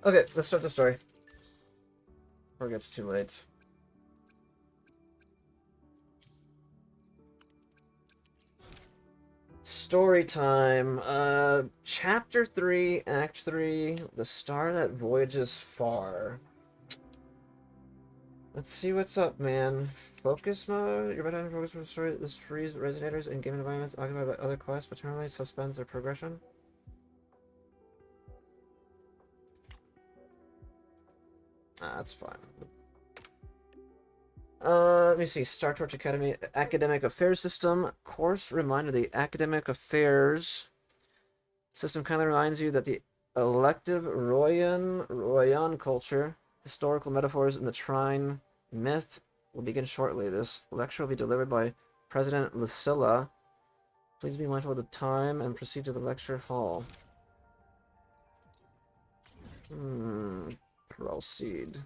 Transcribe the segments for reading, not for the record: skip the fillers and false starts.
Okay, let's start the story. Before it gets too late. Story time. Chapter 3, Act 3, The Star That Voyages Far. Let's see what's up, man. Focus mode. You're better to focus on the story. This frees resonators in game environments occupied by other quests, but temporarily suspends their progression. That's fine. Let me see. Star Torch Academy Academic Affairs System. Course reminder: the Academic Affairs system kindly reminds you that the elective Royan culture, historical metaphors, and the Trine myth will begin shortly. This lecture will be delivered by President Lucilla. Please be mindful of the time and proceed to the lecture hall. Proceed.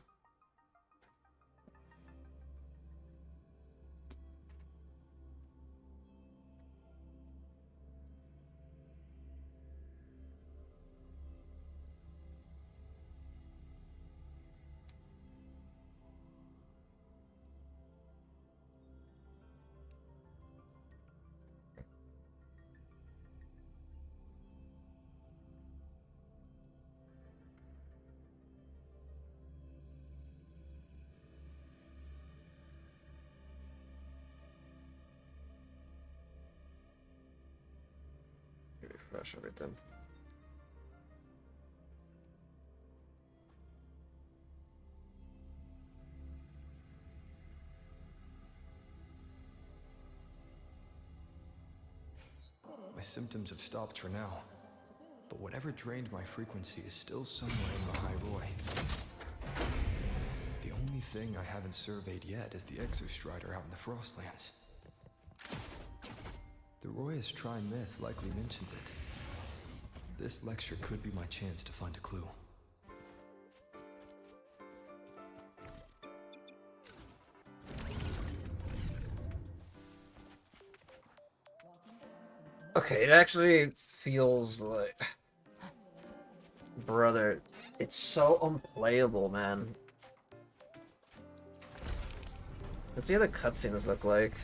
Refresh everything. My symptoms have stopped for now, but whatever drained my frequency is still somewhere in the High Roy. The only thing I haven't surveyed yet is the Exostrider out in the Frostlands. The Roy's Trine myth likely mentions it. This lecture could be my chance to find a clue. Okay, it actually feels like... Brother, it's so unplayable, man. Let's see how the cutscenes look like.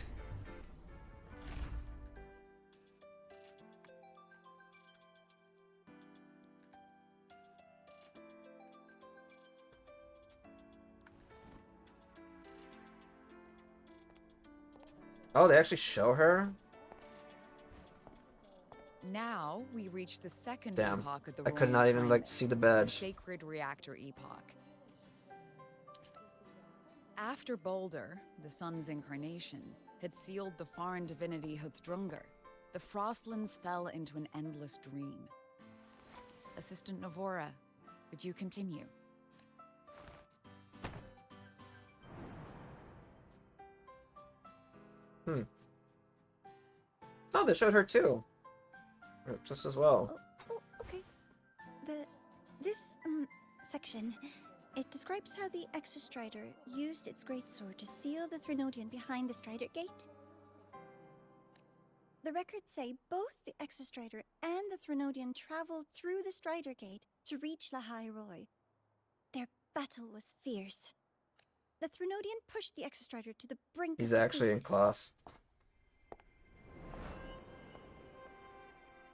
Oh, they actually show her? Now we reach the second Damn, epoch of the I could Royan not even, Trine like, myth, see the the badge. sacred reactor epoch. After Boulder, the sun's incarnation, had sealed the foreign divinity Huthrungur, the Frostlands fell into an endless dream. Assistant Navora, would you continue? Oh, they showed her too. Just as well. Oh, okay. This section, it describes how the Exostrider used its greatsword to seal the Threnodian behind the Strider Gate. The records say both the Exostrider and the Threnodian traveled through the Strider Gate to reach La High Roy. Their battle was fierce. The Threnodian pushed the Exostrider to the brink He's of actually in defeat. class.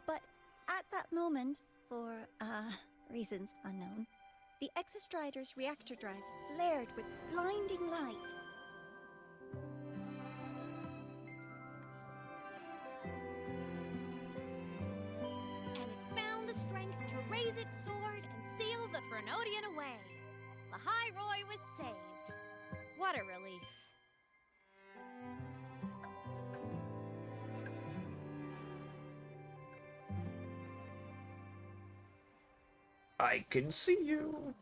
But at that moment, for reasons unknown, the Exostrider's reactor drive flared with blinding light. And it found the strength to raise its sword and seal the Threnodian away. La High Roy was saved. What a relief. I can see you.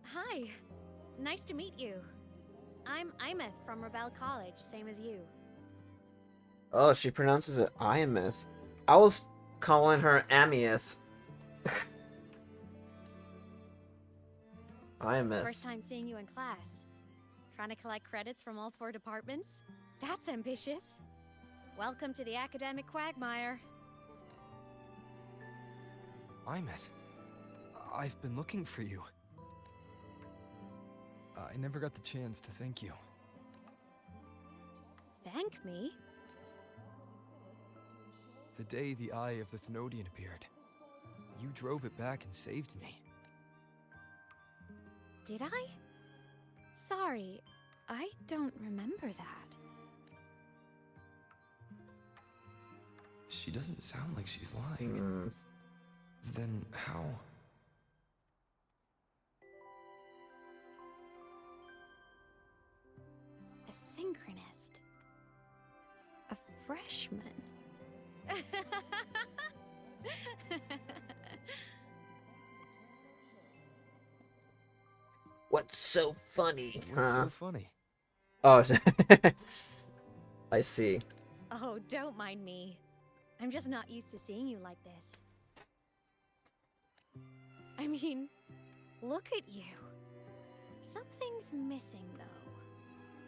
Hi. Nice to meet you. I'm Imeth from Rebel College, same as you. Oh, she pronounces it Iamith. I was calling her Amieth. Iamith. First time seeing you in class. Trying to collect credits from all 4 departments? That's ambitious. Welcome to the academic quagmire. Imeth, I've been looking for you. I never got the chance to thank you. Thank me? The day the Eye of the Thenodian appeared, you drove it back and saved me. Did I? Sorry, I don't remember that. She doesn't sound like she's lying. Then how? A synchronist. A freshman. What's so funny? What's so funny? Oh, I see. Oh, don't mind me. I'm just not used to seeing you like this. I mean, look at you. Something's missing, though.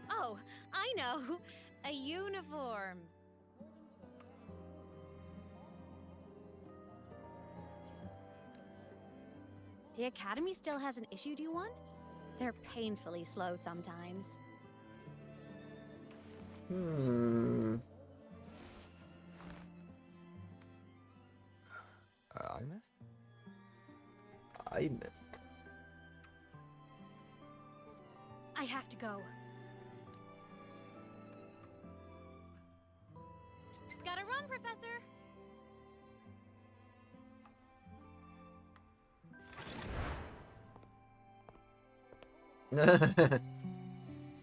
Oh, I know! A uniform! The Academy still hasn't issued you one? They're painfully slow sometimes. Hmm. Imeth? I have to go. Gotta run, Professor!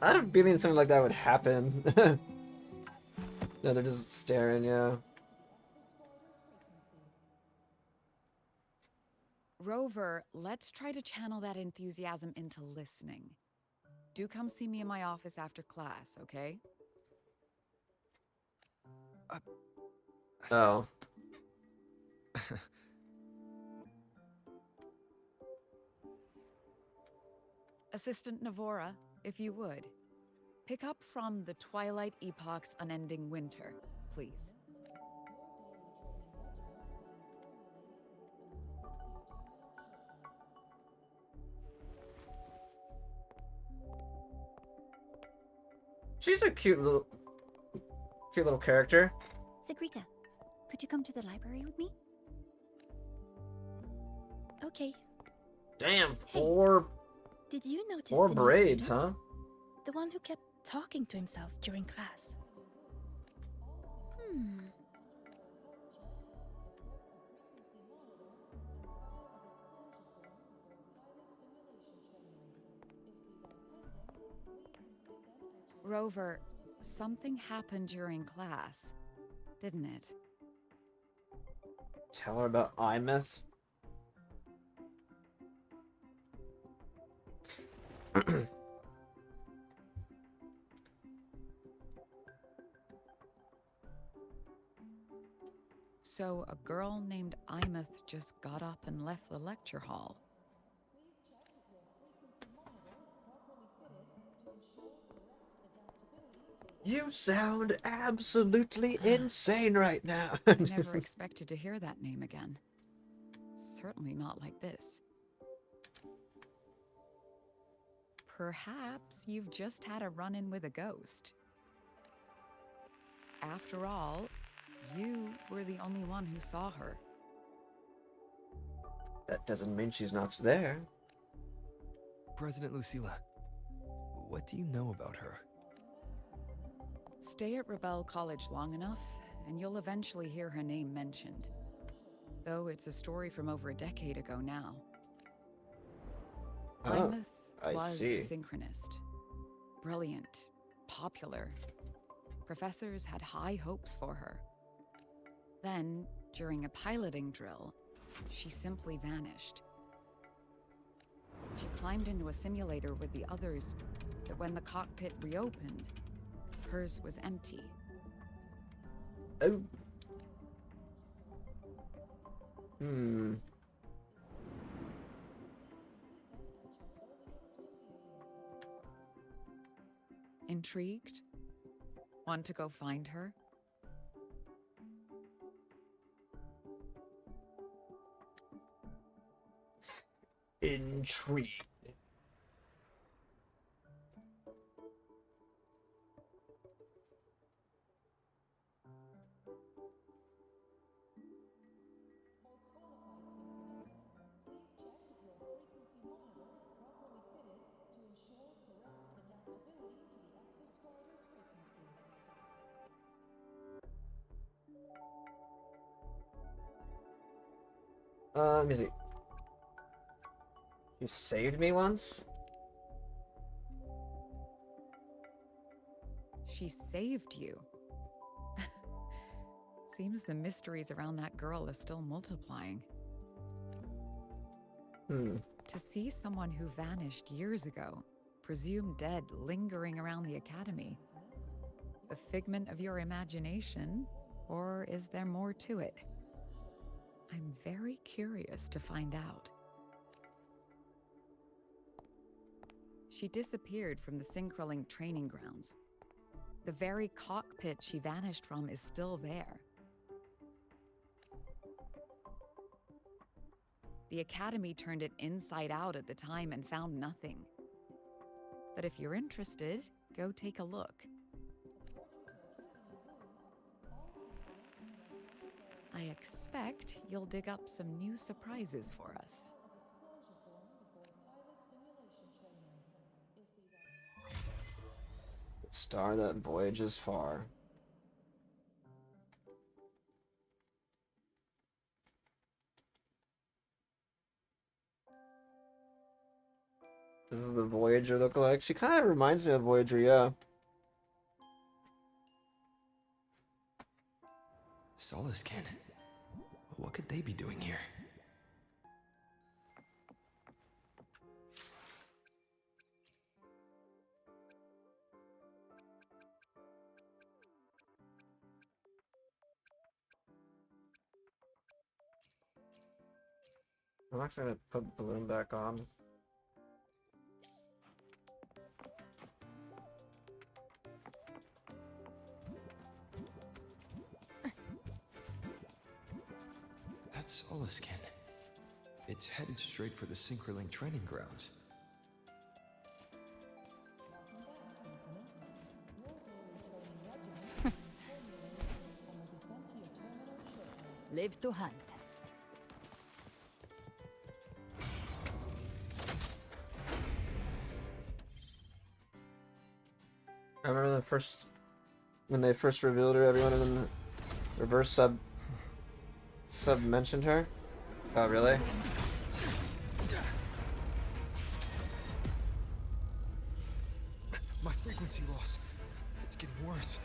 I had a feeling something like that would happen. No, they're just staring, yeah. Rover, let's try to channel that enthusiasm into listening. Do come see me in my office after class, okay? Oh. Assistant Navora, if you would. Pick up from the Twilight Epoch's Unending Winter, please. She's a cute little character. Zagrika, could you come to the library with me? Okay. Damn, Hey. four Did you notice four the new braids, student? huh? The one who kept talking to himself during class. Rover, something happened during class, didn't it? Tell her about Imeth. So a girl named Imeth just got up and left the lecture hall. You sound absolutely insane right now. I never expected to hear that name again. Certainly not like this. Perhaps you've just had a run-in with a ghost. After all, you were the only one who saw her. That doesn't mean she's not there. President Lucilla, what do you know about her? Stay at Rebel College long enough, and you'll eventually hear her name mentioned. Though it's a story from over a decade ago now. Oh, Imeth I was see. a synchronist. Brilliant, popular. Professors had high hopes for her. Then, during a piloting drill, she simply vanished. She climbed into a simulator with the others, but when the cockpit reopened, hers was empty. Oh. Hmm. Intrigued? Want to go find her? Intrigued. Let me see. You saved me once? She saved you. Seems the mysteries around that girl are still multiplying. To see someone who vanished years ago, presumed dead, lingering around the academy. A figment of your imagination, or is there more to it? I'm very curious to find out. She disappeared from the Synchroling training grounds. The very cockpit she vanished from is still there. The Academy turned it inside out at the time and found nothing. But if you're interested, go take a look. I expect you'll dig up some new surprises for us. The star that voyages far. This is the Voyager look-alike. She kind of reminds me of Voyager, yeah. Solaskin. What could they be doing here? I'm actually gonna put the balloon back on. That's Solaskin. It's headed straight for the Synchroling training grounds. Live to hunt. I remember when they first revealed her, everyone in the reverse sub mentioned her. Oh, really? My frequency loss. It's getting worse.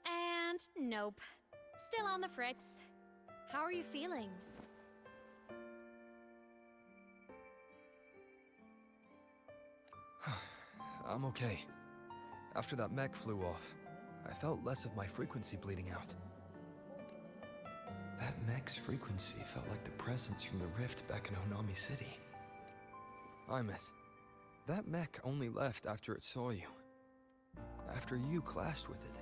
And nope. Still on the fritz. How are you feeling? I'm okay. After that mech flew off, I felt less of my frequency bleeding out. That mech's frequency felt like the presence from the rift back in Honami City. Imeth, that mech only left after it saw you. After you clashed with it.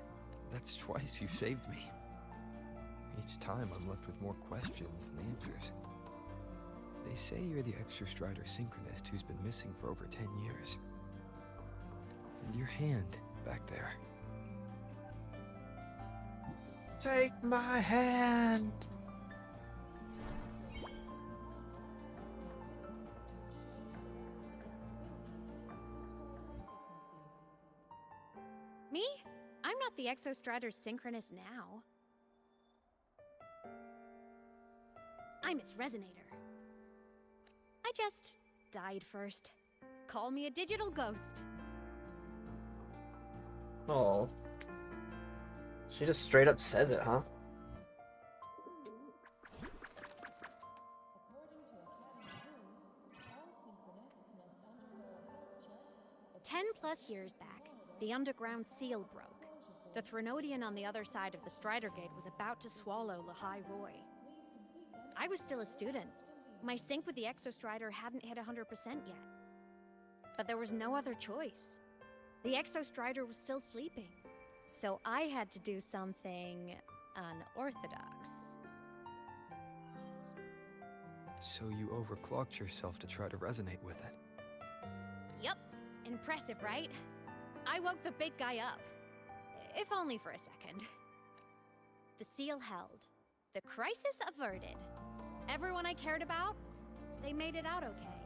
That's twice you've saved me. Each time I'm left with more questions than answers. They say you're the Extra Strider synchronist who's been missing for over 10 years. And your hand back there. Take my hand! Me? I'm not the Exostrator's synchronist now. I'm its resonator. I just died first. Call me a digital ghost. Oh. She just straight up says it, huh? 10+ years back, the underground seal broke. The Threnodian on the other side of the Strider Gate was about to swallow Lahai Roy. I was still a student. My sync with the Exostrider hadn't hit 100% yet. But there was no other choice. The Exostrider was still sleeping. So I had to do something unorthodox. So you overclocked yourself to try to resonate with it. Yup. Impressive, right? I woke the big guy up. If only for a second. The seal held. The crisis averted. Everyone I cared about, they made it out okay.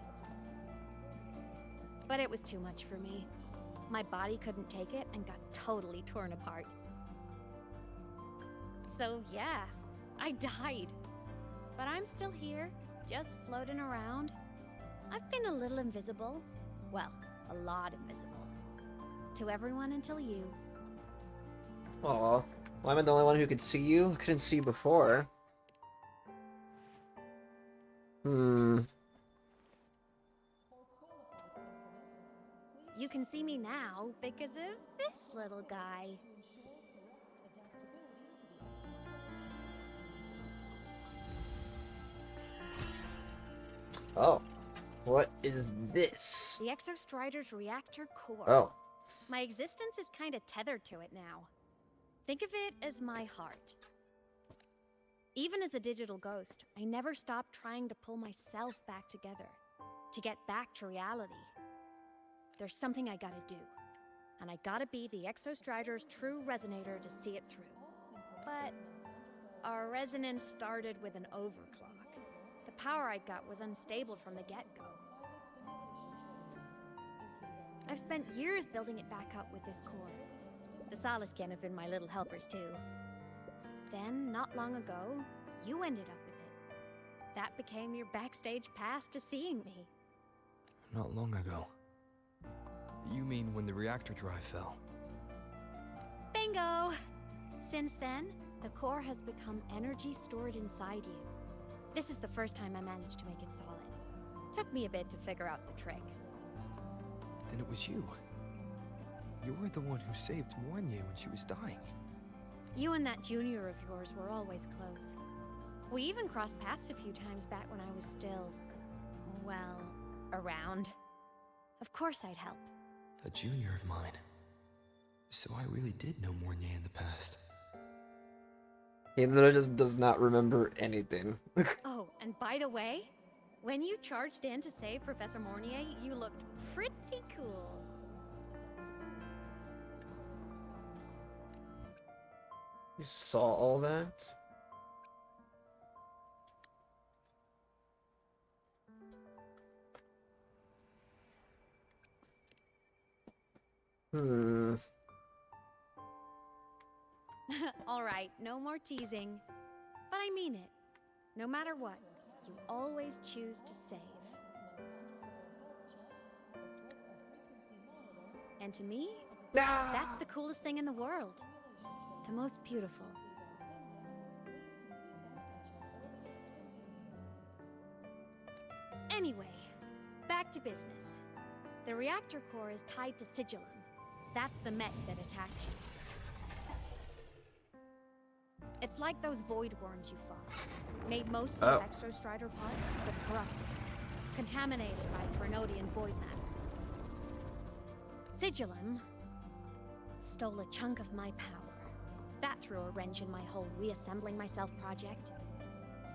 But it was too much for me. My body couldn't take it and got totally torn apart. So yeah, I died. But I'm still here, just floating around. I've been a little invisible. Well, a lot invisible. To everyone until you. Aw. Well, I'm the only one who could see you? I couldn't see you before. You can see me now because of this little guy. Oh. What is this? The Exostrider's reactor core. Oh. My existence is kind of tethered to it now. Think of it as my heart. Even as a digital ghost, I never stopped trying to pull myself back together, to get back to reality. There's something I gotta do, and I gotta be the Exostrider's true resonator to see it through. But our resonance started with an overclock. The power I got was unstable from the get-go. I've spent years building it back up with this core. The Solaskin have been my little helpers too. Then, not long ago, you ended up with it. That became your backstage pass to seeing me. Not long ago. You mean when the reactor drive fell? Bingo! Since then, the core has become energy stored inside you. This is the first time I managed to make it solid. Took me a bit to figure out the trick. Then it was you. You were the one who saved Mornye when she was dying. You and that junior of yours were always close. We even crossed paths a few times back when I was still, well, around. Of course I'd help. A junior of mine. So I really did know Mornye in the past. He literally just does not remember anything. Oh, and by the way, when you charged in to save Professor Mornye, you looked pretty cool. You saw all that? All right, no more teasing. But I mean it. No matter what, you always choose to save. And to me, that's the coolest thing in the world. The most beautiful. Anyway, back to business. The reactor core is tied to Sigillum. That's the mech that attacked you. It's like those void worms you fought. Made mostly of Exostrider parts, but corrupted. Contaminated by Threnodian void matter. Sigillum stole a chunk of my power. That threw a wrench in my whole reassembling myself project.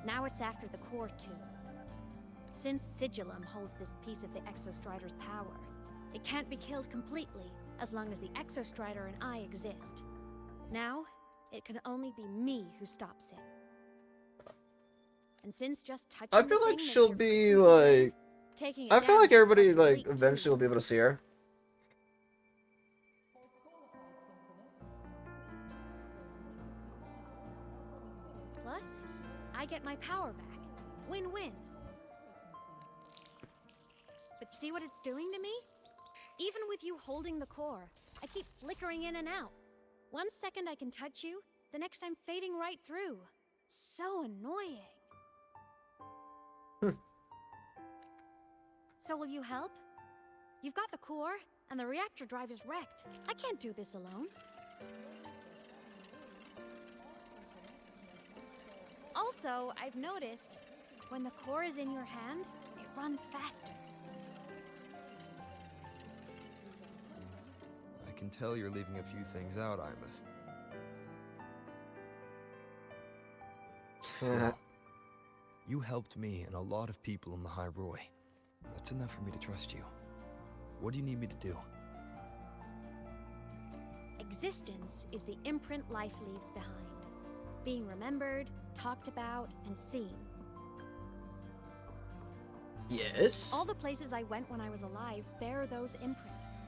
Now it's after the core too. Since Sigillum holds this piece of the Exostrider's power, it can't be killed completely as long as the Exostrider and I exist. Now, it can only be me who stops it. And since just touching I feel the like thing she'll makes be your frequency like... taking it I feel down like to everybody, complete like, too. eventually will be able to see her. Plus, I get my power back. Win-win. But see what it's doing to me? Even with you holding the core, I keep flickering in and out. One second I can touch you, the next I'm fading right through. So annoying. So will you help? You've got the core, and the reactor drive is wrecked. I can't do this alone. Also, I've noticed, when the core is in your hand, it runs faster. I can tell you're leaving a few things out, Imeth. Still, you helped me and a lot of people in the High Roy. That's enough for me to trust you. What do you need me to do? Existence is the imprint life leaves behind. Being remembered, talked about, and seen. Yes. All the places I went when I was alive bear those imprints.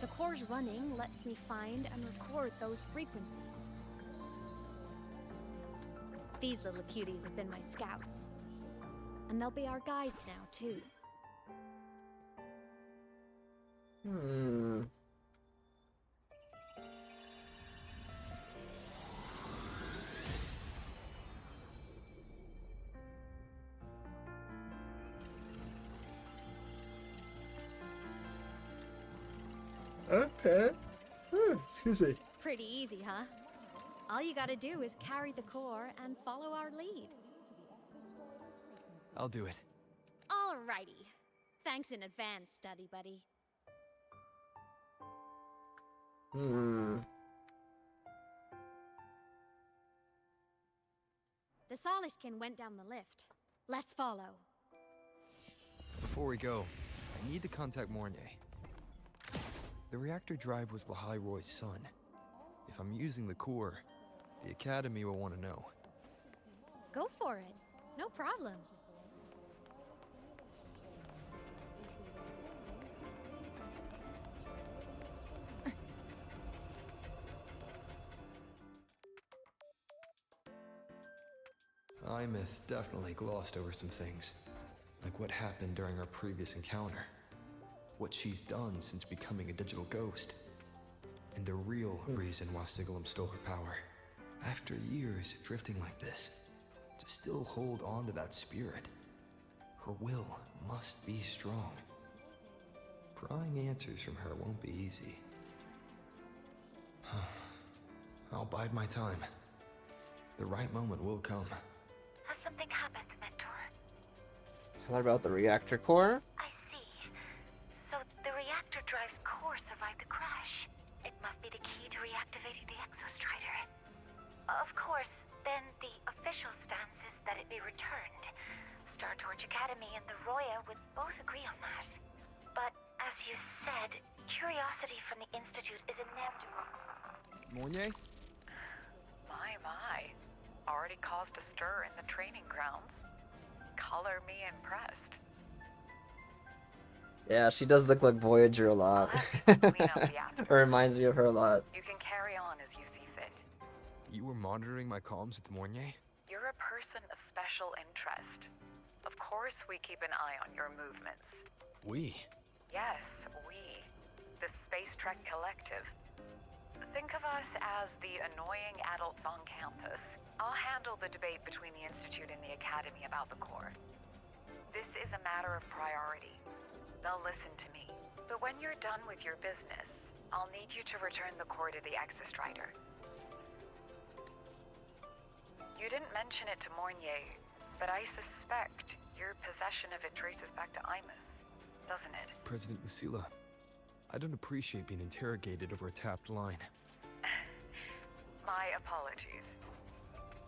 The core's running lets me find and record those frequencies. These little cuties have been my scouts. And they'll be our guides now, too. Okay. Excuse me. Pretty easy, huh? All you gotta do is carry the core and follow our lead. I'll do it. Alrighty. Thanks in advance, study buddy. The Soliskin went down the lift. Let's follow. Before we go, I need to contact Mornier. The reactor drive was Lahai Roy's son. If I'm using the core, the Academy will want to know. Go for it. No problem. Imeth definitely glossed over some things, like what happened during our previous encounter, what she's done since becoming a digital ghost, and the real reason why Sigalum stole her power. After years drifting like this, to still hold on to that spirit, her will must be strong. Prying answers from her won't be easy. I'll bide my time. The right moment will come. Has something happened, Mentor? Tell her about the reactor core. I see. So the reactor drive's core survived the crash. It must be the key to reactivating the Exostrider. Of course, then the official stance is that it be returned. Star Torch Academy and the Roya would both agree on that. But as you said, curiosity from the Institute is inevitable. Mornier? My. Already caused a stir in the training grounds. Color me impressed. Yeah, she does look like Voyager a lot. I'll have you clean up the after. Or reminds me of her a lot. You can carry on as you see fit. You were monitoring my comms with Mornier? You're a person of special interest. Of course we keep an eye on your movements. We? Yes, we. The Space Trek Collective. Think of us as the annoying adults on campus. I'll handle the debate between the Institute and the Academy about the core. This is a matter of priority. They'll listen to me. But when you're done with your business, I'll need you to return the core to the Exostrider. You didn't mention it to Mornier, but I suspect your possession of it traces back to Imeth, doesn't it? President Lucilla, I don't appreciate being interrogated over a tapped line. My apologies.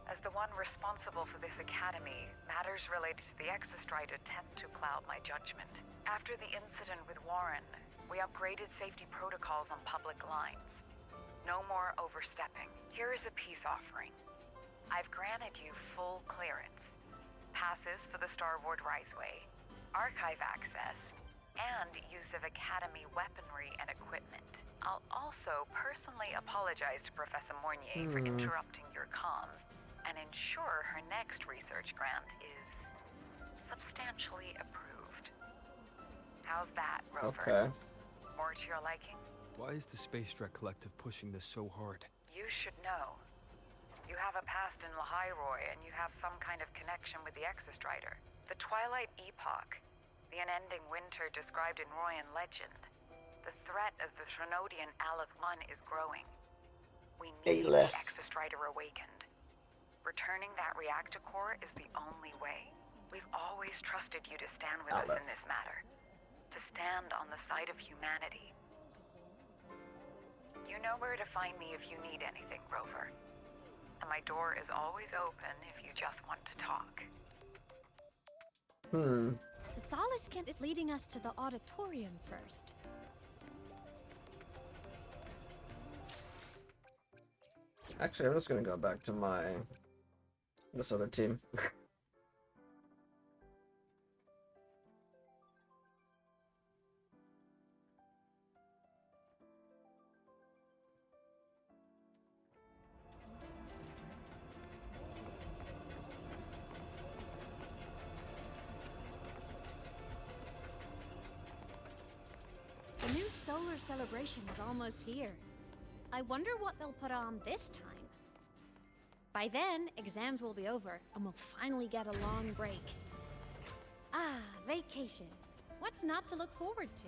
As the one responsible for this academy, matters related to the Exostrider tend to cloud my judgment. After the incident with Warren, we upgraded safety protocols on public lines. No more overstepping. Here is a peace offering. I've granted you full clearance, passes for the Starboard Riseway, archive access, and use of Academy weaponry and equipment. I'll also personally apologize to Professor Mornier for interrupting your comms and ensure her next research grant is substantially approved. How's that, Rover? Okay. More to your liking? Why is the Space Trek Collective pushing this so hard? You should know. You have a past in Lahairoi, and you have some kind of connection with the Exostrider. The Twilight Epoch, the unending winter described in Royan legend. The threat of the Threnodian Aleph 1 is growing. We need the Aleph. Exostrider awakened. Returning that reactor core is the only way. We've always trusted you to stand with us in this matter. To stand on the side of humanity. You know where to find me if you need anything, Rover. And my door is always open if you just want to talk. The Solace Kent is leading us to the auditorium first. Actually, I'm just gonna go back to this other team. The new solar celebration is almost here. I wonder what they'll put on this time. By then, exams will be over, and we'll finally get a long break. Ah, vacation. What's not to look forward to?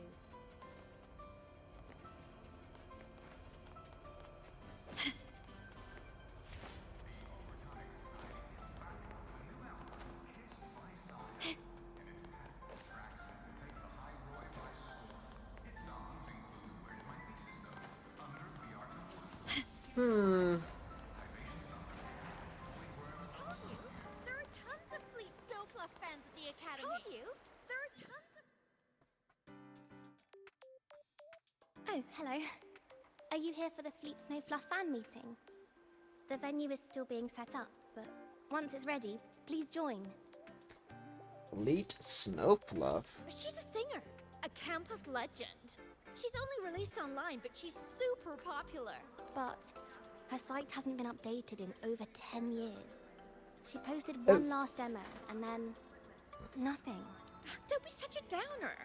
There are tons of Fleet Snowfluff fans at the Academy. Told you. There are tons of... Oh, hello. Are you here for the Fleet Snowfluff fan meeting? The venue is still being set up, but once it's ready, please join. Fleet Snowfluff. She's a singer, a campus legend. She's only released online, but she's super popular. But her site hasn't been updated in over 10 years. She posted one last demo, and then... nothing. Don't be such a downer.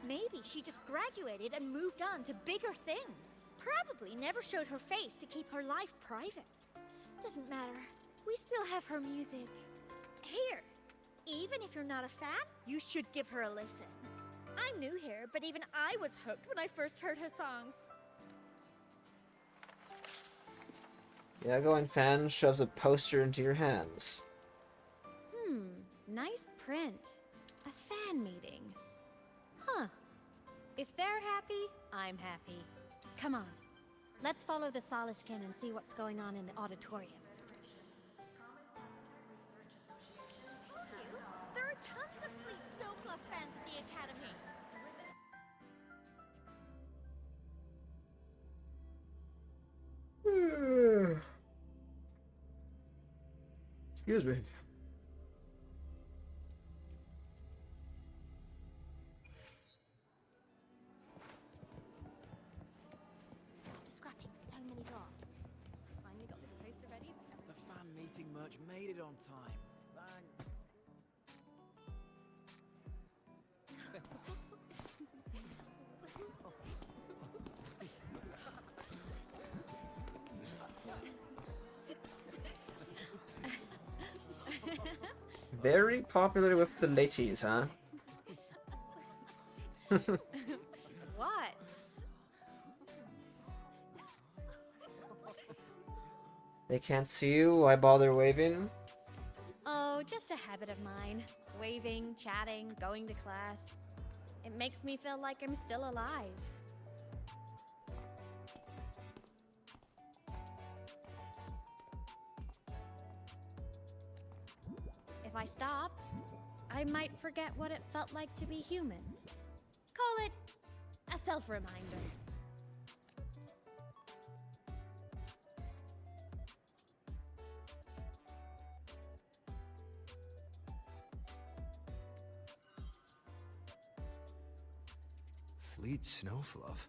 Maybe she just graduated and moved on to bigger things. Probably never showed her face to keep her life private. Doesn't matter. We still have her music. Here, even if you're not a fan, you should give her a listen. I'm new here, but even I was hooked when I first heard her songs. Yeah, go in fan shoves a poster into your hands. Nice print. A fan meeting. Huh. If they're happy, I'm happy. Come on. Let's follow the Solace Kent and see what's going on in the auditorium. Told you, there are tons of Fleet Snowfluff fans at the Academy. Excuse me. After scrapping so many drafts, Finally got this poster ready. The fan meeting merch made it on time. Thank... Very popular with the ladies, huh? What? They can't see you, why bother waving? Oh, just a habit of mine. Waving, chatting, going to class. It makes me feel like I'm still alive. If I stop, I might forget what it felt like to be human. Call it a self-reminder. Fleet Snowfluff?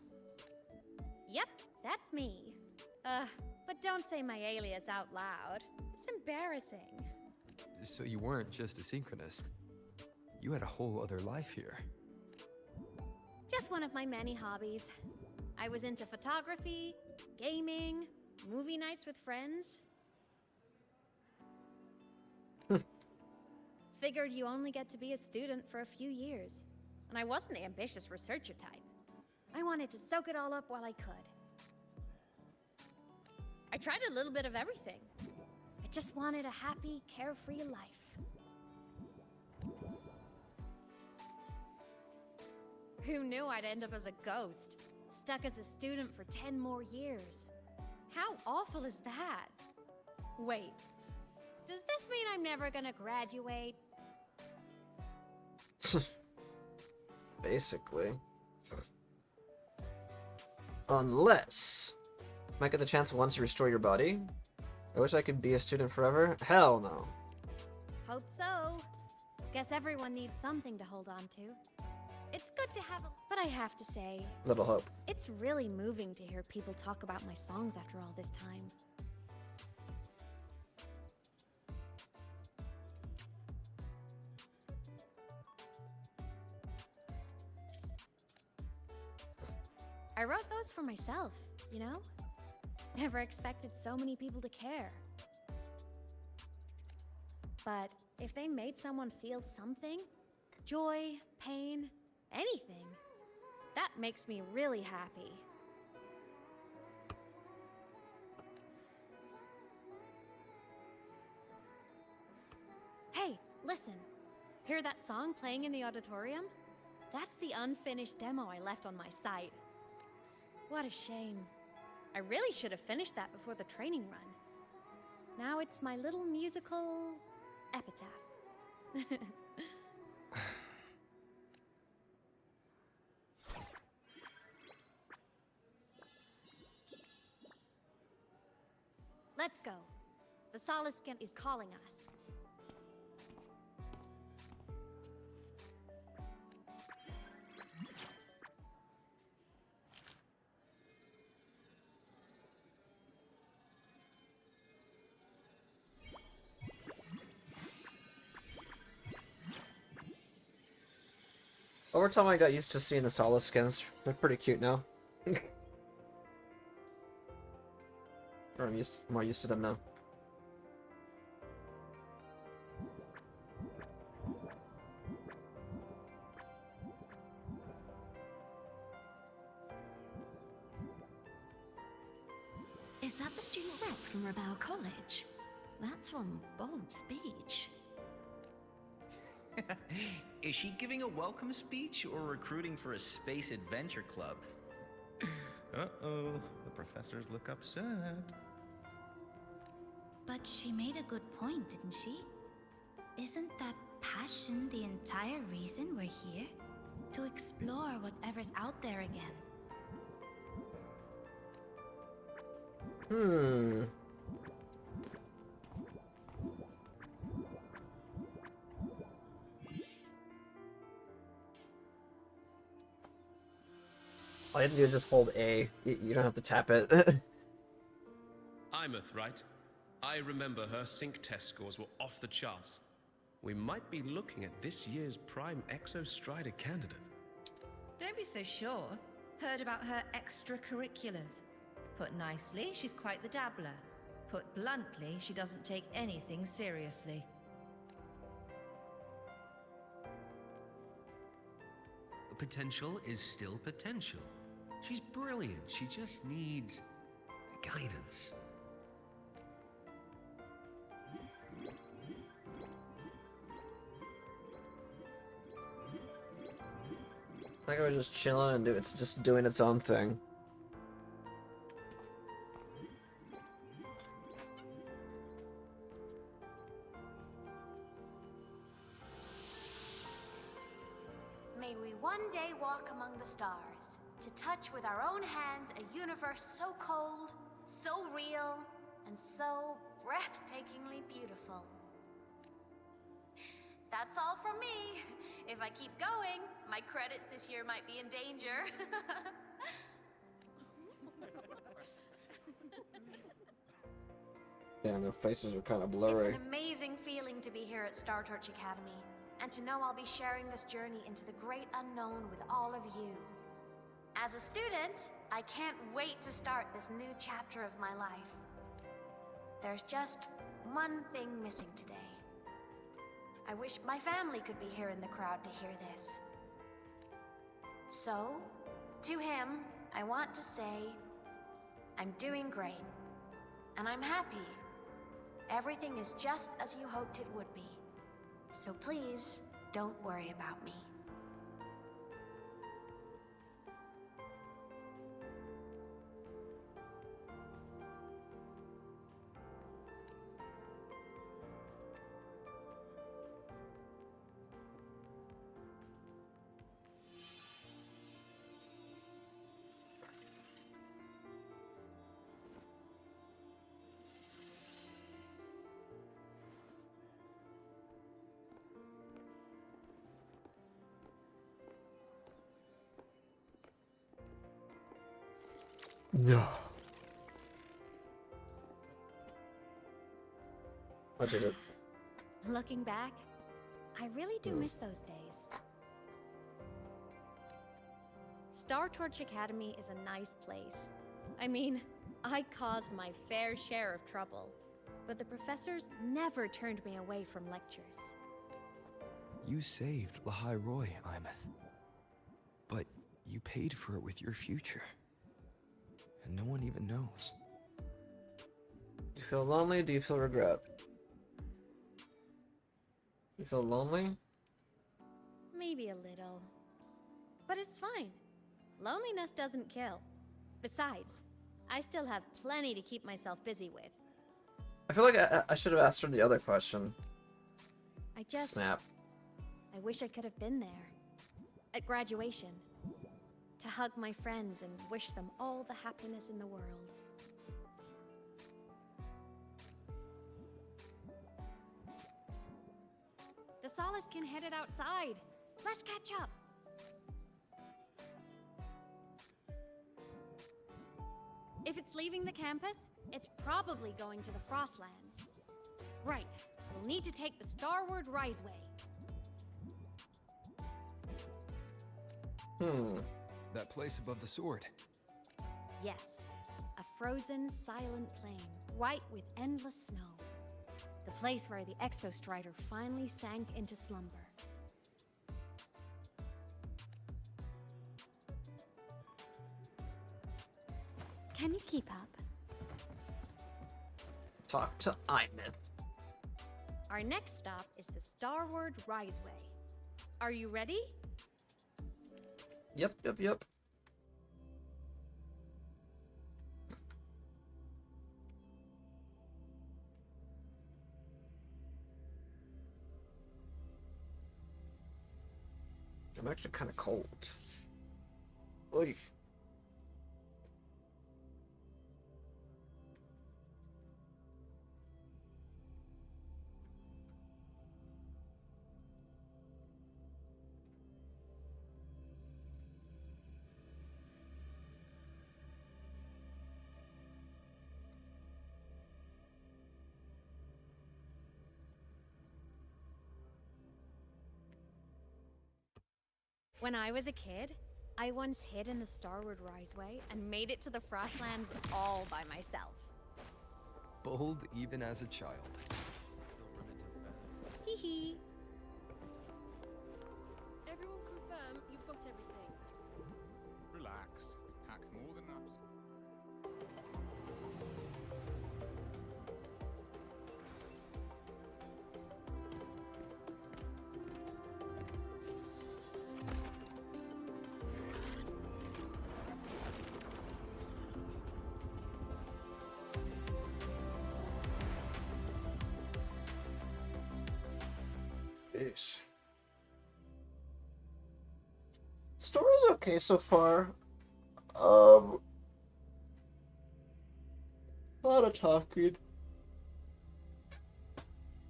Yep, that's me. But don't say my alias out loud. It's embarrassing. So you weren't just a synchronist. You had a whole other life here. Just one of my many hobbies. I was into photography, gaming, movie nights with friends. Figured you only get to be a student for a few years. And I wasn't the ambitious researcher type. I wanted to soak it all up while I could. I tried a little bit of everything. I just wanted a happy, carefree life. Who knew I'd end up as a ghost, stuck as a student for 10 more years? How awful is that? Wait, does this mean I'm never gonna graduate? Basically. Unless... Might get the chance once you restore your body. I wish I could be a student forever. Hell no. Hope so. Guess everyone needs something to hold on to. It's good to have a... But I have to say, Little hope. it's really moving to hear people talk about my songs after all this time. I wrote those for myself, you know? Never expected so many people to care. But if they made someone feel something, joy, pain, anything, that makes me really happy. Hey, listen. Hear that song playing in the auditorium? That's the unfinished demo I left on my site. What a shame. I really should have finished that before the training run. Now it's my little musical epitaph. Let's go. The Soliscan is calling us. Over time I got used to seeing the Solace skins. They're pretty cute now. Or I'm more used to them now. Is that the student rep from Rebel College? That's one bold speech. Is she giving a welcome speech or recruiting for a space adventure club? Uh-oh, the professors look upset. But she made a good point, didn't she? Isn't that passion the entire reason we're here? To explore whatever's out there again. All you have to do is just hold A. You don't have to tap it. Imeth, right? I remember her sync test scores were off the charts. We might be looking at this year's prime Exostrider candidate. Don't be so sure. Heard about her extracurriculars. Put nicely, she's quite the dabbler. Put bluntly, she doesn't take anything seriously. Potential is still potential. She's brilliant. She just needs guidance. Like I was just chilling and it's just doing its own thing. May we one day walk among the stars, to touch with our own hands a universe so cold, so real, and so breathtakingly beautiful. That's all from me. If I keep going, my credits this year might be in danger. Damn, their faces are kind of It's blurry. an amazing feeling to be here at Star Torch Academy, and to know I'll be sharing this journey into the great unknown with all of you. As a student, I can't wait to start this new chapter of my life. There's just one thing missing today. I wish my family could be here in the crowd to hear this. So, to him, I want to say, I'm doing great, and I'm happy. Everything is just as you hoped it would be. So please, don't worry about me. No. I did it. Looking back, I really do miss those days. Star Torch Academy is a nice place. I mean, I caused my fair share of trouble, but the professors never turned me away from lectures. You saved Lahai Roy, Imeth. But you paid for it with your future. And no one even knows. Do you feel lonely? Do you feel regret? You feel lonely? Maybe a little. But it's fine. Loneliness doesn't kill. Besides, I still have plenty to keep myself busy with. I feel like I should have asked her the other question. I just... Snap. I wish I could have been there. At graduation. To hug my friends and wish them all the happiness in the world. The Solace can hit it outside. Let's catch up. If it's leaving the campus, it's probably going to the Frostlands. Right, we'll need to take the Starward Riseway. That place above the sword. Yes, a frozen, silent plain, white with endless snow. The place where the Exostrider finally sank into slumber. Can you keep up? Talk to Imeth. Our next stop is the Starward Riseway. Are you ready? Yep. I'm actually kind of cold. Oy. When I was a kid, I once hid in the Starward Riseway and made it to the Frostlands all by myself. Bold even as a child. Hee hee. Everyone confirm you've got everything. Relax. We've packed more than enough. Jeez. Story's okay so far. A lot of talking.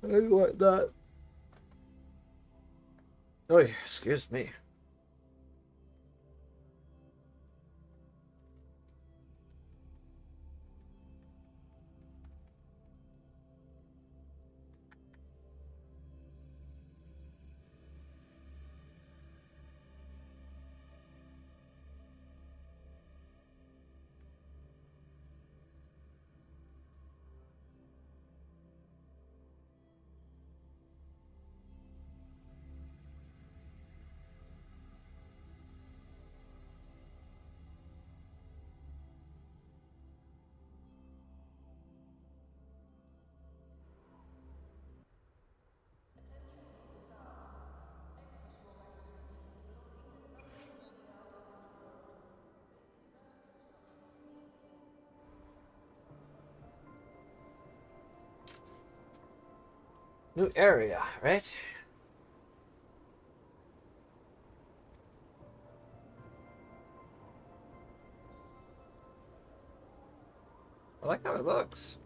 I like that. Oh, excuse me. New area, right? I like how it looks.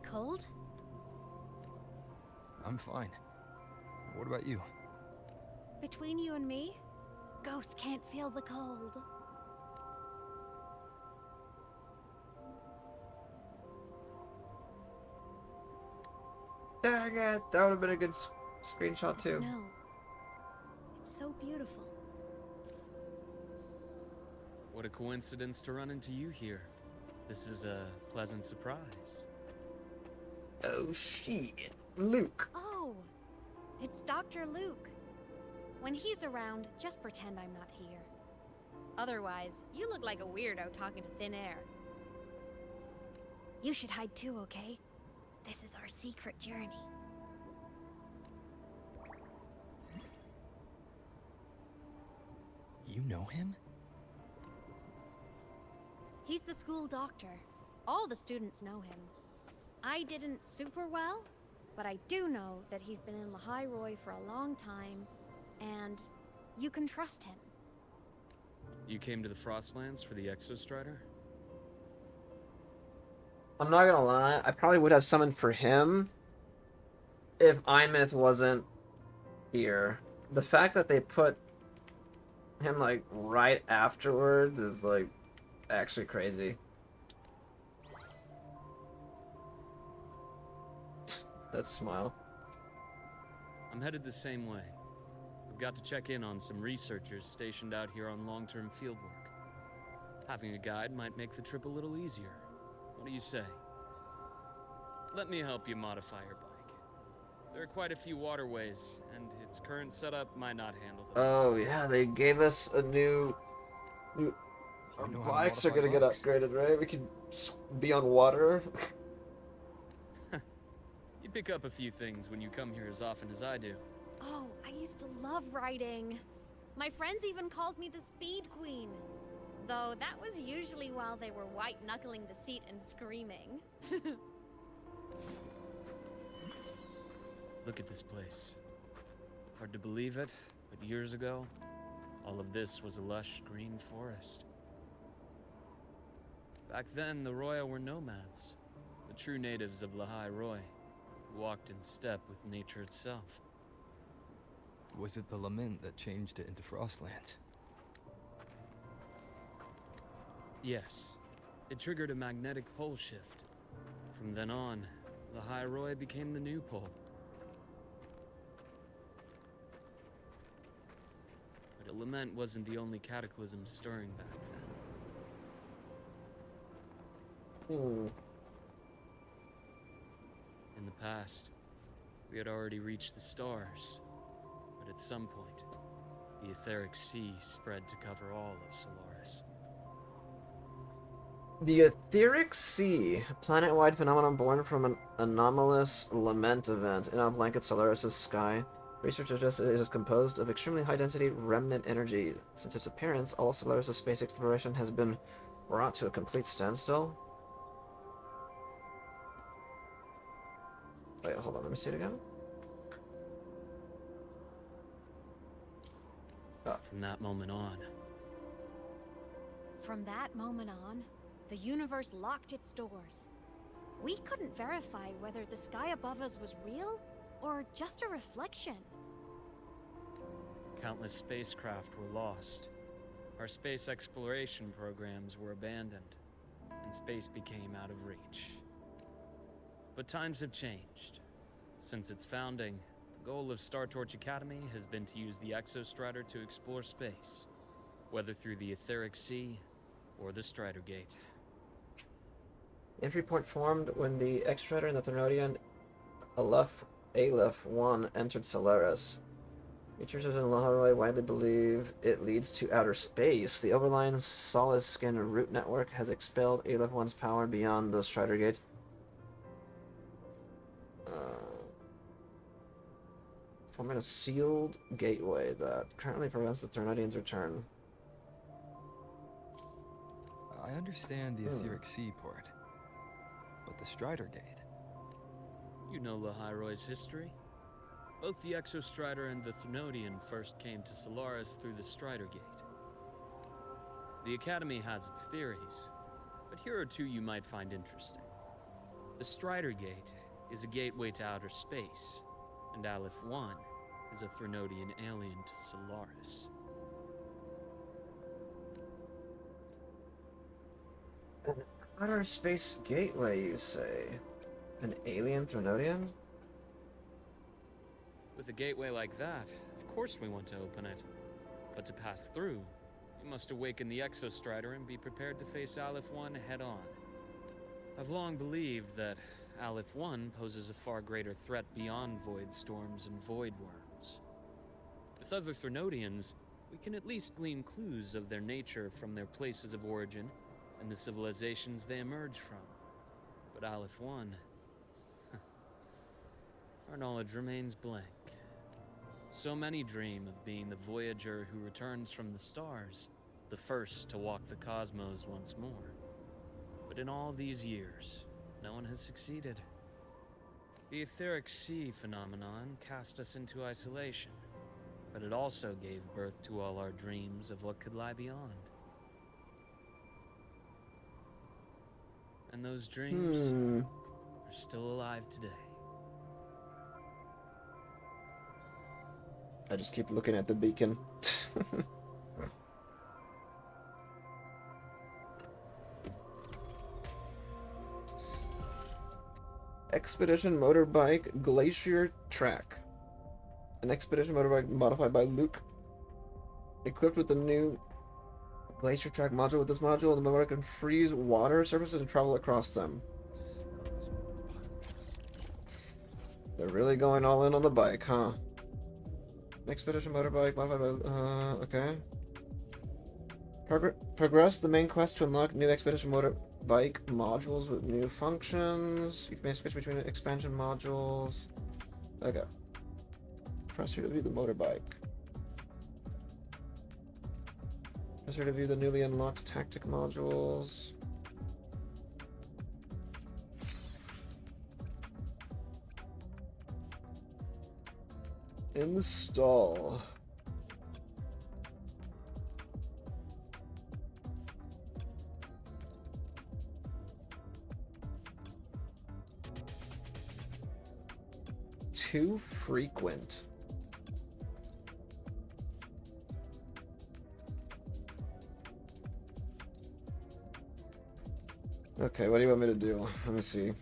Cold? I'm fine. What about you? Between you and me, ghosts can't feel the cold. Dang it! That would have been a good screenshot The too. snow. It's so beautiful. What a coincidence to run into you here. This is a pleasant surprise. Oh shit, Luke. Oh, it's Dr. Luke. When he's around, just pretend I'm not here. Otherwise, you look like a weirdo talking to thin air. You should hide too, okay? This is our secret journey. You know him? He's the school doctor. All the students know him. I didn't super well, but I do know that he's been in Lahai for a long time, and you can trust him. You came to the Frostlands for the Exostrider? I'm not gonna lie, I probably would have summoned for him if Imith wasn't here. The fact that they put him like right afterwards is like actually crazy. That smile. I'm headed the same way. I've got to check in on some researchers stationed out here on long-term fieldwork. Having a guide might make the trip a little easier. What do you say? Let me help you modify your bike. There are quite a few waterways, and its current setup might not handle them. Oh yeah, they gave us a new our know how to bikes are modify gonna get bikes. upgraded, right? We can be on water. You pick up a few things when you come here as often as I do. Oh, I used to love riding. My friends even called me the Speed Queen. Though that was usually while they were white-knuckling the seat and screaming. Look at this place. Hard to believe it, but years ago, all of this was a lush green forest. Back then, the Roya were nomads, the true natives of Lahai Roy, who walked in step with nature itself. Was it the lament that changed it into Frostlands? Yes, it triggered a magnetic pole shift. From then on, Lahai Roy became the new pole. But a lament wasn't the only cataclysm stirring back then. In the past, we had already reached the stars, but at some point, the etheric sea spread to cover all of Solaris. The Etheric Sea, a planet-wide phenomenon born from an anomalous lament event in our blanket Solaris' sky. Researchers suggest it is composed of extremely high-density remnant energy. Since its appearance, all Solaris' space exploration has been brought to a complete standstill. Wait, hold on, let me see it again. From that moment on, From that moment on, the universe locked its doors. We couldn't verify whether the sky above us was real or just a reflection. countless spacecraft were lost. Our space exploration programs were abandoned, and space became out of reach. But times have changed. Since its founding, the goal of Star Torch Academy has been to use the Exostrider to explore space, whether through the Etheric Sea or the Strider Gate. The entry point formed when the Extrator and the Thermodian Aleph 1 entered Solaris. Researchers in Lahore widely believe it leads to outer space. The overlying solid skin root network has expelled Aleph 1's power beyond the Strider Gate. Forming a sealed gateway that currently prevents the Ternodian's return. I understand the etheric sea port, but the Strider Gate. You know Lahiroy's history? Both the Exostrider and the Thenodian first came to Solaris through the Strider Gate. The Academy has its theories, but here are two you might find interesting. The Strider Gate is a gateway to outer space, and Aleph 1 is a Thenodian alien to Solaris. An outer space gateway, you say? An alien Ternodian? With a gateway like that, of course we want to open it. But to pass through, you must awaken the Exostrider and be prepared to face Aleph 1 head-on. I've long believed that Aleph 1 poses a far greater threat beyond void storms and void worms. With other Thenodians, we can at least glean clues of their nature from their places of origin and the civilizations they emerge from. But Aleph 1... our knowledge remains blank. So many dream of being the Voyager who returns from the stars, the first to walk the cosmos once more. But in all these years, no one has succeeded. The etheric sea phenomenon cast us into isolation, but it also gave birth to all our dreams of what could lie beyond. And those dreams are still alive today. I just keep looking at the beacon. Expedition motorbike glacier track. An expedition motorbike modified by Luke. Equipped with the new glacier track module. With this module, the motorbike can freeze water surfaces and travel across them. They're really going all in on the bike, huh? Expedition motorbike modified by, okay. Progress the main quest to unlock new expedition motorbike modules with new functions. You may switch between expansion modules. Okay. Press here to view the motorbike. Press here to view the newly unlocked tactic modules. Install. Too frequent. Okay, what do you want me to do? Let me see.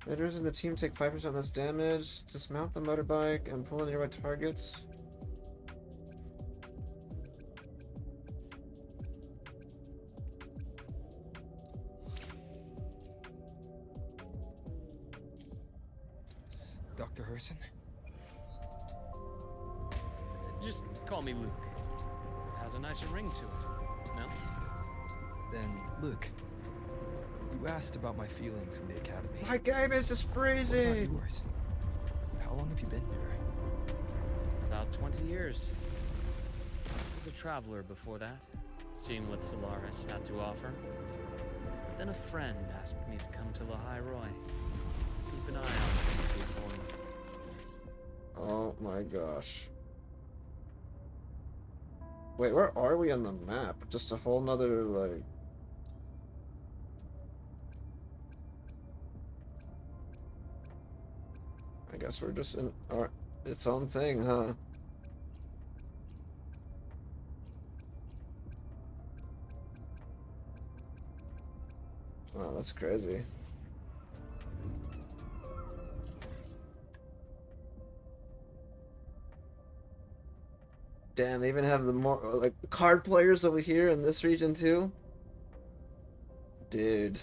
Leaders in the team take 5% less damage. Dismount the motorbike and pull the nearby targets. Dr. Herson? Just call me Luke. It has a nicer ring to it, no? Then, Luke, you asked about my feelings in the academy. My game is just freezing! What about yours? How long have you been here? About 20 years. I was a traveler before that, seeing what Solaris had to offer. But then a friend asked me to come to Lahiroy to keep an eye on things he had formed. Oh my gosh. Wait, where are we on the map? Just a whole nother, like... I guess we're just in our its own thing, huh? Wow, that's crazy. Damn, they even have the more like card players over here in this region too. Dude.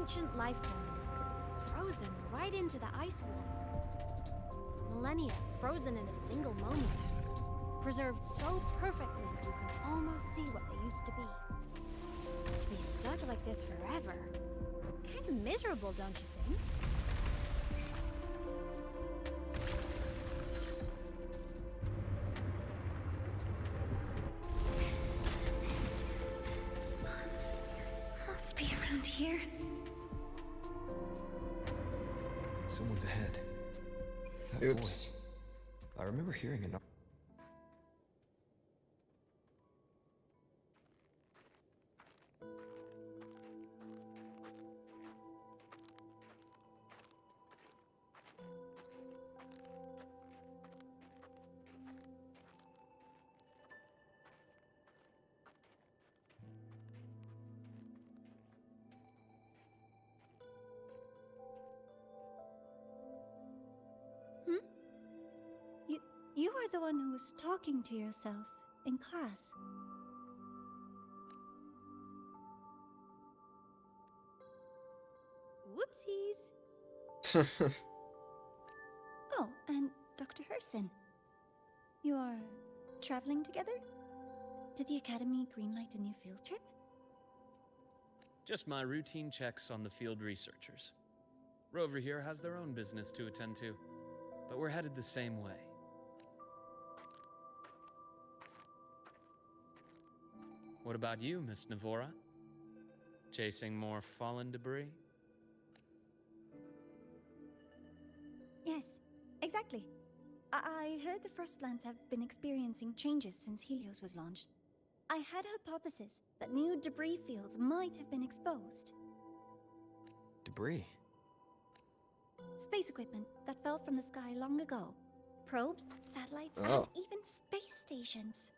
ancient life forms, frozen right into the ice walls. Millennia frozen in a single moment, preserved so perfectly you can almost see what they used to be. To be stuck like this forever, kind of miserable, don't you think? Must be around here. Someone's ahead. That Oops. voice. I remember hearing enough. You are the one who was talking to yourself in class. Whoopsies. Oh, and Dr. Herson. You are traveling together? Did the Academy greenlight a new field trip? Just my routine checks on the field researchers. Rover here has their own business to attend to, but we're headed the same way. What about you, Miss Navora? Chasing more fallen debris? Yes, exactly. I heard the Frostlands have been experiencing changes since Helios was launched. I had a hypothesis that new debris fields might have been exposed. Debris? Space equipment that fell from the sky long ago. Probes, satellites, and even space stations.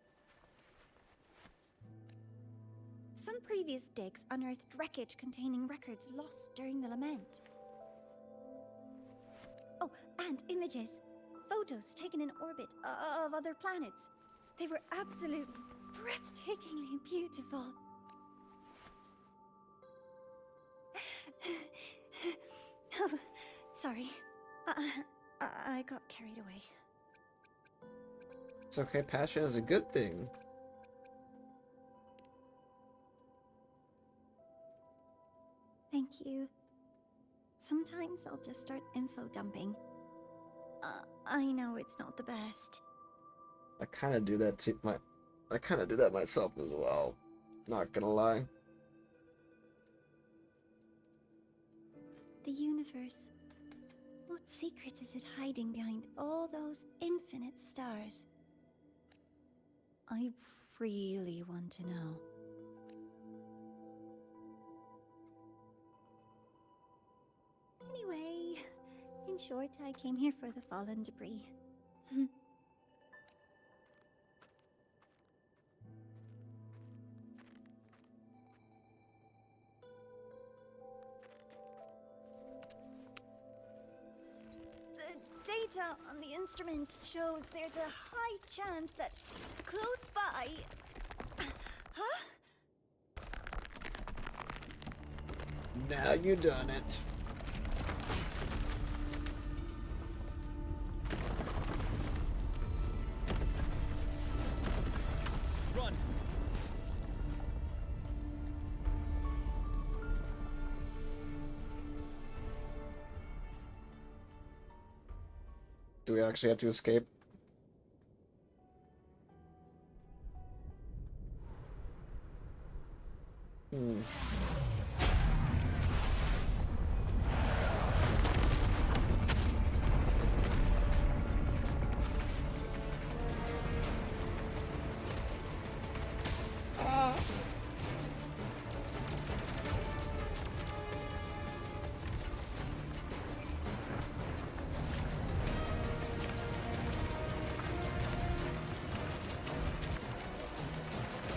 Some previous digs unearthed wreckage containing records lost during the lament. Oh, and images. Photos taken in orbit of other planets. They were absolutely breathtakingly beautiful. Oh, sorry. I got carried away. It's okay, passion is a good thing. Thank you. Sometimes I'll just start info dumping. I know it's not the best. I kind of do that too. I kind of do that myself as well. Not gonna lie. The universe. What secret is it hiding behind all those infinite stars? I really want to know. Anyway, in short, I came here for the fallen debris. The data on the instrument shows there's a high chance that close by... Huh? Now you done it. Run! Do we actually have to escape?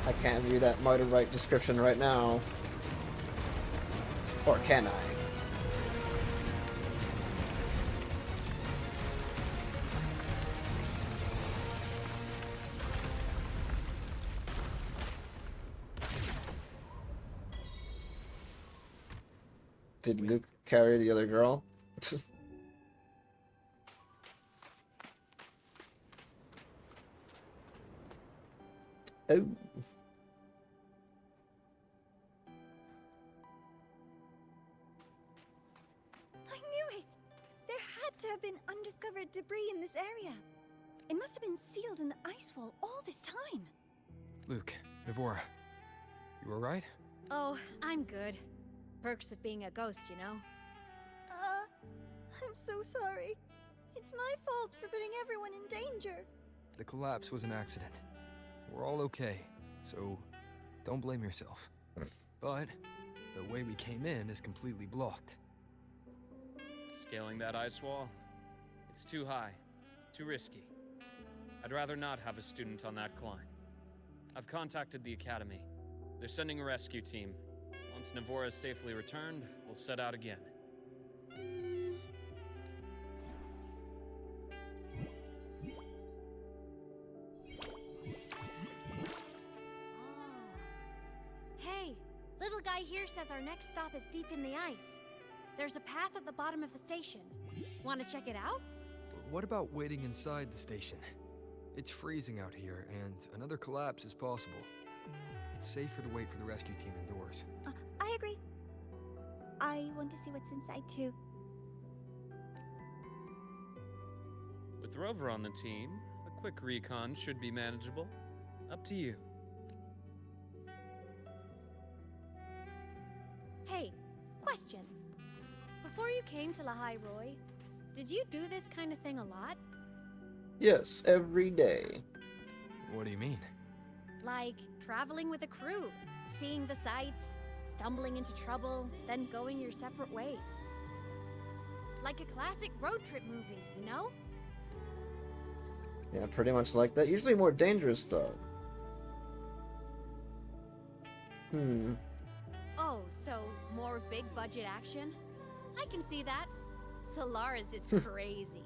I can't view that murder right description right now. Or can I? Did Luke carry the other girl? Oh. I knew it! There had to have been undiscovered debris in this area. It must have been sealed in the ice wall all this time. Luke, Navora, you alright? Oh, I'm good. Perks of being a ghost, you know? I'm so sorry. It's my fault for putting everyone in danger. The collapse was an accident. We're all okay, so don't blame yourself. But the way we came in is completely blocked. Scaling that ice wall? It's too high. Too risky. I'd rather not have a student on that climb. I've contacted the Academy. They're sending a rescue team. Once Navora is safely returned, we'll set out again. Hey, little guy here says our next stop is deep in the ice. There's a path at the bottom of the station. Want to check it out? What about waiting inside the station? It's freezing out here, and another collapse is possible. It's safer to wait for the rescue team indoors. I agree. I want to see what's inside too. With Rover on the team, a quick recon should be manageable. Up to you. Hey, question. Before you came to Lahai Roy, did you do this kind of thing a lot? Yes, every day. What do you mean? Like traveling with a crew, seeing the sights, stumbling into trouble, then going your separate ways. Like a classic road trip movie, you know? Yeah, pretty much like that. Usually more dangerous, though. Oh, so more big budget action? I can see that. Solaris is crazy.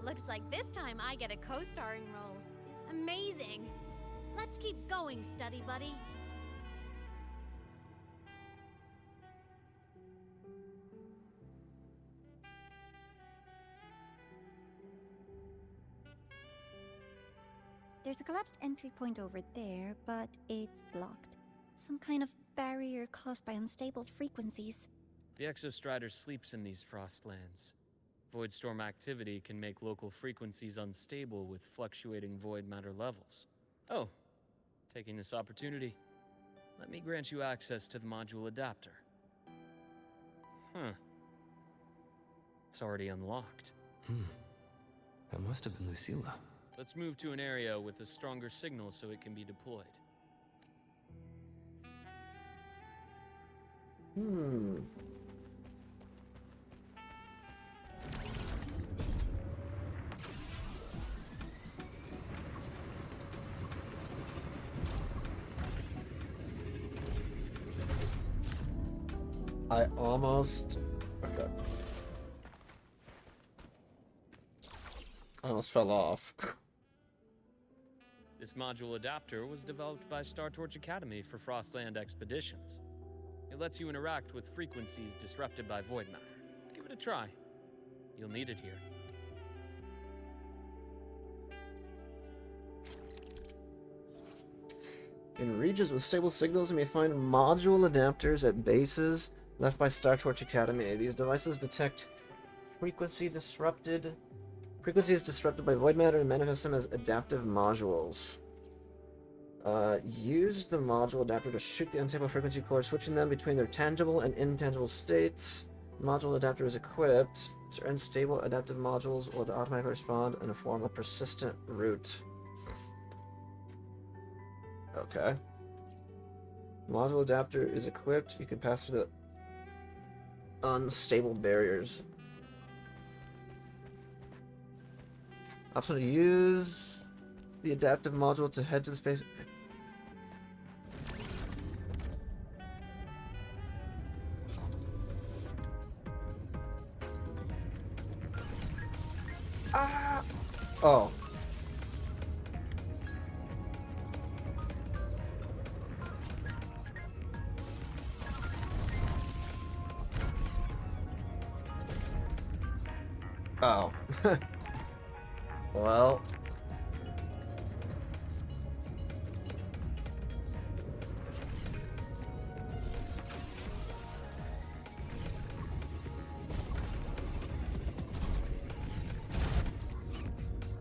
Looks like this time I get a co-starring role. Amazing! Let's keep going, study buddy. There's a collapsed entry point over there, but it's blocked. Some kind of barrier caused by unstable frequencies. The Exostrider sleeps in these frostlands. Void storm activity can make local frequencies unstable with fluctuating void matter levels. Oh, taking this opportunity, let me grant you access to the module adapter. Huh. It's already unlocked. That must have been Lucilla. Let's move to an area with a stronger signal so it can be deployed. I almost... Okay. I almost fell off. This module adapter was developed by Star Torch Academy for Frostland expeditions. It lets you interact with frequencies disrupted by void matter. Give it a try. You'll need it here. In regions with stable signals, you may find module adapters at bases left by Star Torch Academy. These devices detect frequencies disrupted by void matter and manifest them as adaptive modules. Use the module adapter to shoot the unstable frequency core, switching them between their tangible and intangible states. Module adapter is equipped. Certain stable adaptive modules will automatically respond in a form of persistent route. Okay. Module adapter is equipped. You can pass through the unstable barriers. Option to use the adaptive module to head to the space. Ah! Oh. Oh. Well.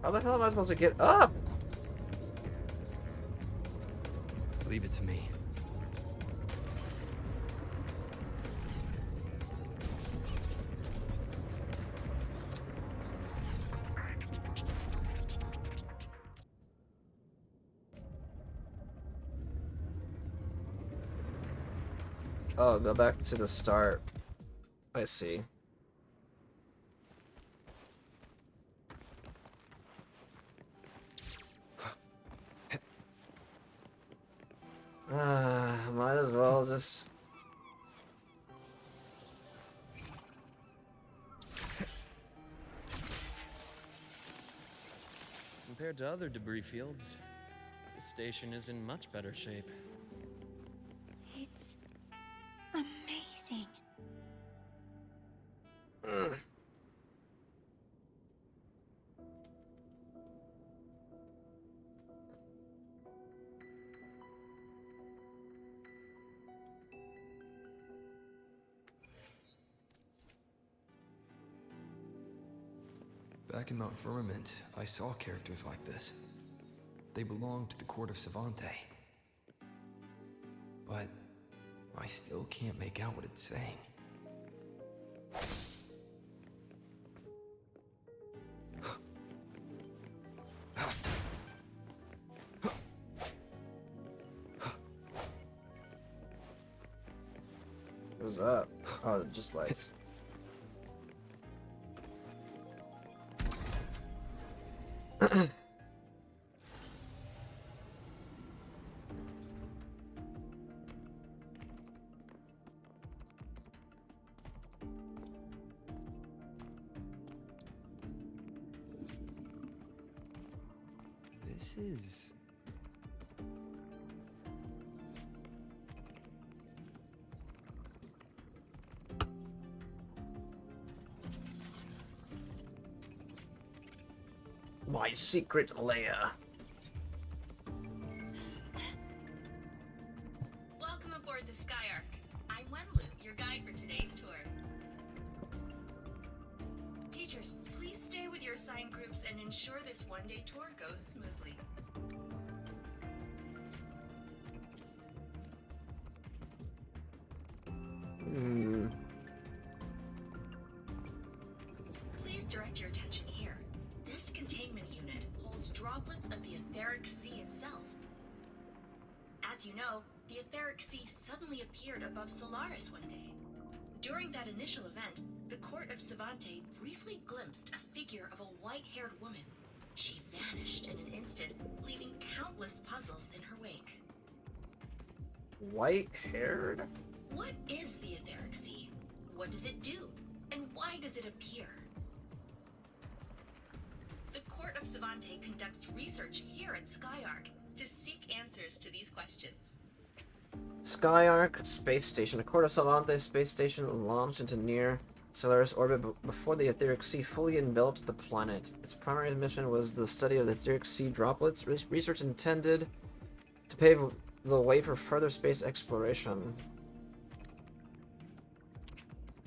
How the hell am I supposed to get up? Leave it to me. Oh, go back to the start. I see. Might as well just... Compared to other debris fields, the station is in much better shape. It's amazing. Back in Mount Firmament, I saw characters like this. They belonged to the court of Savante. But I still can't make out what it's saying. What was up? Oh, just lights. This is... My secret lair. Welcome aboard the Skyark. I'm Wenlu, your guide for today's tour. Teachers, please stay with your assigned groups and ensure this one-day tour goes smoothly. Please direct your attention here. This containment unit holds droplets of the etheric sea itself. As you know, the etheric sea suddenly appeared above Solaris one day. During that initial event, the court of Savante briefly glimpsed a figure of a white-haired woman. She vanished in an instant, leaving countless puzzles in her wake. White-haired? What is the etheric sea? What does it do? And why does it appear? The court of Savante conducts research here at Skyark to seek answers to these questions. Skyark Space Station. A Court of Savante space station launched into near Solaris orbit before the etheric sea fully enveloped the planet. Its primary mission was the study of the etheric sea droplets. Research intended to pave the way for further space exploration.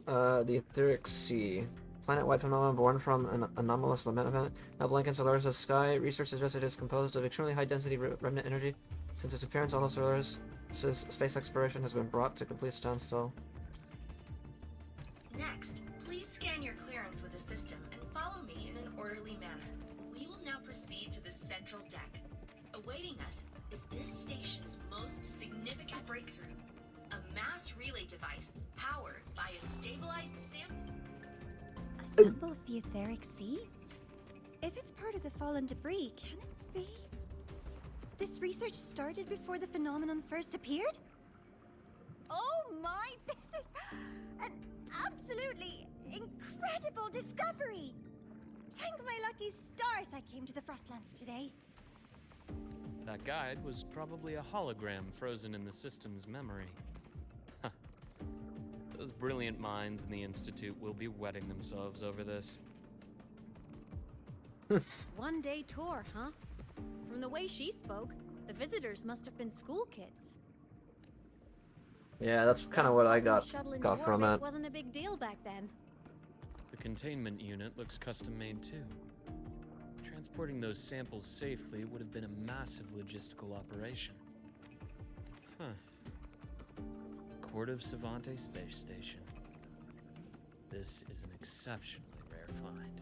The etheric sea. Planet-wide phenomenon born from an anomalous lament event. Now blanket Solaris' sky. Research suggests it is composed of extremely high-density remnant energy. Since its appearance, all of Solaris' space exploration has been brought to complete standstill. Next, please scan your clearance with the system and follow me in an orderly manner. We will now proceed to the central deck. Awaiting us is this station's most significant breakthrough. A mass relay device powered by a stabilized sample. A sample of the etheric sea? If it's part of the fallen debris, can it be? This research started before the phenomenon first appeared? Oh my, this is an absolutely incredible discovery! Thank my lucky stars I came to the Frostlands today. That guide was probably a hologram frozen in the system's memory. Huh. Those brilliant minds in the Institute will be wetting themselves over this. One-day tour, huh? From the way she spoke, the visitors must have been school kids. Yeah, that's kind of Guess what I helping the got shuttle into from orbit it. wasn't a big deal back then. The containment unit looks custom-made too. Transporting those samples safely would have been a massive logistical operation. Huh. Court of Savante Space Station. This is an exceptionally rare find.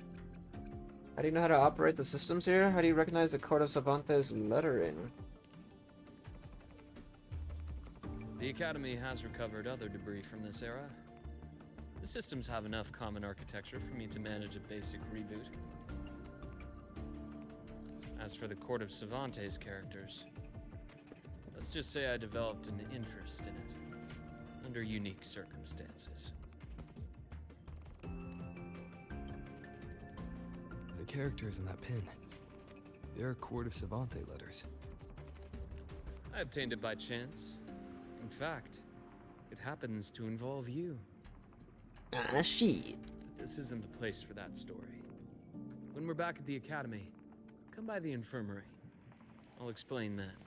How do you know how to operate the systems here? How do you recognize the Court of Savante's lettering? The Academy has recovered other debris from this era. The systems have enough common architecture for me to manage a basic reboot. As for the Court of Savante's characters, let's just say I developed an interest in it, under unique circumstances. The characters in that pin, they're Court of Savante letters. I obtained it by chance. In fact, it happens to involve you. Shit. But this isn't the place for that story. When we're back at the Academy, come by the infirmary. I'll explain then.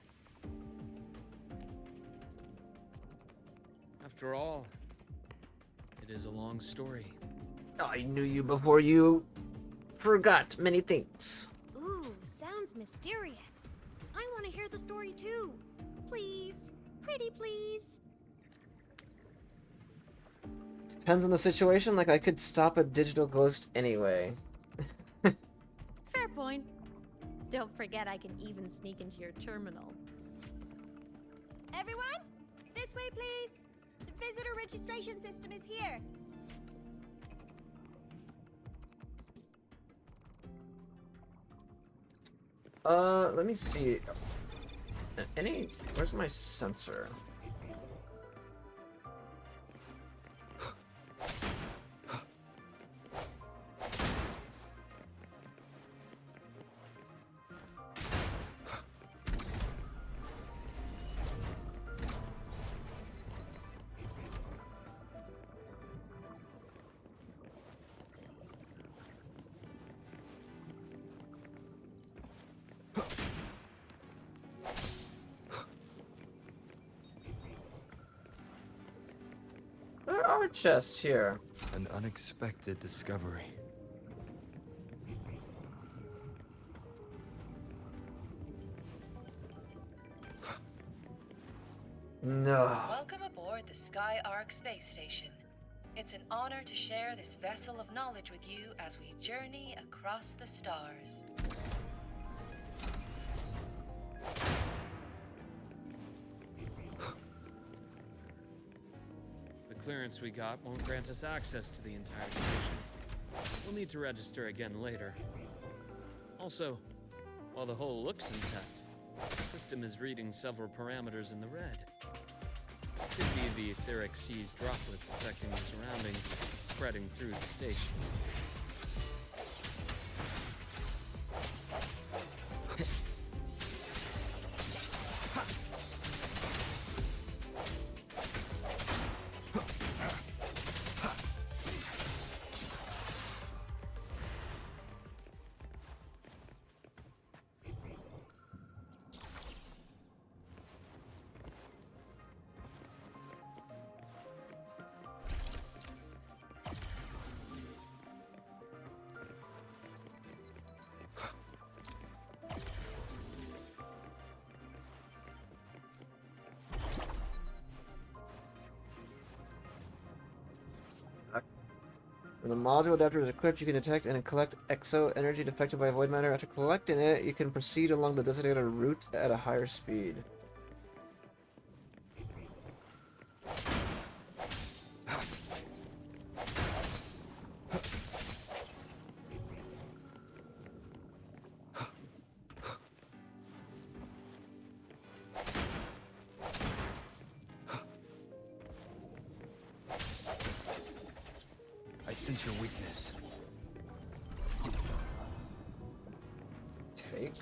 After all, it is a long story. I knew you before you forgot many things. Ooh, sounds mysterious. I want to hear the story too. Please. Pretty please. Depends on the situation, like I could stop a digital ghost anyway. Fair point. Don't forget I can even sneak into your terminal. Everyone, this way please. The visitor registration system is here. Let me see. Where's my sensor? There are chests here. An unexpected discovery. No. Welcome aboard the Sky Ark space station. It's an honor to share this vessel of knowledge with you as we journey across the stars. The clearance we got won't grant us access to the entire station. We'll need to register again later. Also, while the hull looks intact, the system is reading several parameters in the red. Could be the etheric sea's droplets affecting the surroundings, spreading through the station. When the module adapter is equipped, you can detect and collect exo energy deflected by void matter. After collecting it, you can proceed along the designated route at a higher speed. I sense your weakness. Take.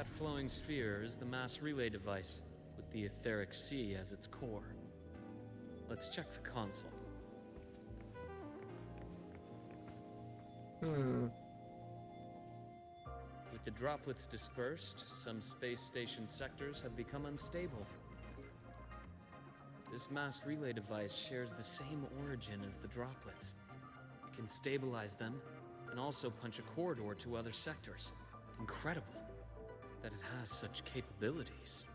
That flowing sphere is the mass relay device, with the etheric sea as its core. Let's check the console. With the droplets dispersed, some space station sectors have become unstable. This mass relay device shares the same origin as the droplets. It can stabilize them and also punch a corridor to other sectors. Incredible that it has such capabilities.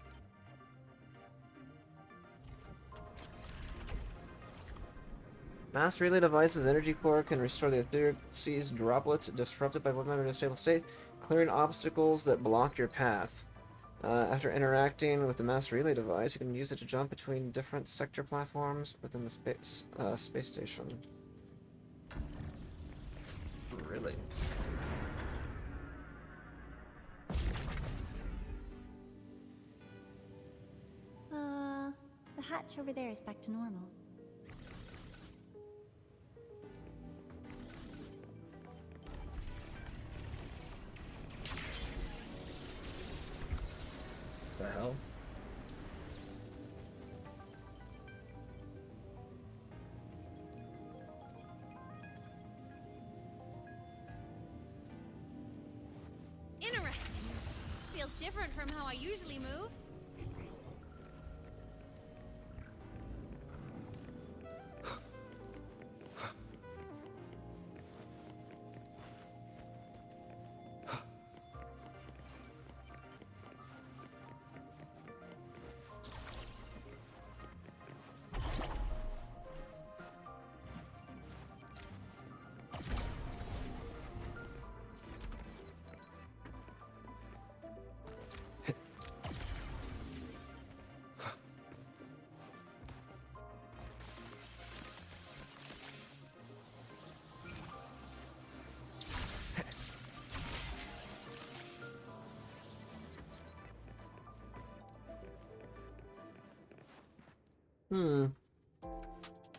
Mass relay device's energy core can restore the etheric sea's droplets disrupted by one member in a stable state, clearing obstacles that block your path. After interacting with the mass relay device, you can use it to jump between different sector platforms within the space station. Really? The hatch over there is back to normal. The hell? Interesting. Feels different from how I usually move.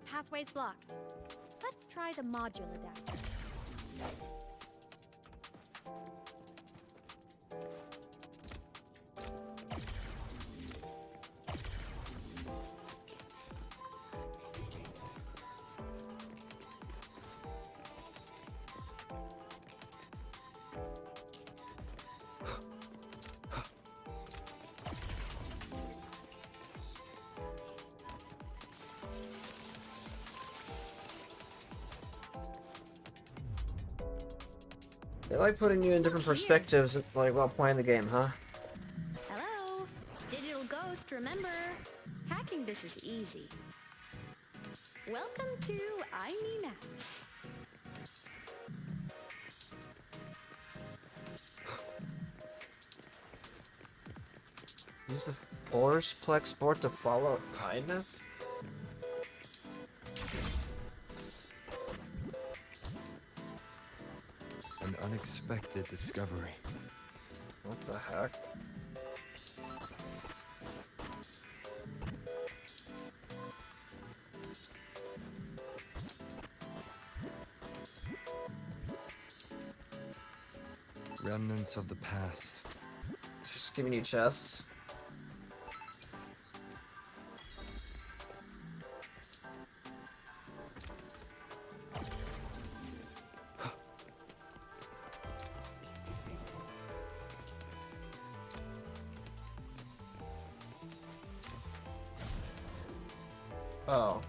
Pathway's blocked. Let's try the module adapter. They like putting you in different perspectives, like while playing the game, huh? Hello? Digital Ghost, remember? Hacking this is easy. Welcome to I Mean Apps. Use the Force Plex board to follow kindness? An unexpected discovery. What the heck? Remnants of the past. It's just giving you chests. Oh.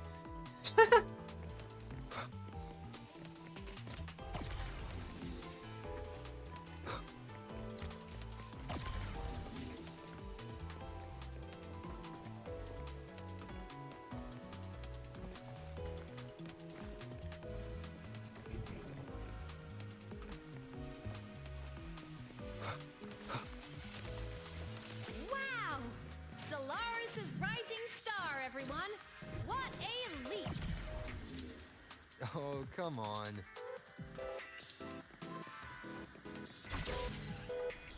Wow! Solaris' rising star, everyone! What a leap! Oh, come on.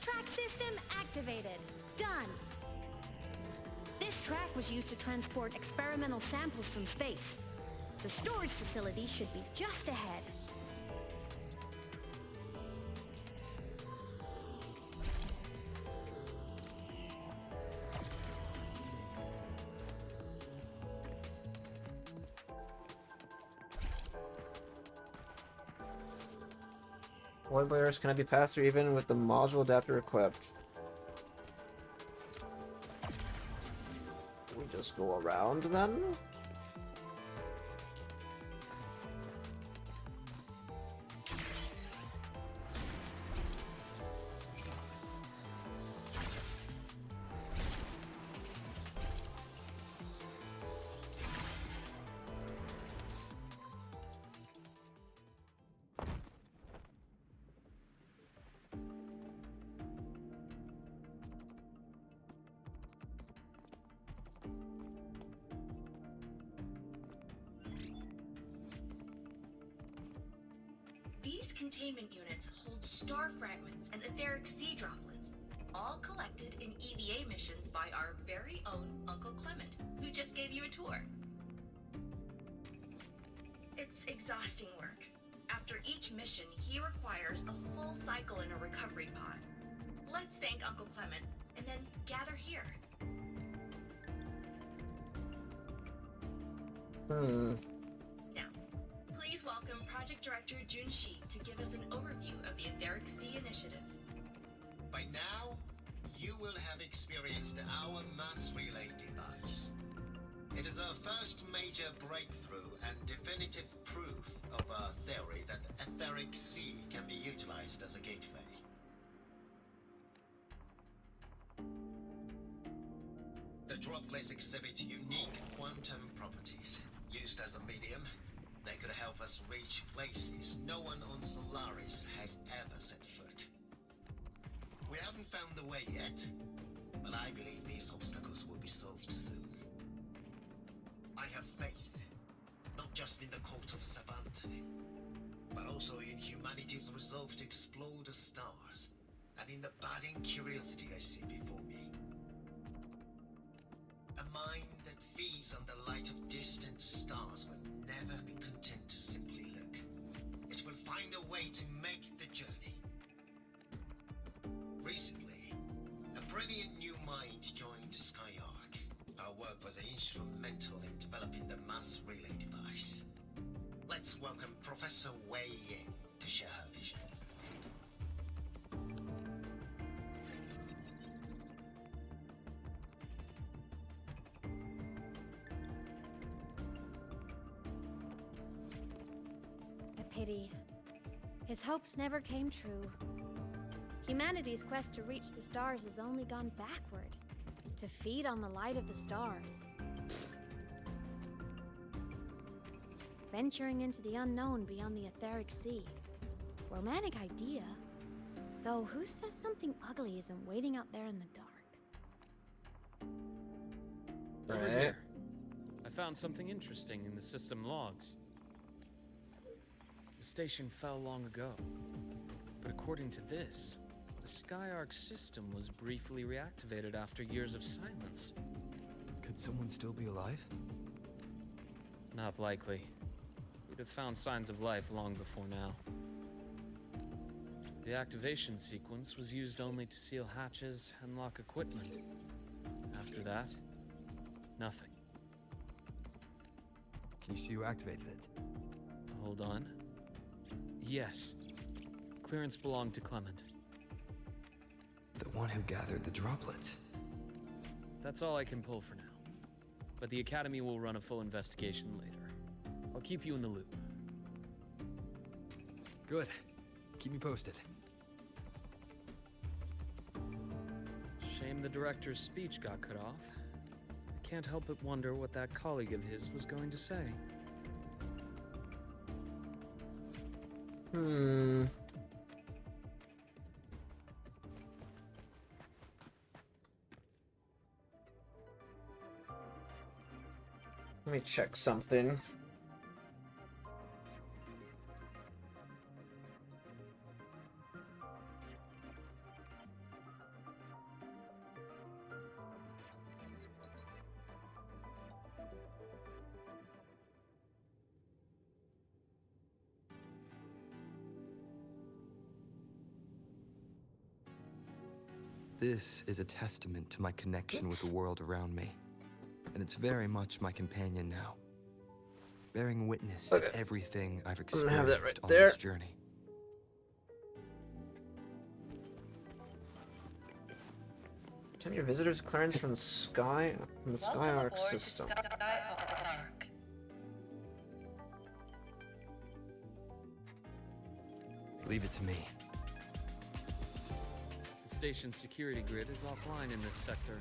Track system activated. Done. This track was used to transport experimental samples from space. The storage facility should be just ahead. Void barriers cannot be passed through even with the module adapter equipped. We just go around then? These containment units hold star fragments and etheric sea droplets, all collected in EVA missions by our very own Uncle Clement, who just gave you a tour. It's exhausting work. After each mission, he requires a full cycle in a recovery pod. Let's thank Uncle Clement, and then gather here. Now, please welcome Project Director Junshi to give us an overview of the Etheric Sea Initiative. By now, you will have experienced our mass relay device. It is our first major breakthrough and definitive proof of our theory that the Etheric Sea can be utilized as a gateway. The droplets exhibit unique quantum properties. Used as a medium, they could help us reach places no one on Solaris has ever set foot. We haven't found the way yet, but I believe these obstacles will be solved soon. I have faith, not just in the cult of Savante, but also in humanity's resolve to explore the stars, and in the budding curiosity I see before me. A mind that feeds on the light of distant stars will never be content to simply look. It will find a way to make the journey. Recently, a brilliant new mind joined Skyark. Our work was instrumental in developing the mass relay device. Let's welcome Professor Wei Ying to share her vision. Pity. His hopes never came true. Humanity's quest to reach the stars has only gone backward. To feed on the light of the stars. Venturing into the unknown beyond the Etheric Sea. Romantic idea. Though who says something ugly isn't waiting out there in the dark? Over here. I found something interesting in the system logs. The station fell long ago, but according to this, the Skyark system was briefly reactivated after years of silence. Could someone still be alive? Not likely. We'd have found signs of life long before now. The activation sequence was used only to seal hatches and lock equipment. After that, nothing. Can you see who activated it? Hold on. Yes. Clearance belonged to Clement. The one who gathered the droplets. That's all I can pull for now. But the Academy will run a full investigation later. I'll keep you in the loop. Good. Keep me posted. Shame the director's speech got cut off. I can't help but wonder what that colleague of his was going to say. Let me check something. This is a testament to my connection with the world around me. And it's very much my companion now. Bearing witness to everything I've experienced on this journey. Turn your visitor's clearance from the Sky Arc aboard to system. Sky Arc. Leave it to me. The station's security grid is offline in this sector.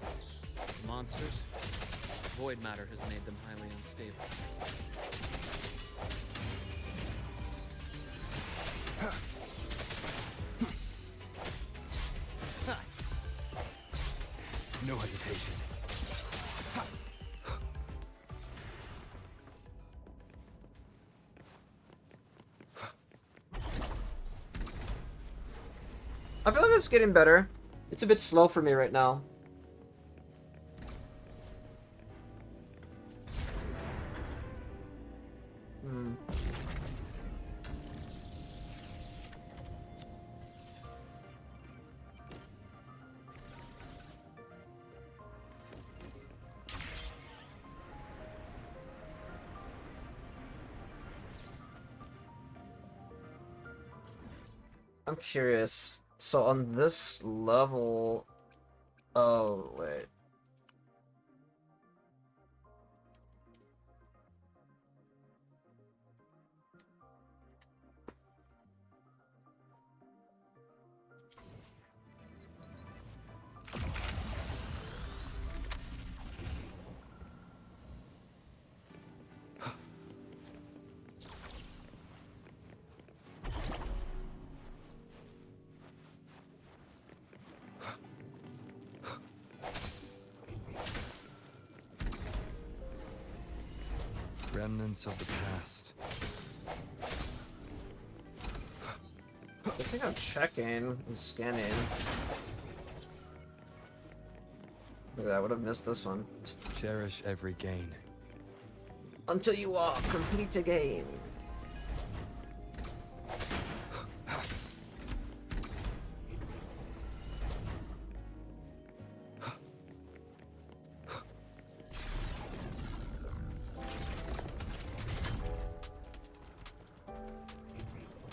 The monsters, void matter has made them highly unstable. No hesitation. I feel like it's getting better. It's a bit slow for me right now. I'm curious. So on this level... Oh, wait. Remnants of the past. I think I'm checking and scanning. Look at that, I would have missed this one. Cherish every gain. Until you are complete again.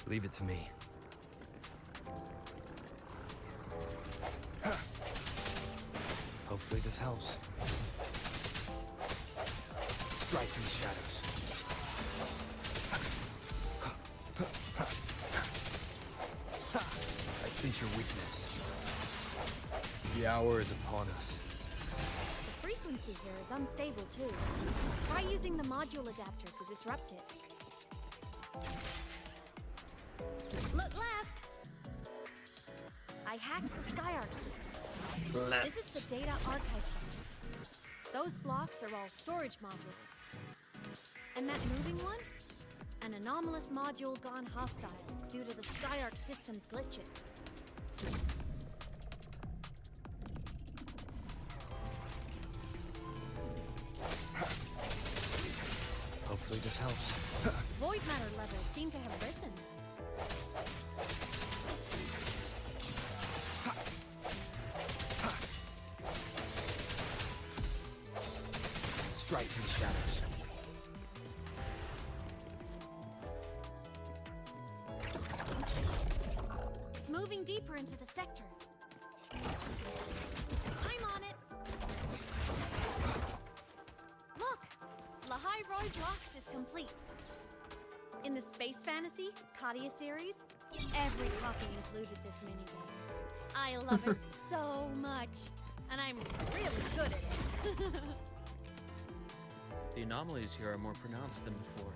Leave it to me. Hopefully this helps. Strike through the shadows. I sense your weakness. The hour is upon us. The frequency here is unstable too. Try using the module adapter to disrupt it. Look left! I hacked the Sky Arc system. Left. This is the data archive center. Those blocks are all storage modules. And that moving one? An anomalous module gone hostile due to the Sky Arc system's glitches. Hopefully this helps. Void matter levels seem to have risen. Strike through the shadows. It's moving deeper into the sector. I'm on it. Look! Lahai Roy Blocks is complete. In the Space Fantasy, Katia series, every copy included this minigame. I love it so much, and I'm really good at it. The anomalies here are more pronounced than before.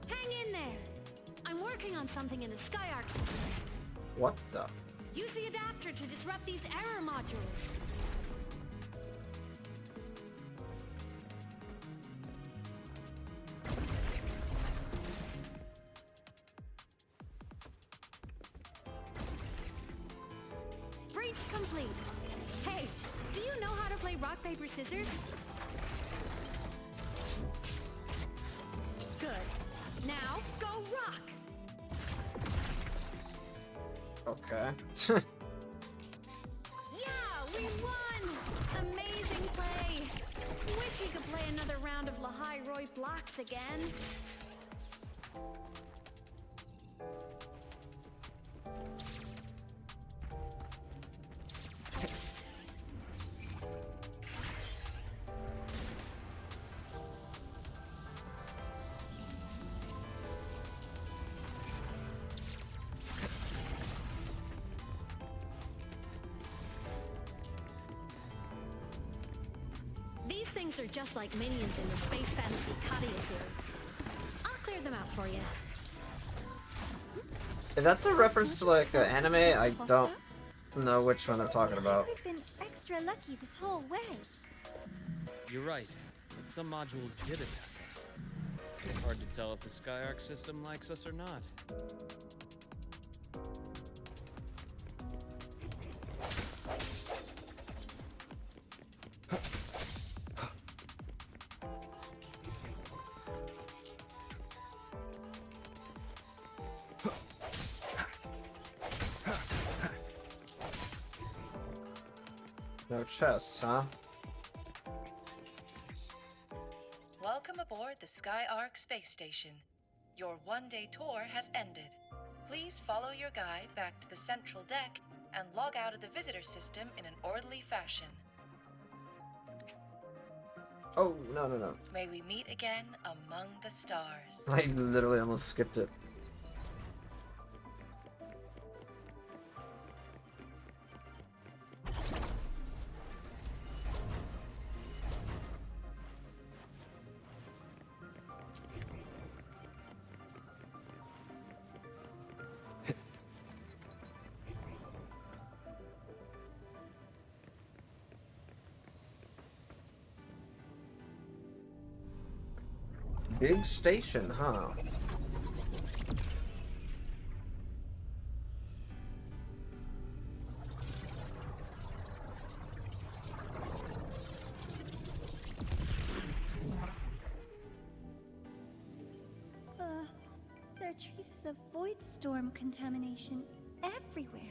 Hang in there! I'm working on something in the Sky Arc. What the? Use the adapter to disrupt these error modules. Breach complete. Hey, do you know how to play rock, paper, scissors? Good. Now, go rock! Okay. Yeah, we won! Amazing play another round of Lahai Roy Blacks again. These things are just like minions in the Space Fantasy Katia series. I'll clear them out for you. If that's a reference to like an anime, I don't know which one they're talking about. We've been extra lucky this whole way. You're right, but some modules did attack us. Hard to tell if the Skyark system likes us or not. No chests, huh? Welcome aboard the Skyark space station. Your one-day tour has ended. Please follow your guide back to the central deck and log out of the visitor system in an orderly fashion. Oh, no. May we meet again among the stars. I literally almost skipped it. Big station, huh? There are traces of void storm contamination everywhere.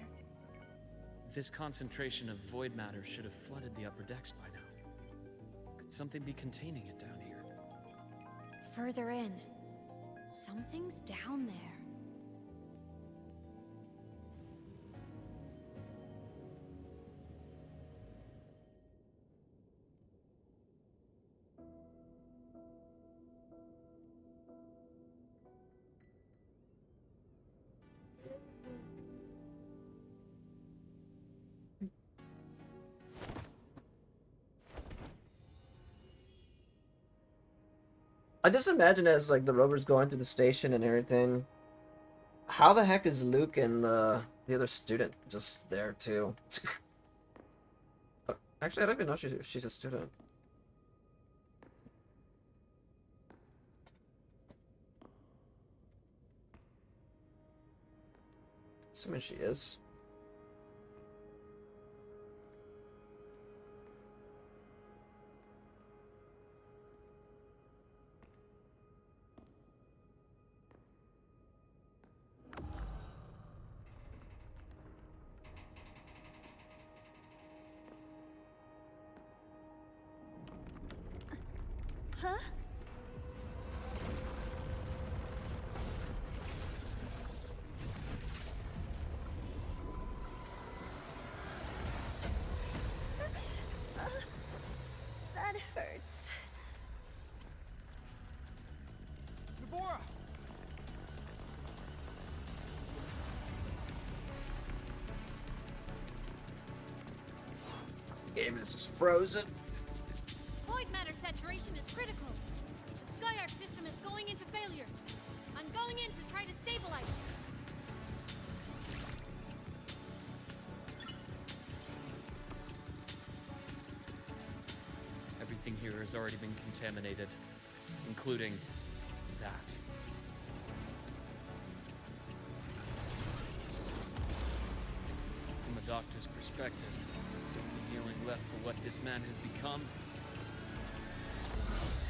This concentration of void matter should have flooded the upper decks by now. Could something be containing it down here? Further in. Something's down there. I just imagine as like the rover's going through the station and everything. How the heck is Luke and the other student just there too? Actually, I don't even know if she's a student. Assuming she is. Huh? That hurts. Navora! Game is just frozen. Void matter saturation is critical. The Skyark system is going into failure. I'm going in to try to stabilize it. Everything here has already been contaminated, including that. From a doctor's perspective, the only healing left for what this man has become is release.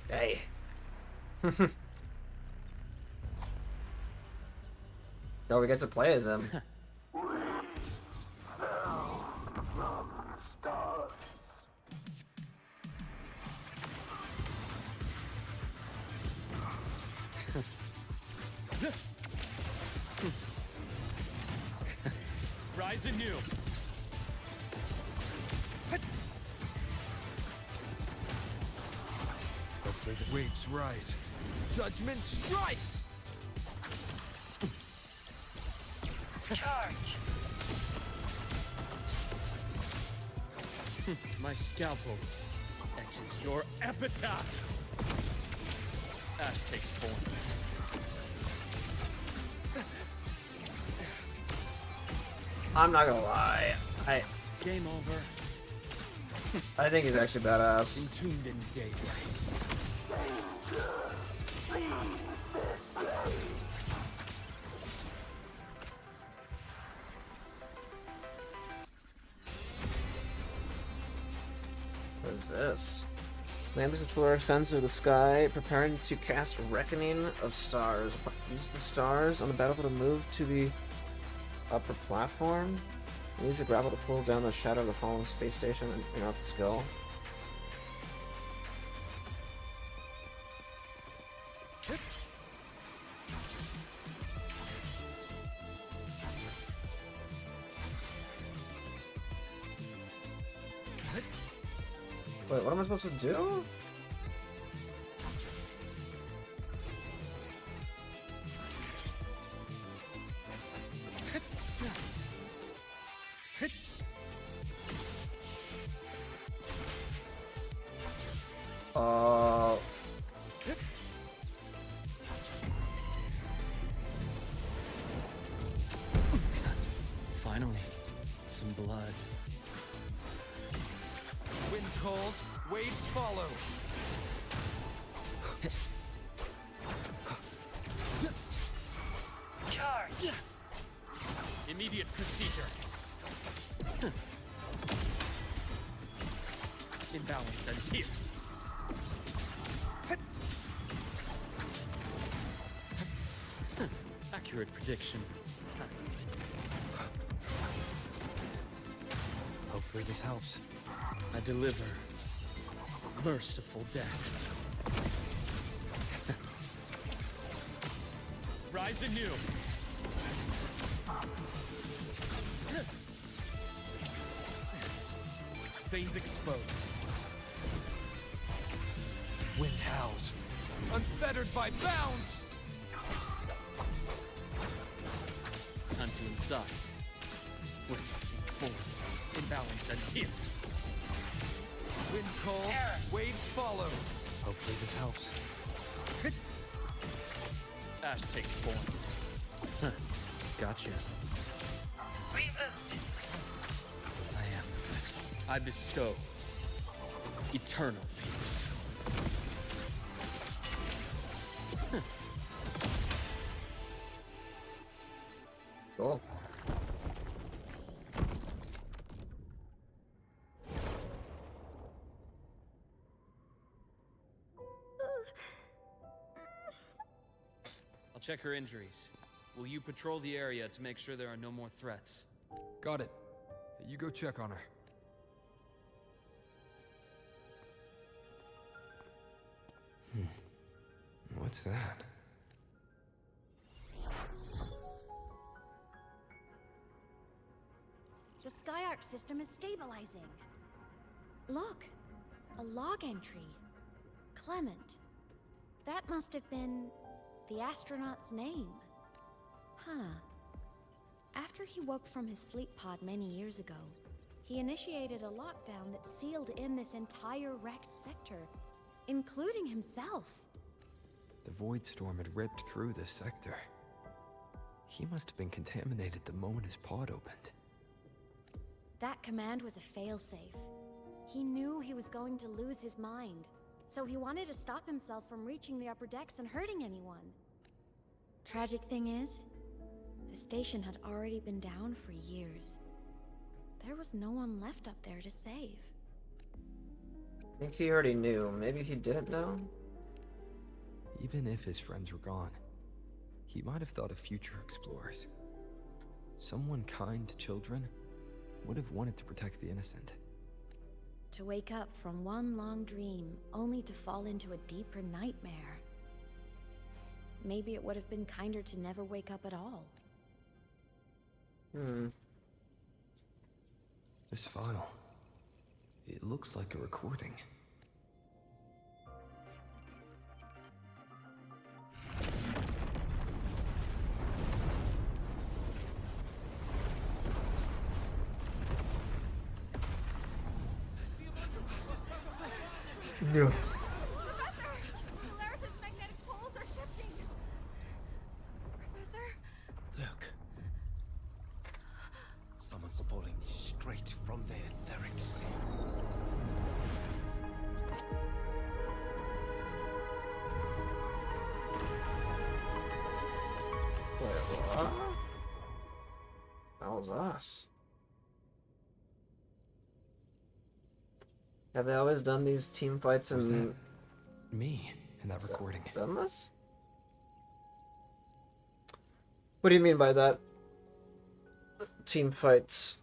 Hey. Oh, we get to play as him. Rise anew! Hopefully the waves rise. Judgment strikes! Charge. My scalpel etches your epitaph! Ash takes form. I'm not gonna lie. Game over. I think he's actually badass. Entombed in daybreak. What is this? Land controller ascends through the sky, preparing to cast Reckoning of Stars. Use the stars on the battlefield to move to the upper platform. Use the grapple to pull down the shadow of the fallen space station and interrupt the skill. Wait, what am I supposed to do? Finally, some blood. Wind calls, waves follow. Charge. Immediate procedure. Imbalance ends here. Accurate prediction. Hopefully this helps. I deliver merciful death. Rise anew. Veins exposed. Wind howls. Unfettered by bounds! Time to incise. Split in form. Imbalance ends here. Wind calls, waves follow. Hopefully this helps. Ash takes form. Huh. Gotcha. Reboot. I am the best. I bestow eternal peace. Cool. I'll check her injuries. Will you patrol the area to make sure there are no more threats? Got it. You go check on her. What's that? The Skyark system is stabilizing. Look, a log entry. Clement. That must have been the astronaut's name. Huh. After he woke from his sleep pod many years ago, he initiated a lockdown that sealed in this entire wrecked sector, including himself. The void storm had ripped through this sector. He must have been contaminated the moment his pod opened. That command was a failsafe. He knew he was going to lose his mind, so he wanted to stop himself from reaching the upper decks and hurting anyone. Tragic thing is, the station had already been down for years. There was no one left up there to save. I think he already knew. Maybe he didn't know? Even if his friends were gone, he might have thought of future explorers. Someone kind to children would have wanted to protect the innocent. To wake up from one long dream, only to fall into a deeper nightmare. Maybe it would have been kinder to never wake up at all. This file. It looks like a recording. Yeah. Professor! Polaris's magnetic poles are shifting! Professor? Look. Someone's pulling straight from the etheric sea. Wait, what? That was us. Have they always done these team fights Was in... that me in that recording? Sunless? What do you mean by that? Team fights.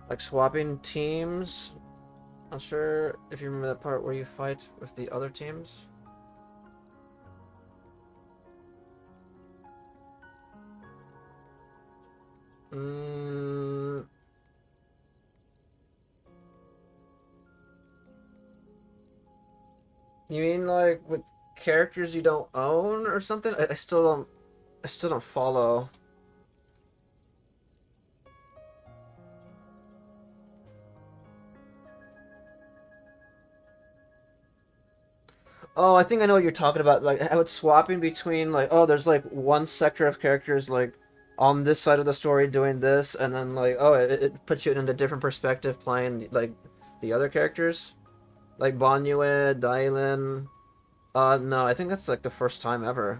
Like swapping teams? Not sure if you remember that part where you fight with the other teams. You mean like with characters you don't own or something? I still don't follow. Oh, I think I know what you're talking about. Like how it's swapping between like, oh, there's like one sector of characters like on this side of the story doing this, and then like, oh, it puts you in a different perspective playing like the other characters, like Banyue, Dylan. No, I think that's like the first time ever.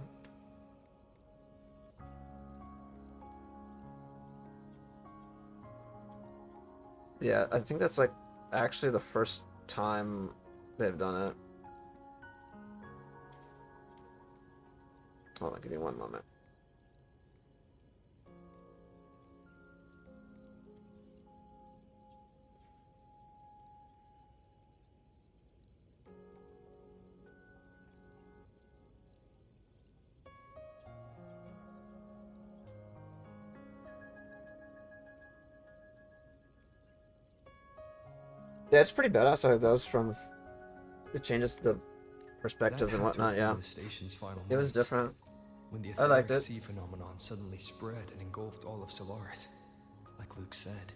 Yeah, I think that's like actually the first time they've done it. Hold on, give me one moment. Yeah, it's pretty badass how it goes from... It changes the perspectives and whatnot, yeah. The station's final It was moments, different. when the I liked etheric it. sea phenomenon suddenly spread and engulfed all of Solaris, like Luke said.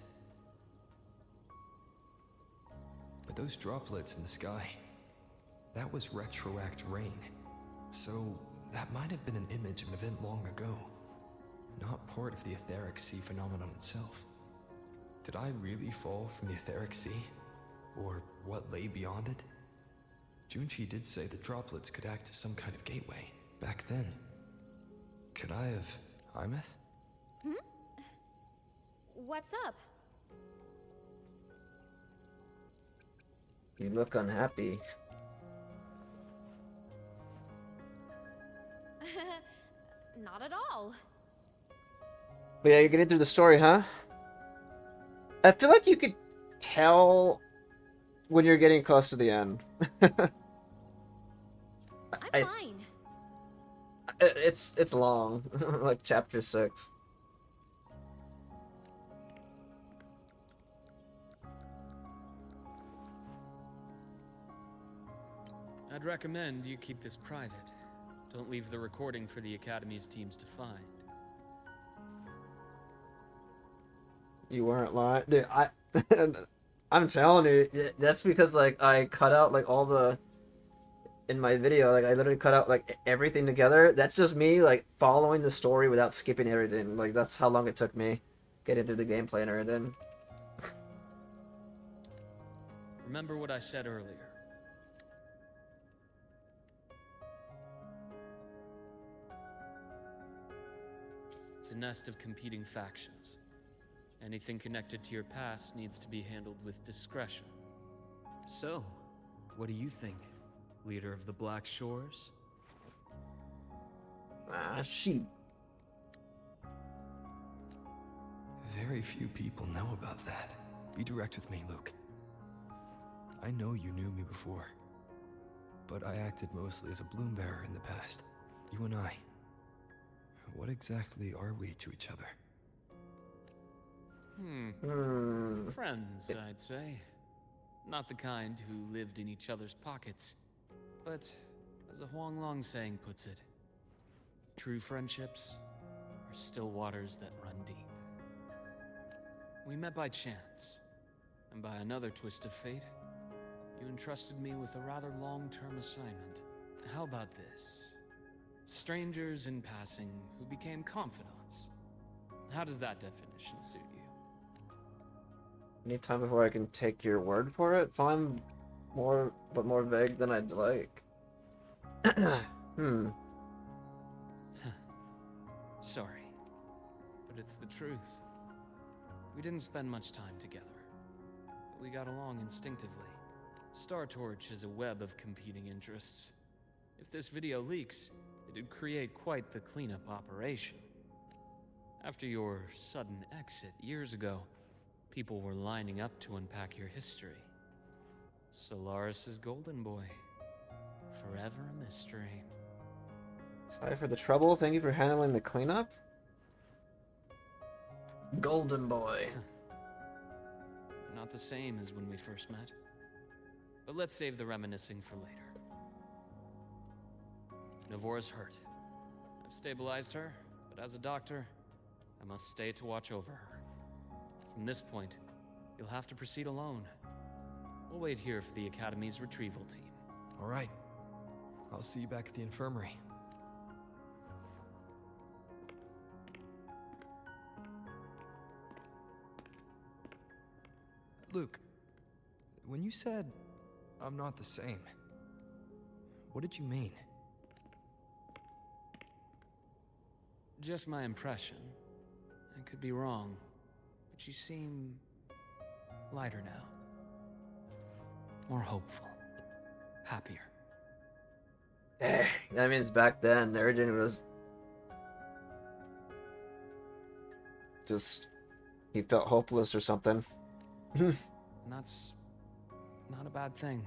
But those droplets in the sky, that was retroact rain. So that might have been an image of an event long ago, not part of the etheric sea phenomenon itself. Did I really fall from the etheric sea? Or what lay beyond it? Junchi did say the droplets could act as some kind of gateway. Back then, could I have... Imeth? Hmm? What's up? You look unhappy. Not at all. But yeah, you're getting through the story, huh? I feel like you could tell when you're getting close to the end. I'm fine. It's long, like chapter 6. I'd recommend you keep this private. Don't leave the recording for the Academy's teams to find. You weren't lying, dude. I'm telling you, that's because like I cut out like all the in my video, like I literally cut out like everything together. That's just me like following the story without skipping everything. Like that's how long it took me getting through the gameplay and everything. Remember what I said earlier. It's a nest of competing factions. Anything connected to your past needs to be handled with discretion. So, what do you think, leader of the Black Shores? Ah, she. Very few people know about that. Be direct with me, Luke. I know you knew me before, but I acted mostly as a bloom bearer in the past. You and I. What exactly are we to each other? Friends, I'd say. Not the kind who lived in each other's pockets, but as a Huang Long saying puts it, true friendships are still waters that run deep. We met by chance, and by another twist of fate, you entrusted me with a rather long-term assignment. How about this? Strangers in passing who became confidants. How does that definition suit you? Any time before I can take your word for it? Fine, more vague than I'd like. Sorry, but it's the truth. We didn't spend much time together, but we got along instinctively. Star Torch is a web of competing interests. If this video leaks, it'd create quite the cleanup operation. After your sudden exit years ago, people were lining up to unpack your history. Solaris's golden boy. Forever a mystery. Sorry for the trouble. Thank you for handling the cleanup. Golden boy. Not the same as when we first met. But let's save the reminiscing for later. Navora's hurt. I've stabilized her, but as a doctor, I must stay to watch over her. From this point, you'll have to proceed alone. We'll wait here for the Academy's retrieval team. All right. I'll see you back at the infirmary. Luke, when you said, I'm not the same, what did you mean? Just my impression. I could be wrong, but you seem lighter now. More hopeful. Happier. That means back then, Ergen was just, he felt hopeless or something. And that's not a bad thing.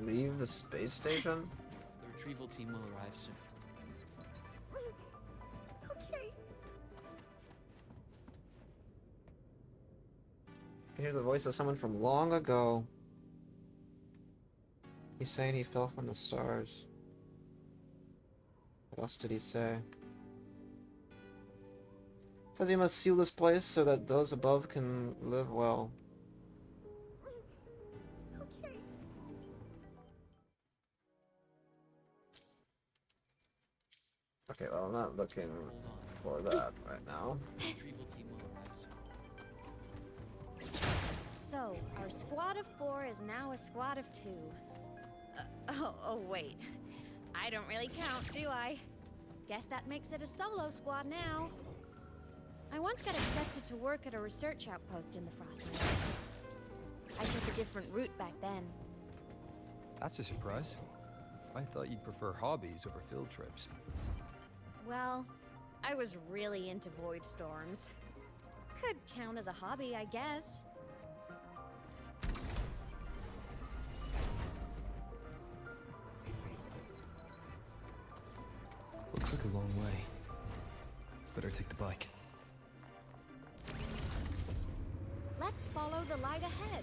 Leave the space station? The retrieval team will arrive soon. Okay. I can hear the voice of someone from long ago. He's saying he fell from the stars. What else did he say? Says he must seal this place so that those above can live well. Okay. Okay, well, I'm not looking for that right now. Retrieval team will arrive soon. So, our squad of 4 is now a squad of 2. Oh, wait. I don't really count, do I? Guess that makes it a solo squad now. I once got accepted to work at a research outpost in the Frostlands. I took a different route back then. That's a surprise. I thought you'd prefer hobbies over field trips. Well, I was really into void storms. Could count as a hobby, I guess. Looks like a long way. Better take the bike. Let's follow the light ahead.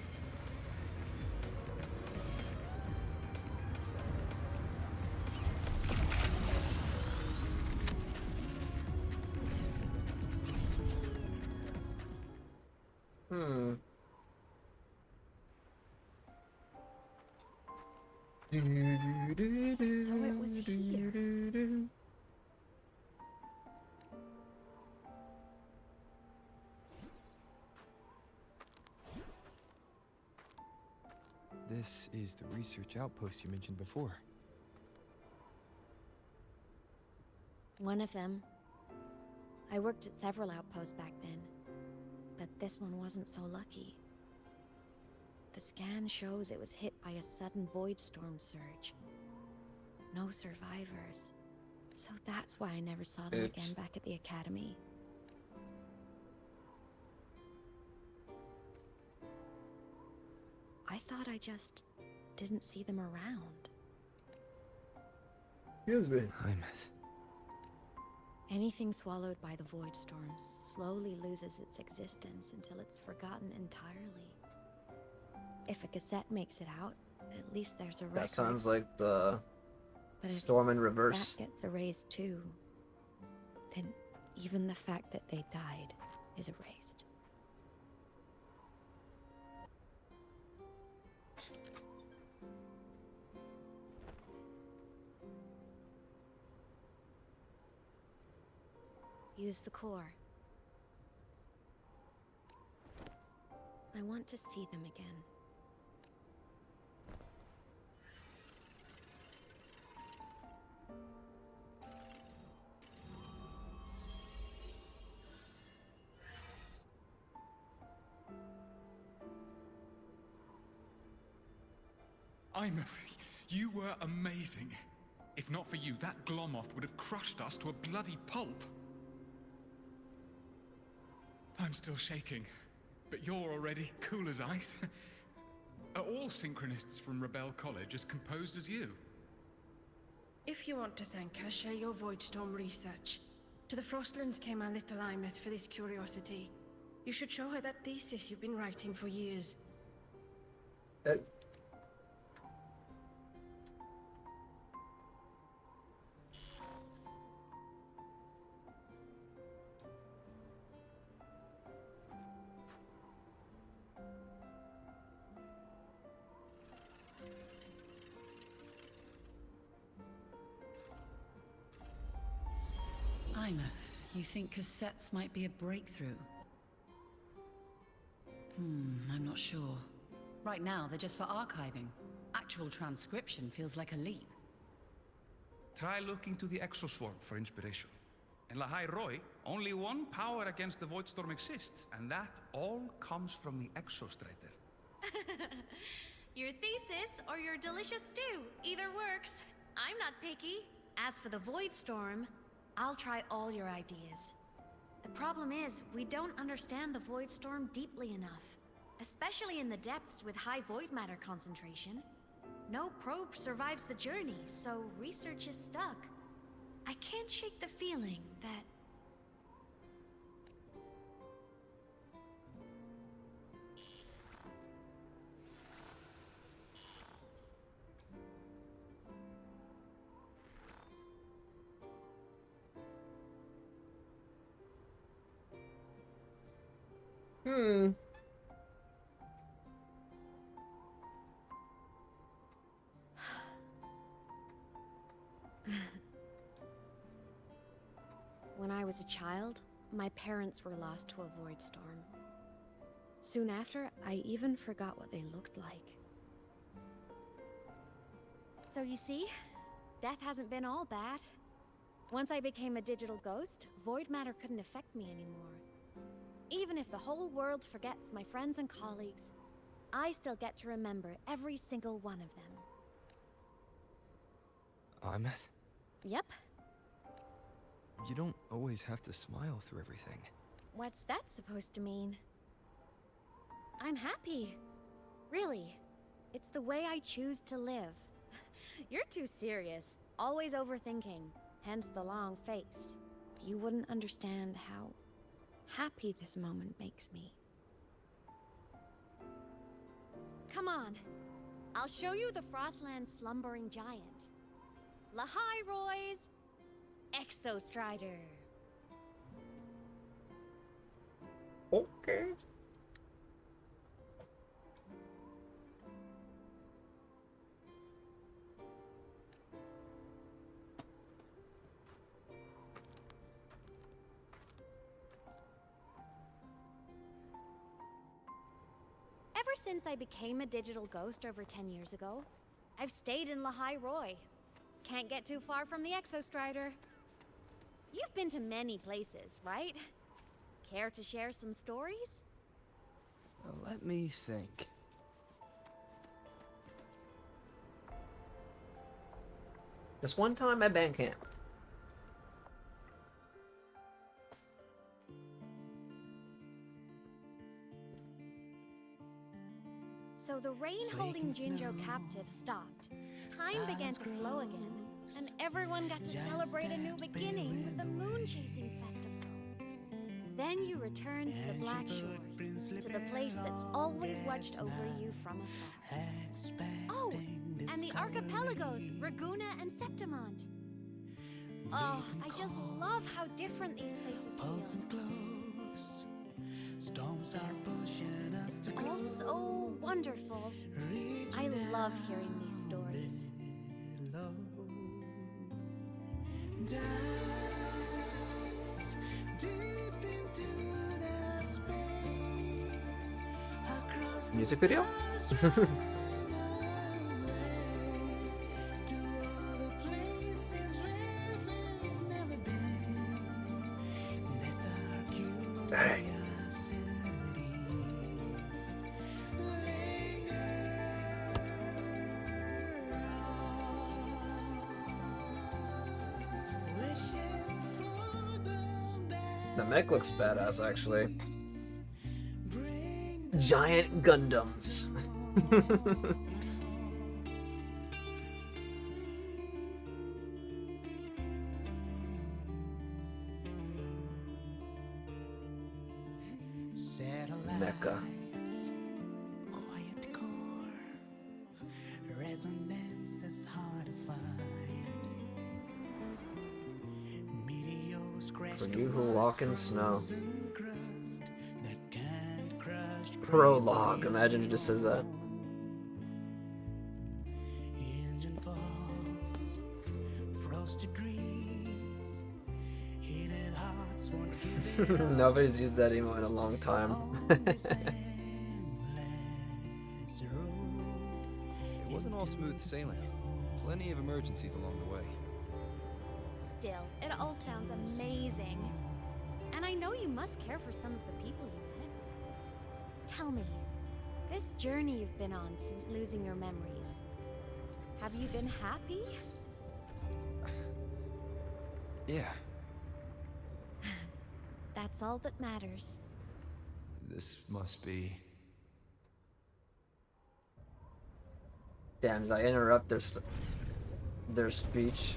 So it was here. This is the research outpost you mentioned before. One of them. I worked at several outposts back then, but this one wasn't so lucky. The scan shows it was hit by a sudden void storm surge. No survivors. So that's why I never saw them again back at the academy. I thought I just didn't see them around. Excuse me. Anything swallowed by the void storm slowly loses its existence until it's forgotten entirely. If a cassette makes it out, at least there's a record. That sounds like the But if storm in reverse. that gets erased too, then even the fact that they died is erased. Use the core. I want to see them again. You were amazing. If not for you, that Glomoth would have crushed us to a bloody pulp. I'm still shaking, but you're already cool as ice. Are all synchronists from Rebel College as composed as you? If you want to thank her, share your Voidstorm research. To the Frostlands came our little Imeth for this curiosity. You should show her that thesis you've been writing for years. Imeth, you think cassettes might be a breakthrough? I'm not sure. Right now, they're just for archiving. Actual transcription feels like a leap. Try looking to the Exoswarm for inspiration. In Lahai Roy, only one power against the Voidstorm exists, and that all comes from the Exostrider. Your thesis or your delicious stew, either works. I'm not picky. As for the Void Storm, I'll try all your ideas. The problem is, we don't understand the Void Storm deeply enough. Especially in the depths with high void matter concentration. No probe survives the journey, so research is stuck. I can't shake the feeling that... When I was a child, my parents were lost to a void storm. Soon after, I even forgot what they looked like. So you see, death hasn't been all bad. Once I became a digital ghost, void matter couldn't affect me anymore. Even if the whole world forgets my friends and colleagues, I still get to remember every single one of them. Imeth? Yep. You don't always have to smile through everything. What's that supposed to mean? I'm happy. Really. It's the way I choose to live. You're too serious. Always overthinking. Hence the long face. You wouldn't understand how happy this moment makes me. Come on. I'll show you the Frostland's slumbering giant. Lahai Roy's Exostrider. Okay. Ever since I became a digital ghost over 10 years ago, I've stayed in Lahai Roy. Can't get too far from the Exostrider. You've been to many places, right? Care to share some stories? Let me think. This one time at band camp. So the rain holding Jinjo captive stopped. Time began to flow again, and everyone got to celebrate a new beginning with the Moon Chasing Festival. Then you returned to the Black Shores, to the place that's always watched over you from afar. Oh, and the archipelagos, Raguna and Septimont. Oh, I just love how different these places feel. It's all so wonderful. I love hearing these stories. Music video? Dang. The mech looks badass, actually. Giant Gundams. Mecha. Quiet core, resonance is hard to find. Meteors crash For you who walk in snow. crust that can't crush. Prologue. Imagine it just says that. Engine faults, frosted dreams, heated hearts won't give it up. Nobody's used that emote in a long time. It wasn't all smooth sailing. Plenty of emergencies along the way. Still, it all sounds amazing. And I know you must care for some of the people you met. Tell me, this journey you've been on since losing your memories, have you been happy? Yeah, That's all that matters. this must be... Damn, did I interrupt their speech?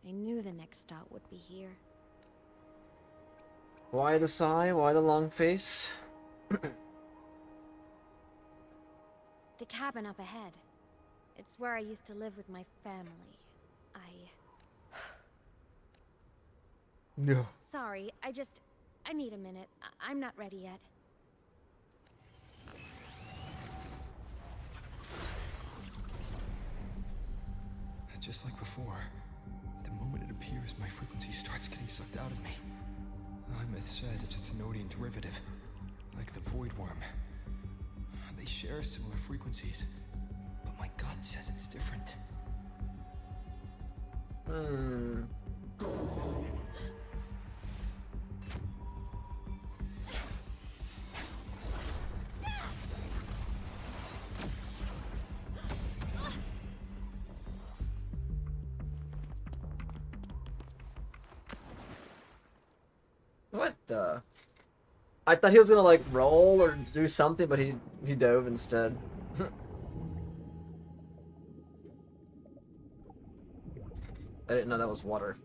I knew the next stop would be here. Why the sigh? Why the long face? The cabin up ahead. It's where I used to live with my family. No. Sorry, I need a minute. I'm not ready yet. Just like before, the moment it appears, my frequency starts getting sucked out of me. Imeth said it's a Thenodian derivative, like the Void Worm. They share similar frequencies, but my gut says it's different. What the? I thought he was gonna like roll or do something, but he dove instead. I didn't know that was water.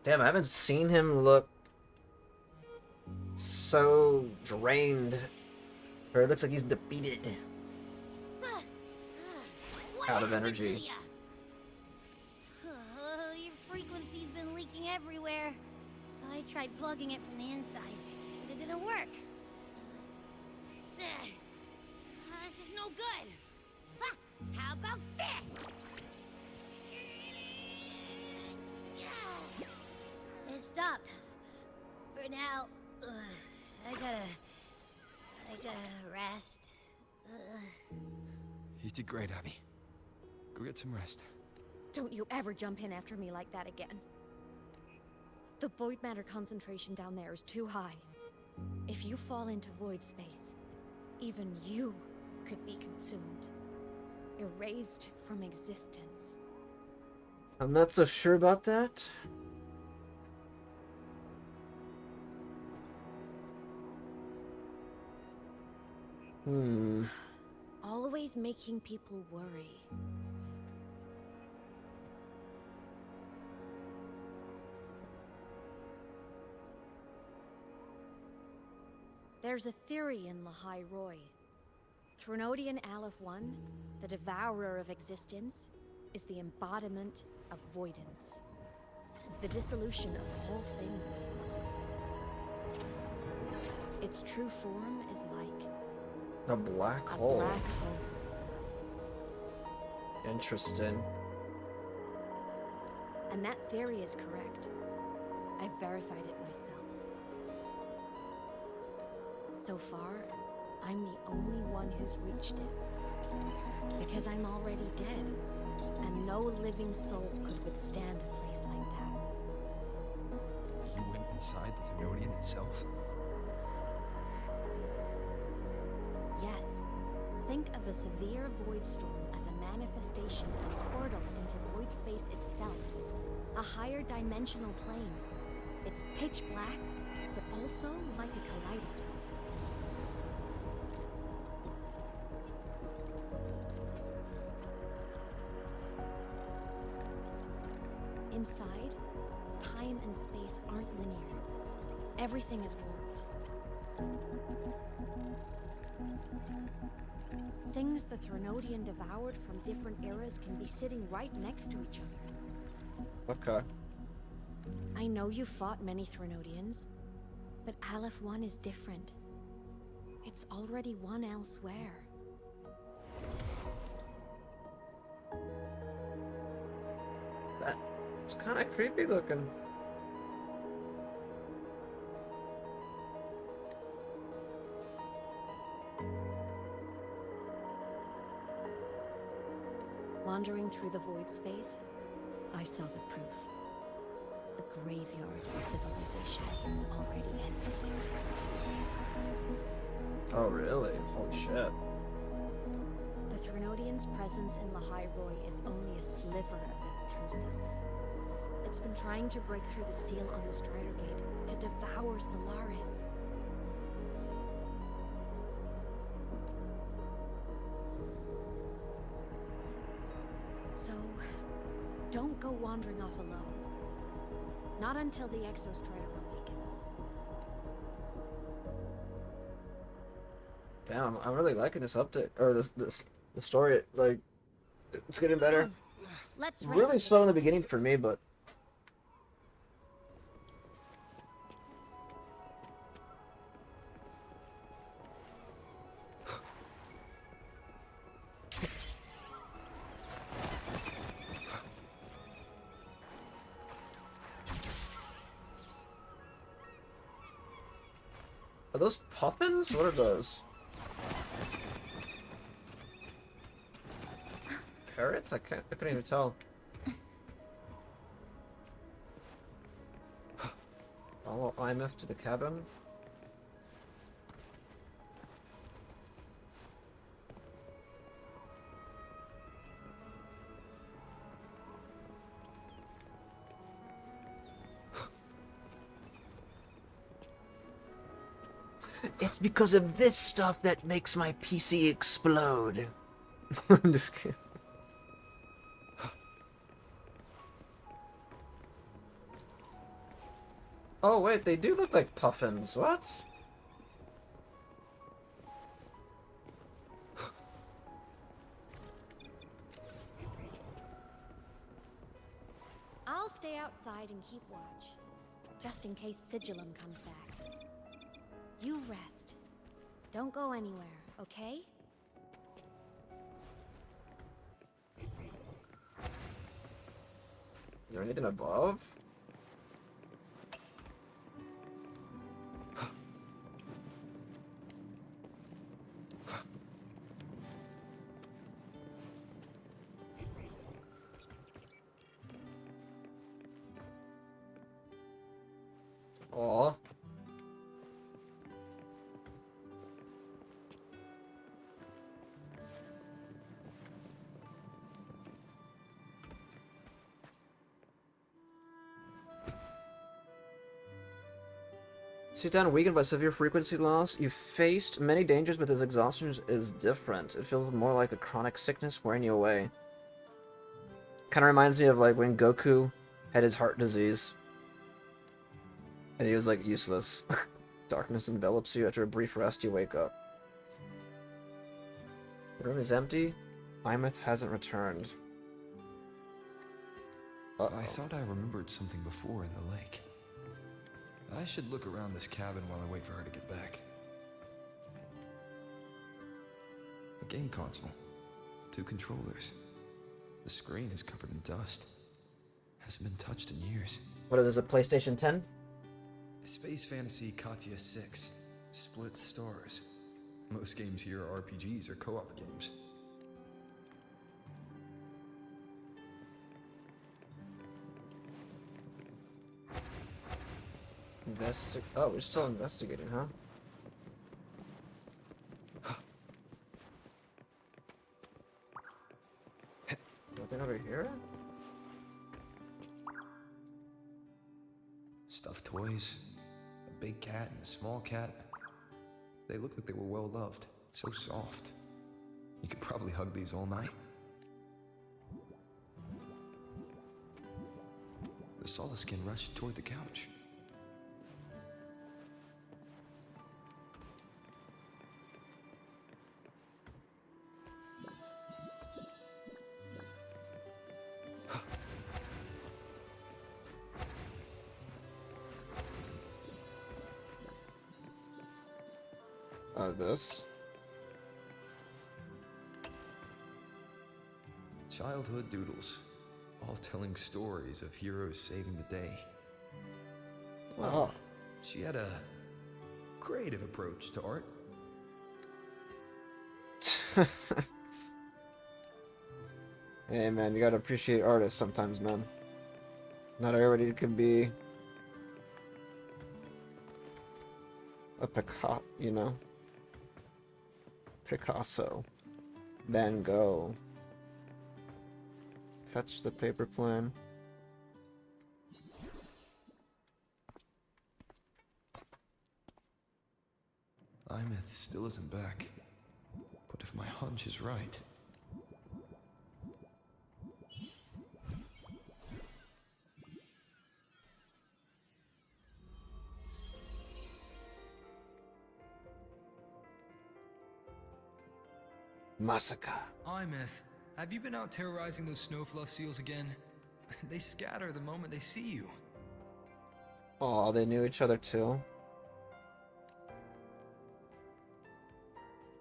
Damn, I haven't seen him look so drained. Or it looks like he's defeated. Out of energy. Your frequency's been leaking everywhere. I tried plugging it from the inside, but it didn't work. This is no good. Ah, how about this? It stopped. For now. I gotta rest. You did great, Abby. Go get some rest. Don't you ever jump in after me like that again. The void matter concentration down there is too high. If you fall into void space, even you could be consumed. Erased from existence. I'm not so sure about that. Always making people worry. There's a theory in Lahai Roy. Threnodian Aleph 1, the devourer of existence, is the embodiment of voidance. The dissolution of all things. Its true form is like a black a hole. black hole. Interesting. And that theory is correct. I've verified it myself. So far, I'm the only one who's reached it. Because I'm already dead, and no living soul could withstand a place like that. You went inside the Thenodian itself? Yes. Think of a severe void storm as a manifestation and portal into void space itself. A higher dimensional plane. It's pitch black, but also like a kaleidoscope. Inside, time and space aren't linear. Everything is warped. Things the Threnodian devoured from different eras can be sitting right next to each other. Okay. I know you fought many Threnodians, but Aleph 1 is different. It's already won elsewhere. It's kind of creepy looking. Wandering through the void space, I saw the proof. The graveyard of civilizations has already ended. Oh, really? Holy shit. The Threnodian's presence in Lahai Roy is only a sliver of its true self. It's been trying to break through the seal on the Strider Gate to devour Solaris. So, don't go wandering off alone. Not until the Exostrider awakens. Damn, I'm really liking this update, or the story. Like, it's getting better. Let's Really slow in the beginning for me, but are those puffins? What are those? Parrots? I couldn't even tell. Follow IMF to the cabin. It's because of this stuff that makes my PC explode. I'm just kidding. Oh wait, they do look like puffins. What? I'll stay outside and keep watch, just in case Sigillum comes back. You rest. Don't go anywhere, okay? Is there anything above? Aw. Sutan weakened by severe frequency loss. You faced many dangers, but this exhaustion is different. It feels more like a chronic sickness wearing you away. Kind of reminds me of like when Goku had his heart disease. And he was like useless. Darkness envelops you. After a brief rest, you wake up. The room is empty. Imeth hasn't returned. I thought I remembered something before in the lake. I should look around this cabin while I wait for her to get back. A game console. 2 controllers. The screen is covered in dust. Hasn't been touched in years. What is this, a PlayStation 10? Space Fantasy Katya 6. Split stars. Most games here are RPGs or co-op games. Oh, we're still investigating, huh? Nothing over here? Stuffed toys. A big cat and a small cat. They look like they were well loved. So soft. You could probably hug these all night. The Solaskin rushed toward the couch. This. Childhood doodles. All telling stories of heroes saving the day. Well, she had a creative approach to art. Hey man, you gotta appreciate artists sometimes, man. Not everybody can be a Picasso, you know? Picasso. Van Gogh. Touch the paper plane. Imeth still isn't back. But if my hunch is right... Massacre. Imeth, have you been out terrorizing those snowfluff seals again? They scatter the moment they see you. Oh, they knew each other too.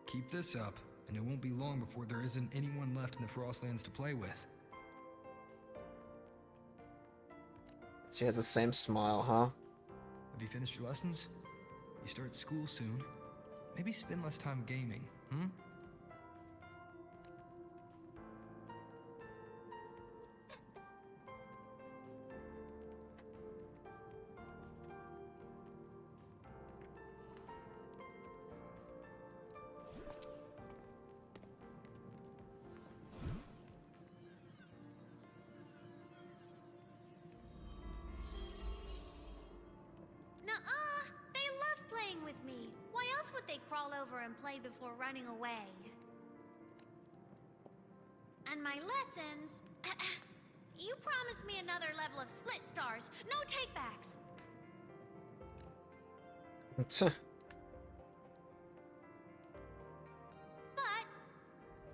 Keep this up, and it won't be long before there isn't anyone left in the Frostlands to play with. She has the same smile, huh? Have you finished your lessons? You start school soon. Maybe spend less time gaming, hmm? Nuh-uh! They love playing with me. Why else would they crawl over and play before running away? And my lessons... You promised me another level of split stars. No takebacks. But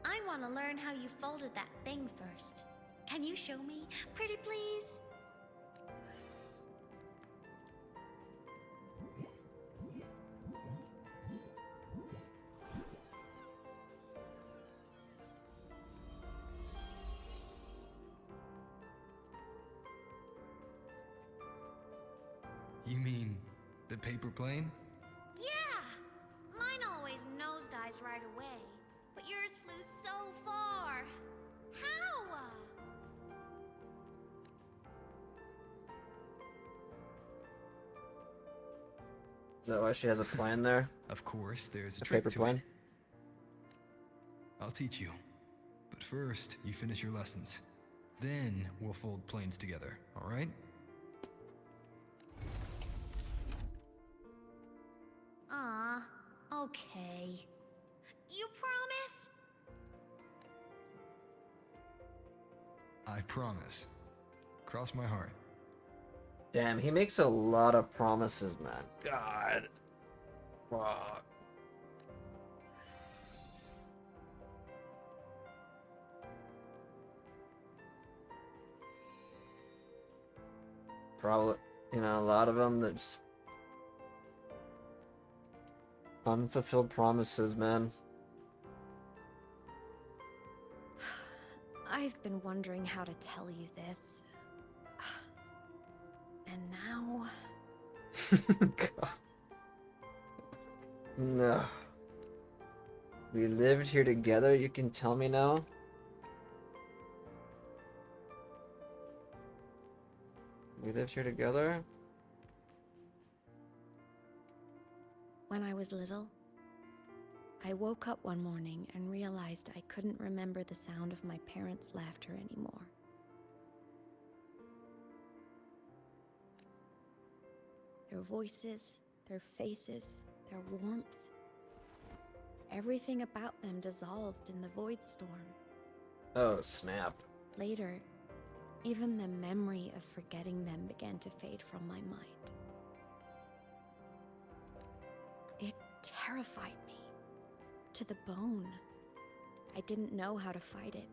I want to learn how you folded that thing first. Can you show me, pretty please? You mean the paper plane? Yeah! Mine always nosedives right away, but yours flew so far. How? Is that why she has a plan there? Of course, there's a A trick paper to plane? it. I'll teach you. But first, you finish your lessons. Then we'll fold planes together, all right? Aw, okay. You promise? I promise. Cross my heart. Damn, he makes a lot of promises, man. God. Fuck. Probably, you know, a lot of them, there's unfulfilled promises, man. I've been wondering how to tell you this. And now... God. No. We lived here together, you can tell me now? We lived here together? When I was little, I woke up one morning and realized I couldn't remember the sound of my parents' laughter anymore. Their voices, their faces, their warmth. Everything about them dissolved in the void storm. Oh, snap. Later, even the memory of forgetting them began to fade from my mind. It terrified me to the bone. I didn't know how to fight it.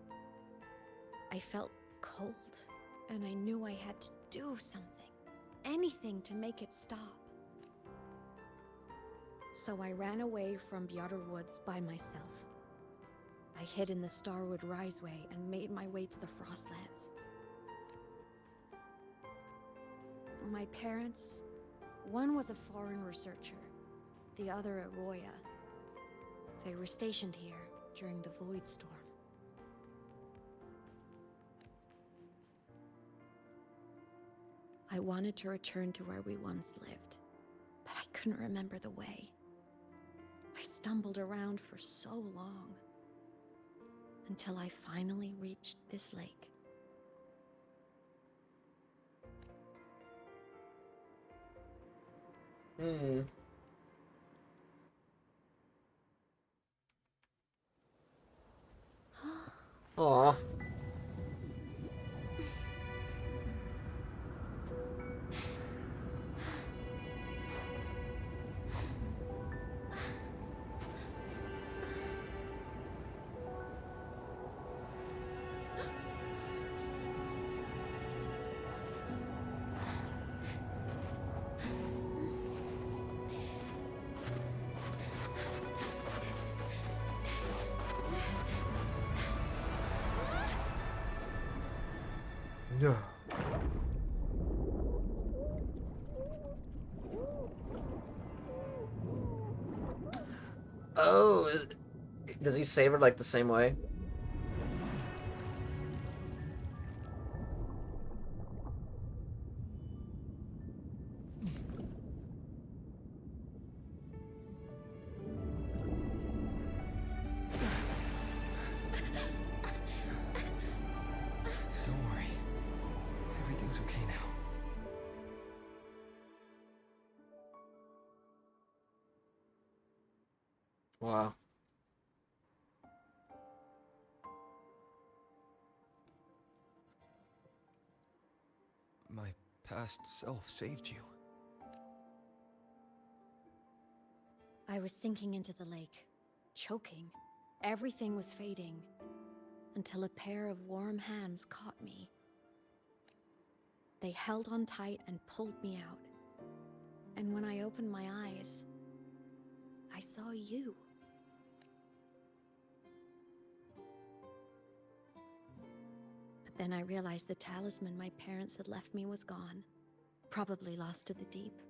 I felt cold, and I knew I had to do something, anything to make it stop. So I ran away from Bjorder Woods by myself. I hid in the Starwood Riseway and made my way to the Frostlands. My parents, one was a foreign researcher, the other at Roya. They were stationed here during the Void Storm. I wanted to return to where we once lived, but I couldn't remember the way. I stumbled around for so long, until I finally reached this lake. Aw. No. Oh, does he save her like the same way? Don't worry. Everything's okay now. Wow. My past self saved you. I was sinking into the lake, choking. Everything was fading, until a pair of warm hands caught me. They held on tight and pulled me out. And when I opened my eyes, I saw you. But then I realized the talisman my parents had left me was gone, probably lost to the deep.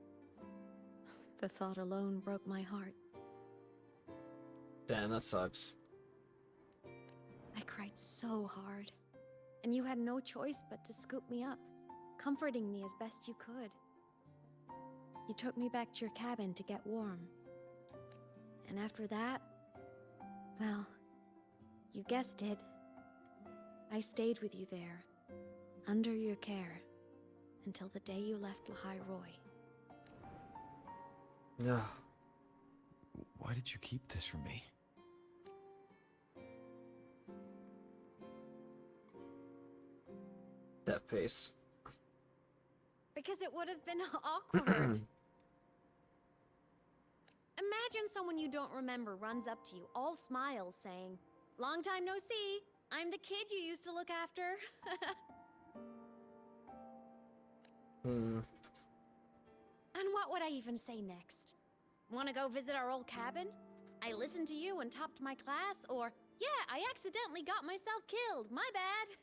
The thought alone broke my heart. Damn, that sucks. I cried so hard, and you had no choice but to scoop me up, comforting me as best you could. You took me back to your cabin to get warm. And after that, well, you guessed it. I stayed with you there, under your care, until the day you left Lahai Roy. No. Why did you keep this from me? That face. Because it would have been awkward. Imagine someone you don't remember runs up to you, all smiles, saying, "Long time no see, I'm the kid you used to look after." And what would I even say next? Want to go visit our old cabin? I listened to you and topped my class, or, yeah, I accidentally got myself killed, my bad.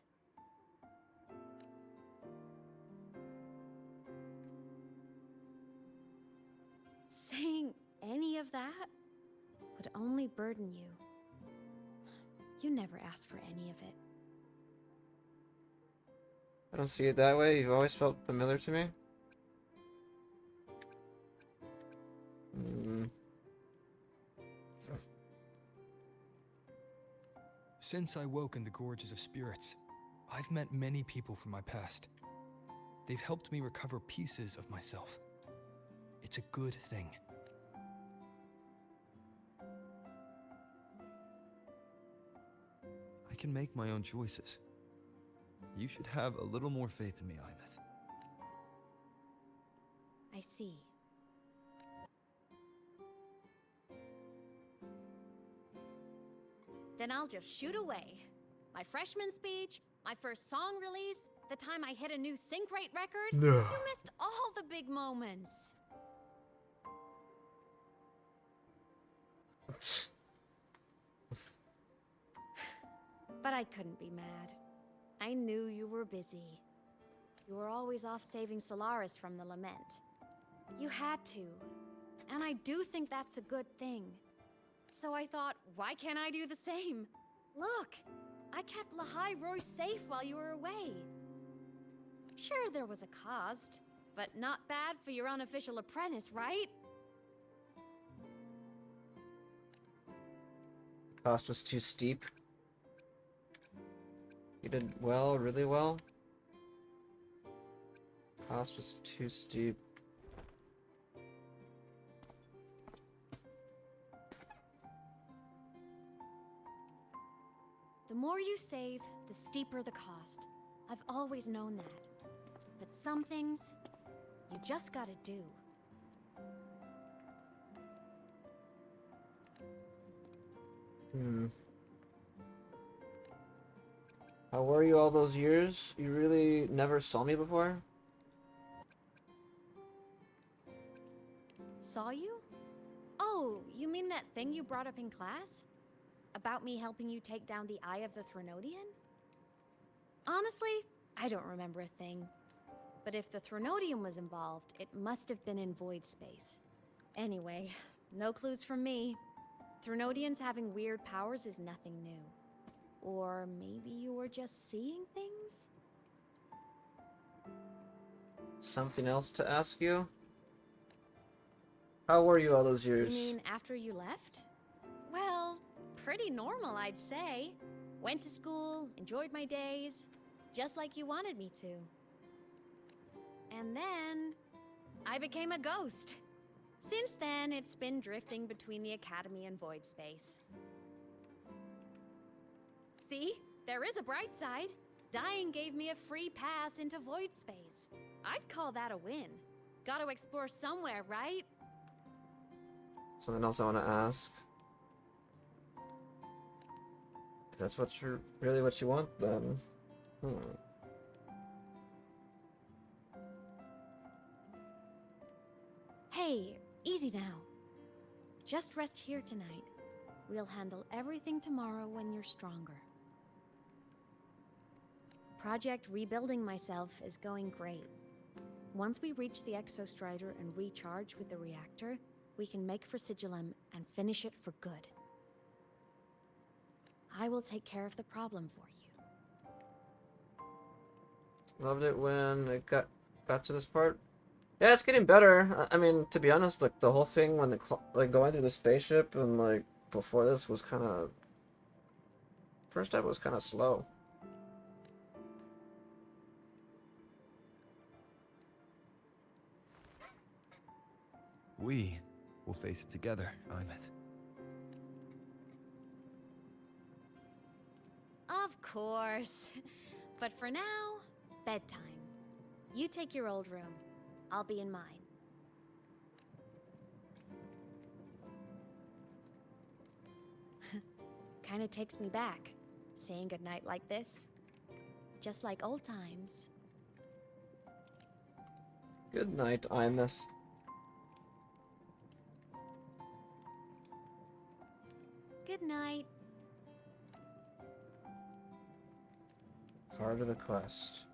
Saying any of that would only burden you. You never asked for any of it. I don't see it that way. You've always felt familiar to me. Since I woke in the Gorges of Spirits, I've met many people from my past. They've helped me recover pieces of myself. It's a good thing. I can make my own choices. You should have a little more faith in me, Imeth. I see. Then I'll just shoot away. My freshman speech, my first song release, the time I hit a new sync rate record. No. You missed all the big moments. But I couldn't be mad. I knew you were busy. You were always off saving Solaris from the lament. You had to. And I do think that's a good thing. So I thought, why can't I do the same? Look, I kept Lahai Roy safe while you were away. Sure, there was a cost, but not bad for your unofficial apprentice, right? Cost was too steep. You did well, really well. Cost was too steep. The more you save, the steeper the cost. I've always known that. But some things, you just gotta do. How were you all those years? You really never saw me before? Saw you? Oh, you mean that thing you brought up in class? About me helping you take down the Eye of the Threnodian? Honestly, I don't remember a thing. But if the Threnodian was involved, it must have been in void space. Anyway, no clues from me. Threnodians having weird powers is nothing new. Or maybe you were just seeing things? Something else to ask you? How were you all those You years? mean after you left? Well, pretty normal, I'd say. Went to school, enjoyed my days, just like you wanted me to. And then, I became a ghost. Since then, it's been drifting between the Academy and void space. See? There is a bright side. Dying gave me a free pass into void space. I'd call that a win. Gotta explore somewhere, right? Something else I want to ask. If that's what you're really what you want, then. Hey, easy now. Just rest here tonight. We'll handle everything tomorrow when you're stronger. Project Rebuilding Myself is going great. Once we reach the Exostrider and recharge with the reactor, we can make for Sigillum and finish it for good. I will take care of the problem for you. Loved it when it got to this part. Yeah, it's getting better. I mean, to be honest, like the whole thing when like going through the spaceship and like before this was kind of first time was kind of slow. We will face it together, Imeth. Of course. But for now, bedtime. You take your old room. I'll be in mine. Kinda takes me back, saying goodnight like this. Just like old times. Good night, Imeth. Good night. Part of the quest.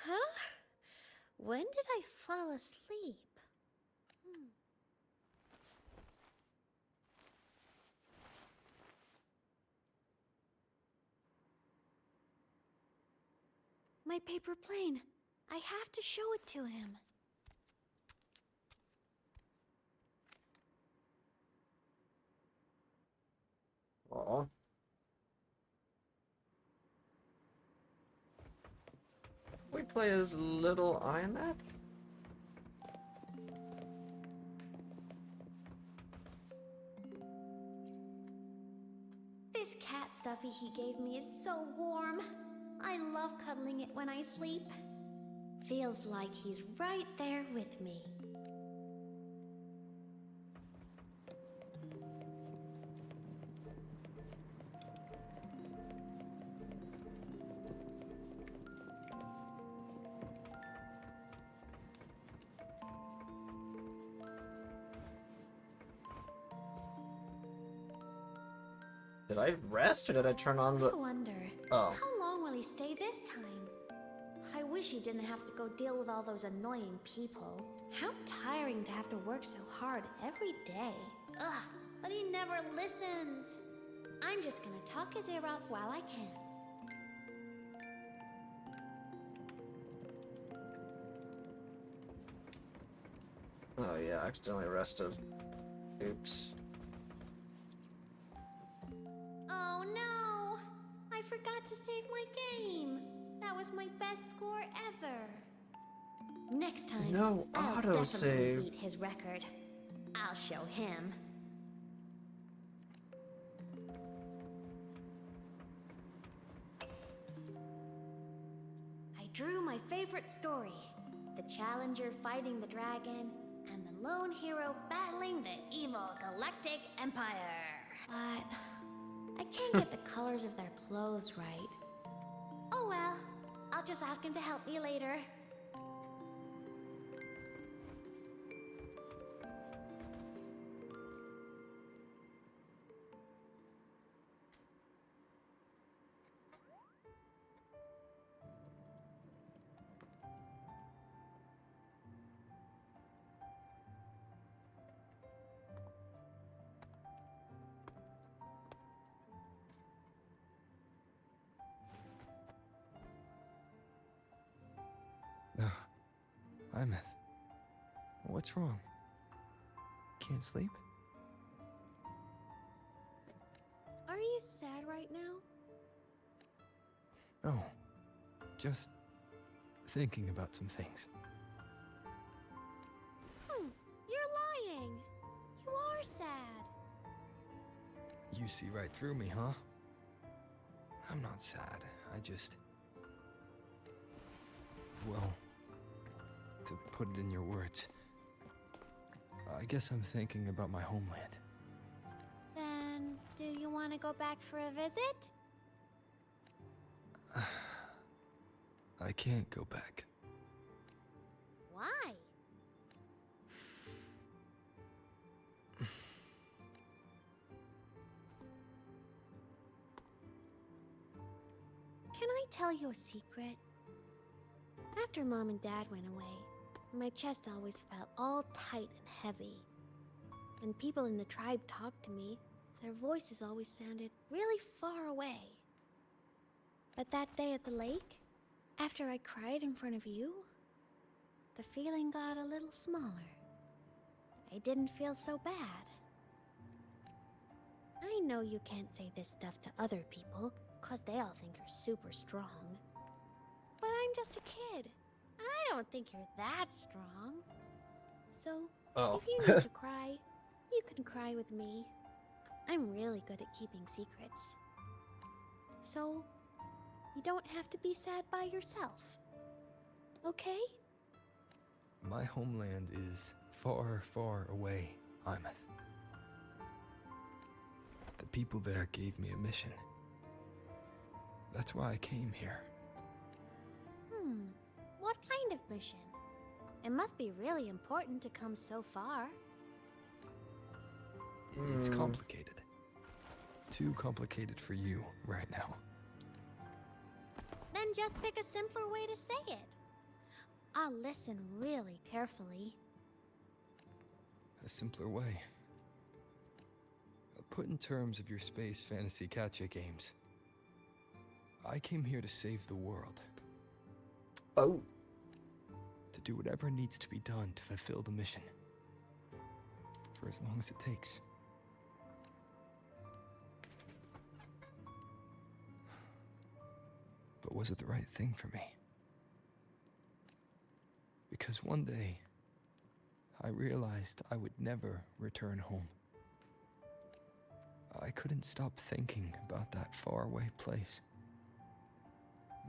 Huh? When did I fall asleep? My paper plane. I have to show it to him. Aw. We play as little Imeth? This cat stuffy he gave me is so warm. I love cuddling it when I sleep. Feels like he's right there with me. Did I rest or did I turn on the... I wonder, Oh. how long will he stay this time? I wish he didn't have to go deal with all those annoying people. How tiring to have to work so hard every day. Ugh, but he never listens. I'm just gonna talk his ear off while I can. Oh yeah, I accidentally rested. Oops. Oh no! I forgot to save my game. That was my best score ever. Next time, No I'll autosave. definitely beat his record. I'll show him. I drew my favorite story. The Challenger fighting the dragon, and the lone hero battling the evil Galactic Empire. But I can't get the colors of their clothes right. Oh well, I'll just ask him to help me later. No. Imeth. What's wrong? Can't sleep? Are you sad right now? No. Just thinking about some things. sad. You see right through me, huh? I'm not sad. I just... Well, to put it in your words, I guess I'm thinking about my homeland. Then, do you want to go back for a visit? I can't go back. Why? Can I tell you a secret? After Mom and Dad went away, my chest always felt all tight and heavy. When people in the tribe talked to me, their voices always sounded really far away. But that day at the lake, after I cried in front of you, the feeling got a little smaller. I didn't feel so bad. I know you can't say this stuff to other people, 'cause they all think you're super strong. But I'm just a kid, and I don't think you're that strong. So, if you need to cry, you can cry with me. I'm really good at keeping secrets. So, you don't have to be sad by yourself. Okay? My homeland is far, far away, Imeth. The people there gave me a mission. That's why I came here. What kind of mission? It must be really important to come so far. It's complicated. Too complicated for you right now. Then just pick a simpler way to say it. I'll listen really carefully. A simpler way. Put in terms of your space fantasy gacha games. I came here to save the world. Oh. To do whatever needs to be done to fulfill the mission. For as long as it takes. But was it the right thing for me? Because one day, I realized I would never return home. I couldn't stop thinking about that faraway place.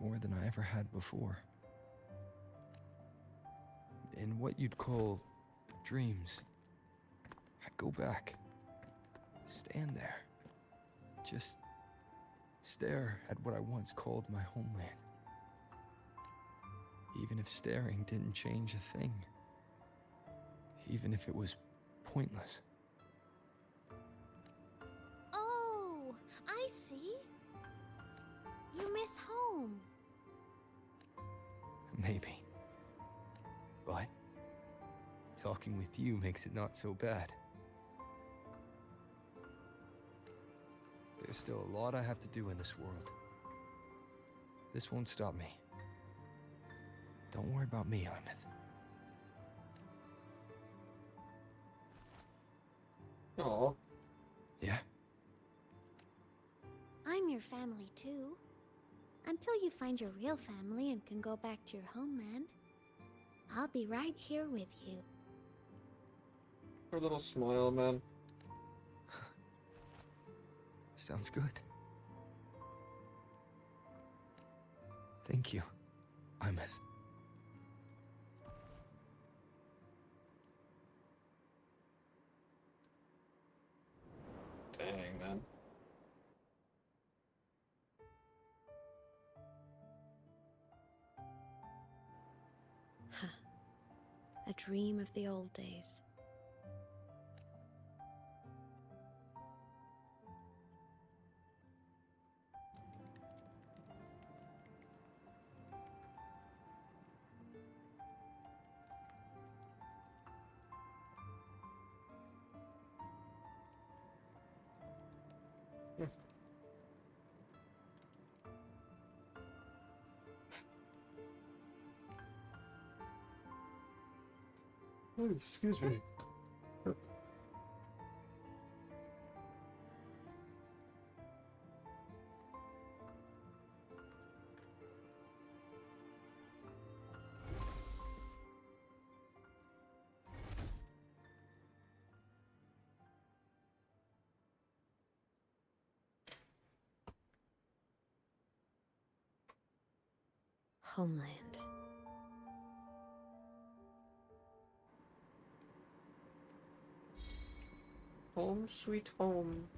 More than I ever had before. In what you'd call dreams, I'd go back, stand there, just stare at what I once called my homeland. Even if staring didn't change a thing. Even if it was pointless. Oh, I see. You miss home. Maybe. But talking with you makes it not so bad. There's still a lot I have to do in this world. This won't stop me. Don't worry about me, Imeth. Aw. Yeah? I'm your family too. Until you find your real family and can go back to your homeland, I'll be right here with you. Her little smile, man. Sounds good. Thank you, Imeth. Dang, man. A dream of the old days. Oh, excuse me. homeland. Home sweet home.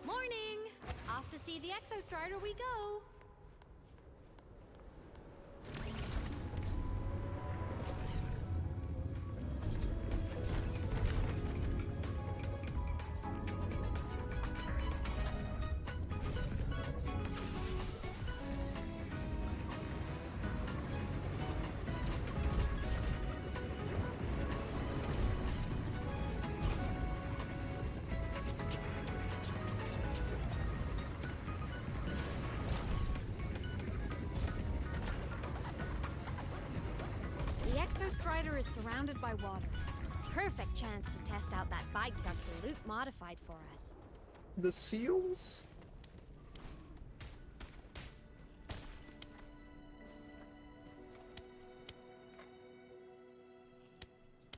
Morning! Off to see the Exostrider we go! The Exostrider is surrounded by water. Perfect chance to test out that bike Dr. Luke modified for us. The seals?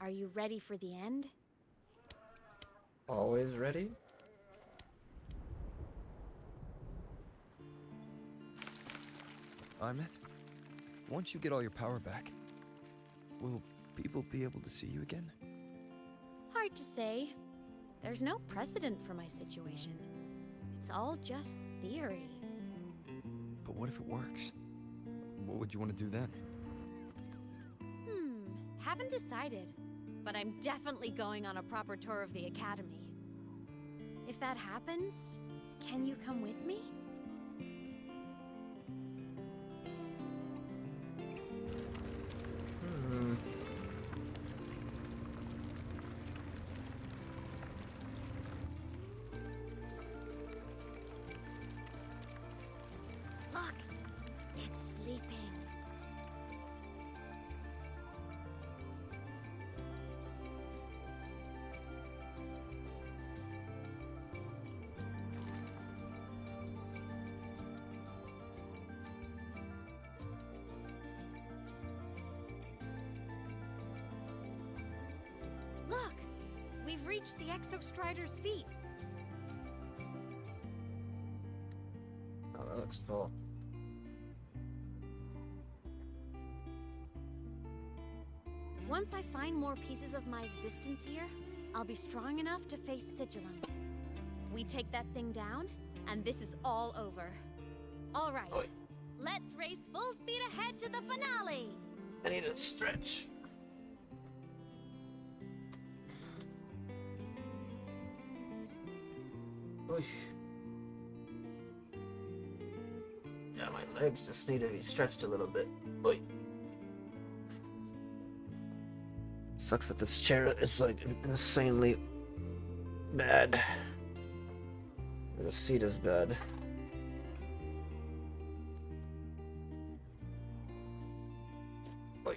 Are you ready for the end? Always ready? Imeth, once you get all your power back, will people be able to see you again? Hard to say. There's no precedent for my situation. It's all just theory. But what if it works? What would you want to do then? Haven't decided. But I'm definitely going on a proper tour of the Academy. If that happens, can you come with me? Look, it's sleeping. Look, we've reached the Exostrider's feet. Oh, that looks cool. Once I find more pieces of my existence here, I'll be strong enough to face Sigillum. We take that thing down, and this is all over. All right, Oi. let's race full speed ahead to the finale! I need a stretch. Oy. Yeah, my legs just need to be stretched a little bit. Oy. Sucks that this chair is like insanely bad. The seat is bad. Oy.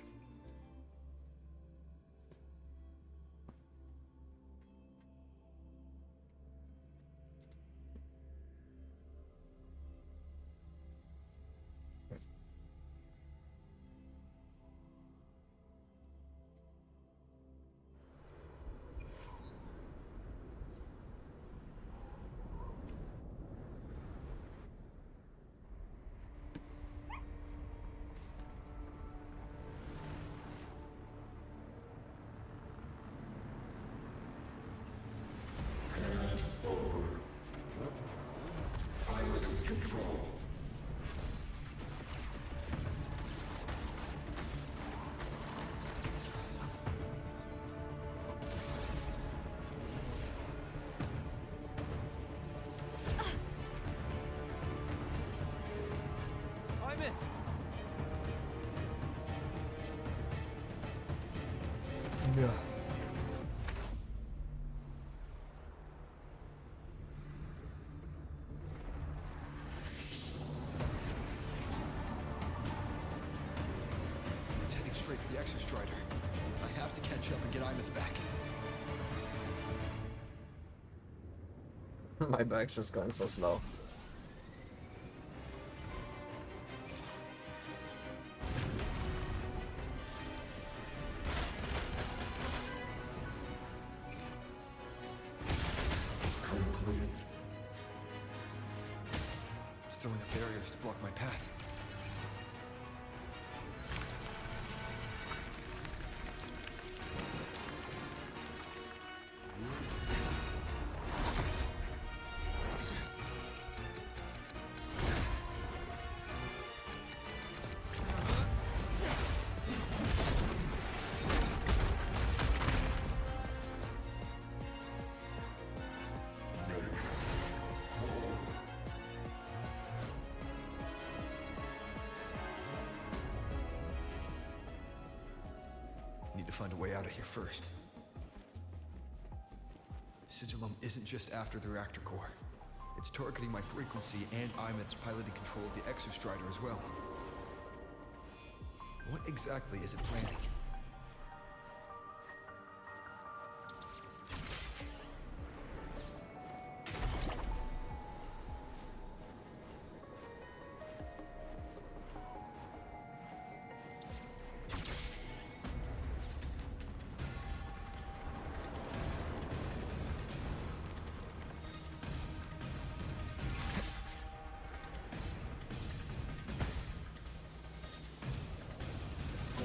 Yeah. It's heading straight for the Exostrider. I have to catch up and get Imeth back. My bike's just going so slow. throwing up barriers to block my path. Need to find a way out of here first. Sigilum isn't just after the reactor core. It's targeting my frequency and Imeth's piloting control of the Exostrider as well. What exactly is it planning?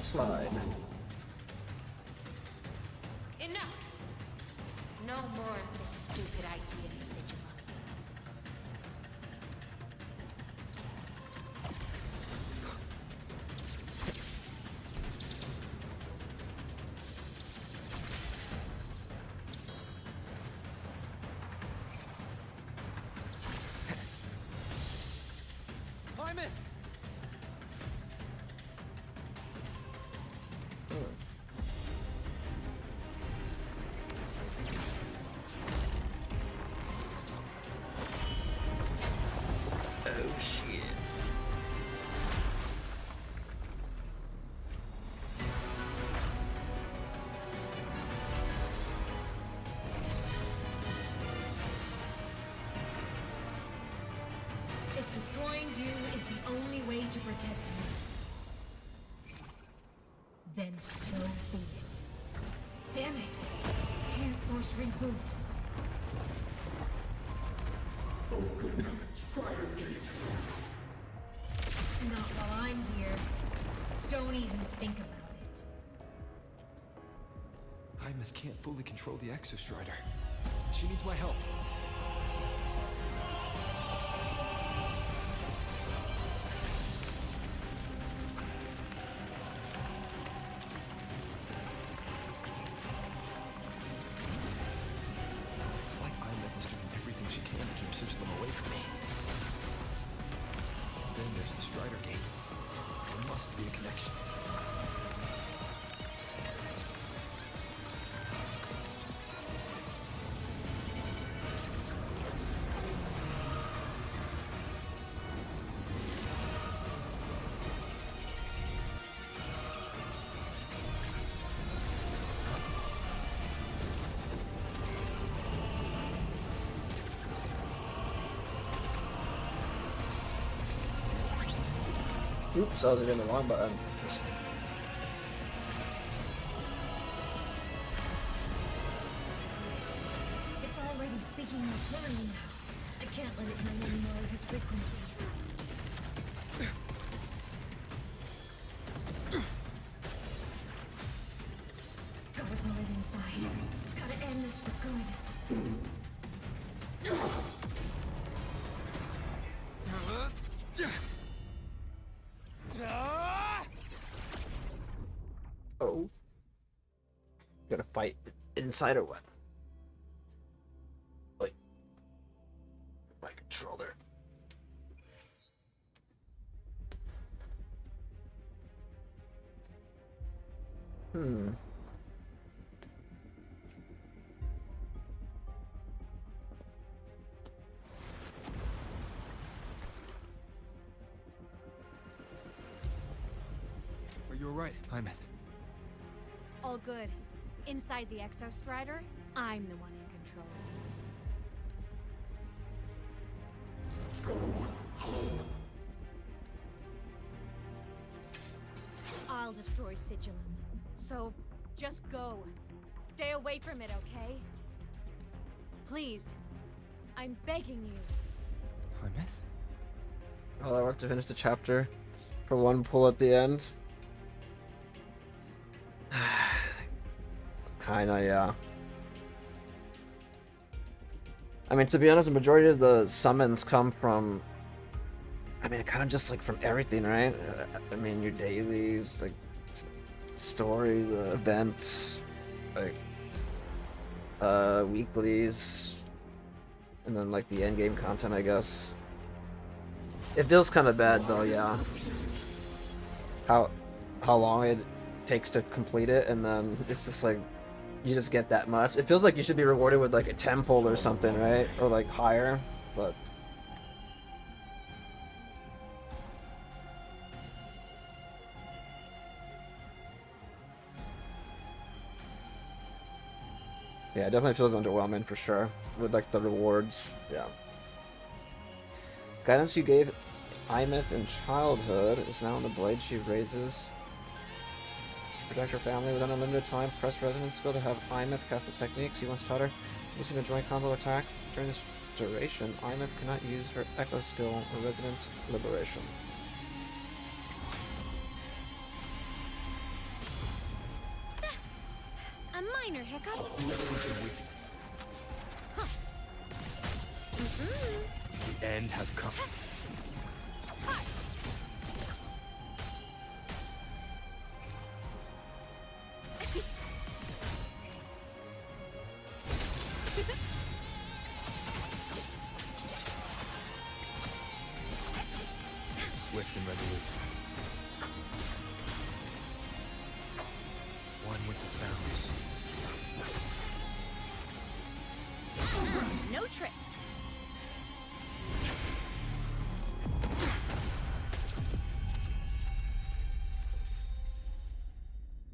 Slide. Enough! No more of this stupid idea, Sigilum. Imeth! Oh shit. If destroying you is the only way to protect me, then so be it. Damn it! Can't force reboot. Open Strider Gate. Not while I'm here. Don't even think about it. Imeth can't fully control the Exostrider. She needs my help. It's like Imeth is doing everything she can to keep Sigilum away from me. And then there's the Strider Gate. There must be a connection. Oops, I was hitting the wrong button. It's already speaking more clearly now. I can't let it drain any more of his frequency. Gotta pull it inside. Gotta end this for good. Oh. Gotta fight inside or what? Wait. My controller. Hmm. Are you alright, Imeth? All good. Inside the Exostrider, I'm the one in control. Go home. I'll destroy Sigilum. So, just go. Stay away from it, okay? Please. I'm begging you. Imeth? All I worked to finish the chapter for one pull at the end. Kinda, yeah. I mean, to be honest, the majority of the summons come from, I mean, kind of just like from everything, right? I mean, your dailies, like story, the events, like weeklies, and then like the end game content, I guess. It feels kind of bad though, yeah. How long it takes to complete it, and then it's just like you just get that much. It feels like you should be rewarded with like a 10 pull or something, right? Or like higher, but yeah, it definitely feels underwhelming for sure with like the rewards. Yeah. Guidance you gave Imeth in childhood is now in the blade she raises. To protect her family within a limited time, press resonance skill to have Imeth cast the techniques you once taught her. Using a joint combo attack. During this duration, Imeth cannot use her echo skill or resonance liberation. A minor hiccup. The end has come. Swift and resolute. One with the sounds. No tricks.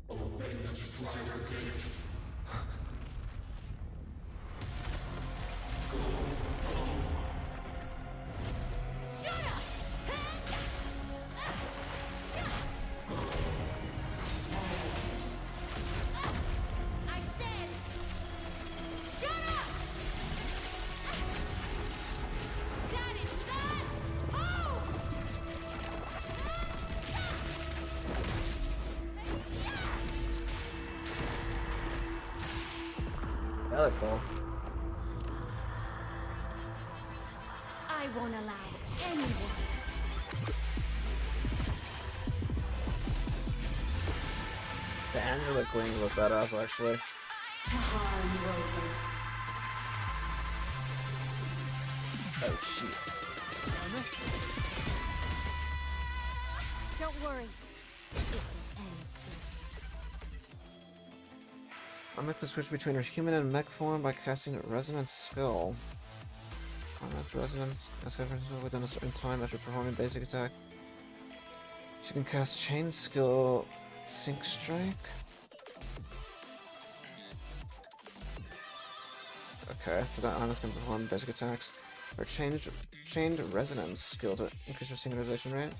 Obey the Strider Gate. Go home. I said, shut up! That is not home! That looked cool. I won't allow anyone. The Angelic wing looked badass actually. Oh shit. Don't worry. It will end soon. Imeth can switch between her human and mech form by casting a resonance skill. Imeth resonance within a certain time after performing basic attack. She can cast chain skill sync strike. Okay, after that Imeth can perform basic attacks. Or chained resonance skill to increase her synchronization rate.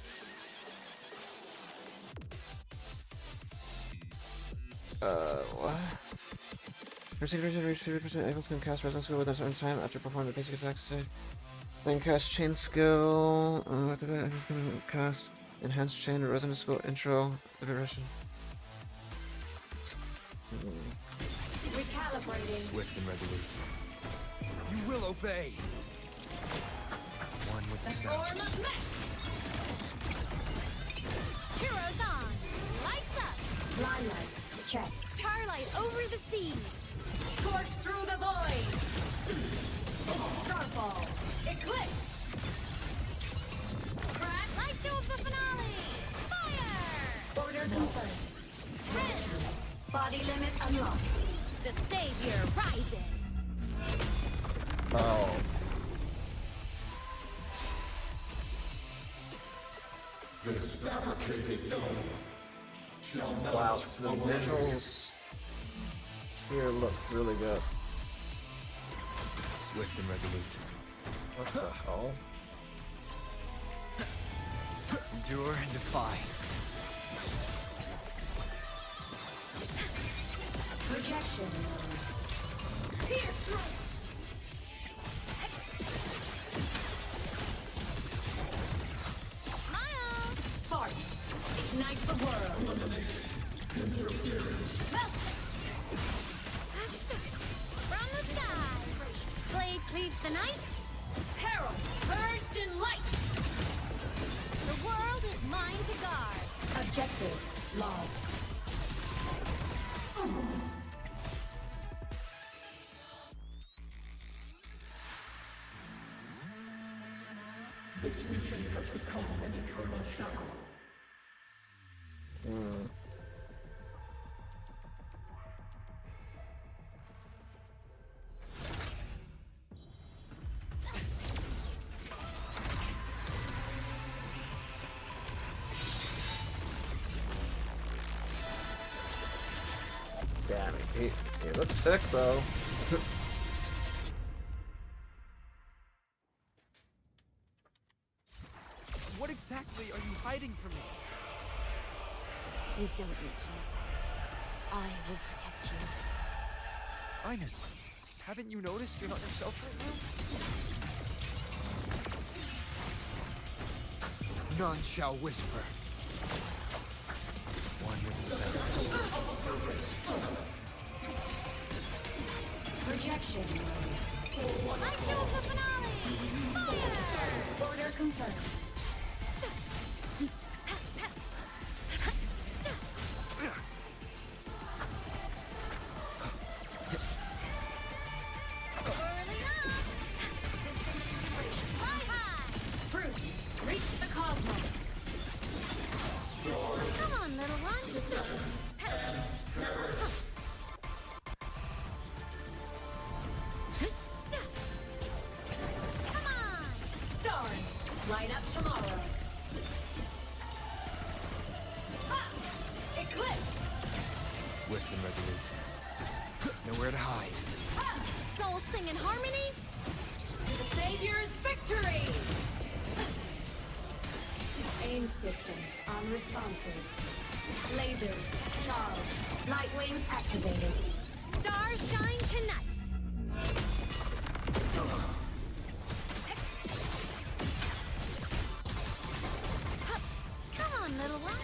What? Her synchronization reach 50%. Eagles can cast resonance skill within a certain time after performing the basic attack save. Then cast chain skill. After that, Eagles can cast enhanced chain resonance skill intro iteration. Recalibrating. Swift and resolute. You will obey. One with the Form sounds. of mech. Heroes on. Lights up. Lilacs, chest. Starlight over the seas. Scorch through the void. Starfall. Eclipse. Crack. Light show of the finale. Fire. Order confirmed. Red. Body limit unlocked. The savior rises. Oh. This fabricated dome shall melt Wow, the away. visuals here look really good. Swift and resolute. What the hell? Endure and defy. Projection. Pierce through. cleaves the night. Peril, burst in light! The world is mine to guard. Objective, logged. This mission has become an eternal shackle. Damn, he looks sick though. What exactly are you hiding from me? You don't need to know. I will protect you. Ines, haven't you noticed you're not yourself right now? None shall whisper. One with the Projection. I chose the finale! Fire! Order confirmed. Early up! System integration. Fly high! Truth, reach the cosmos. Come on, little one. Come on! Stars, light up tomorrow. Ha! Eclipse! Swift and resolute. Nowhere to hide. Ha! Souls sing in harmony? To the Savior's victory! Aim system unresponsive. Lasers charged. Light wings activated. Stars shine tonight. Come on, little one.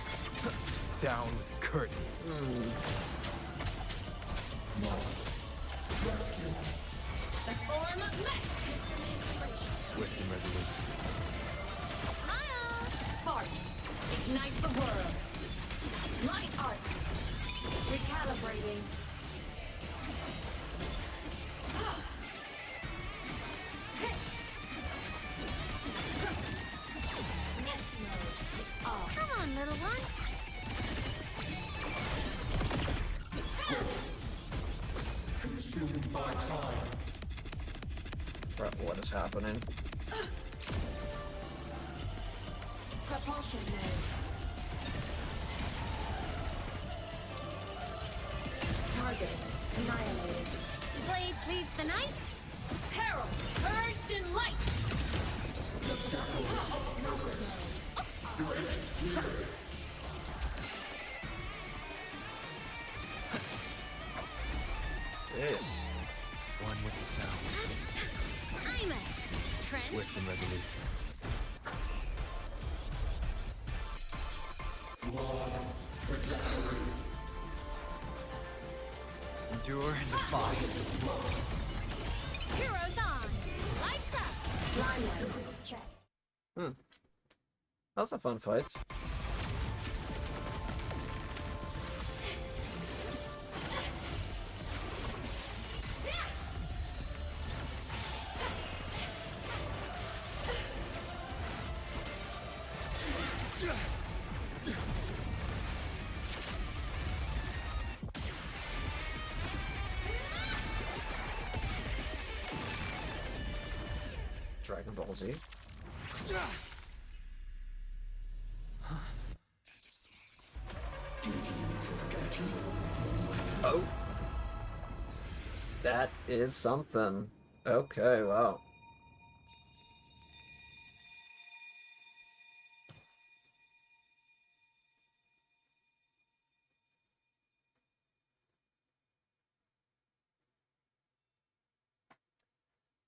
Down with the curtain. The form of mech. System integration. Swift and resolute. Smile. Sparks. Ignite the world. Light arc. Recalibrating. Next mode. Off. Come on, little one. Consumed by time. What is happening? Propulsion mode. Target annihilated. Blade cleaves the night. Peril, burst in light. Yes. One with the sound. I'm a Trent. Swift and resolute. Flawed trajectory. Endure and defy. Heroes on. Lights up. Limelights check. That's a fun fight. Dragon Ball Z. Oh. That is something. Okay, wow.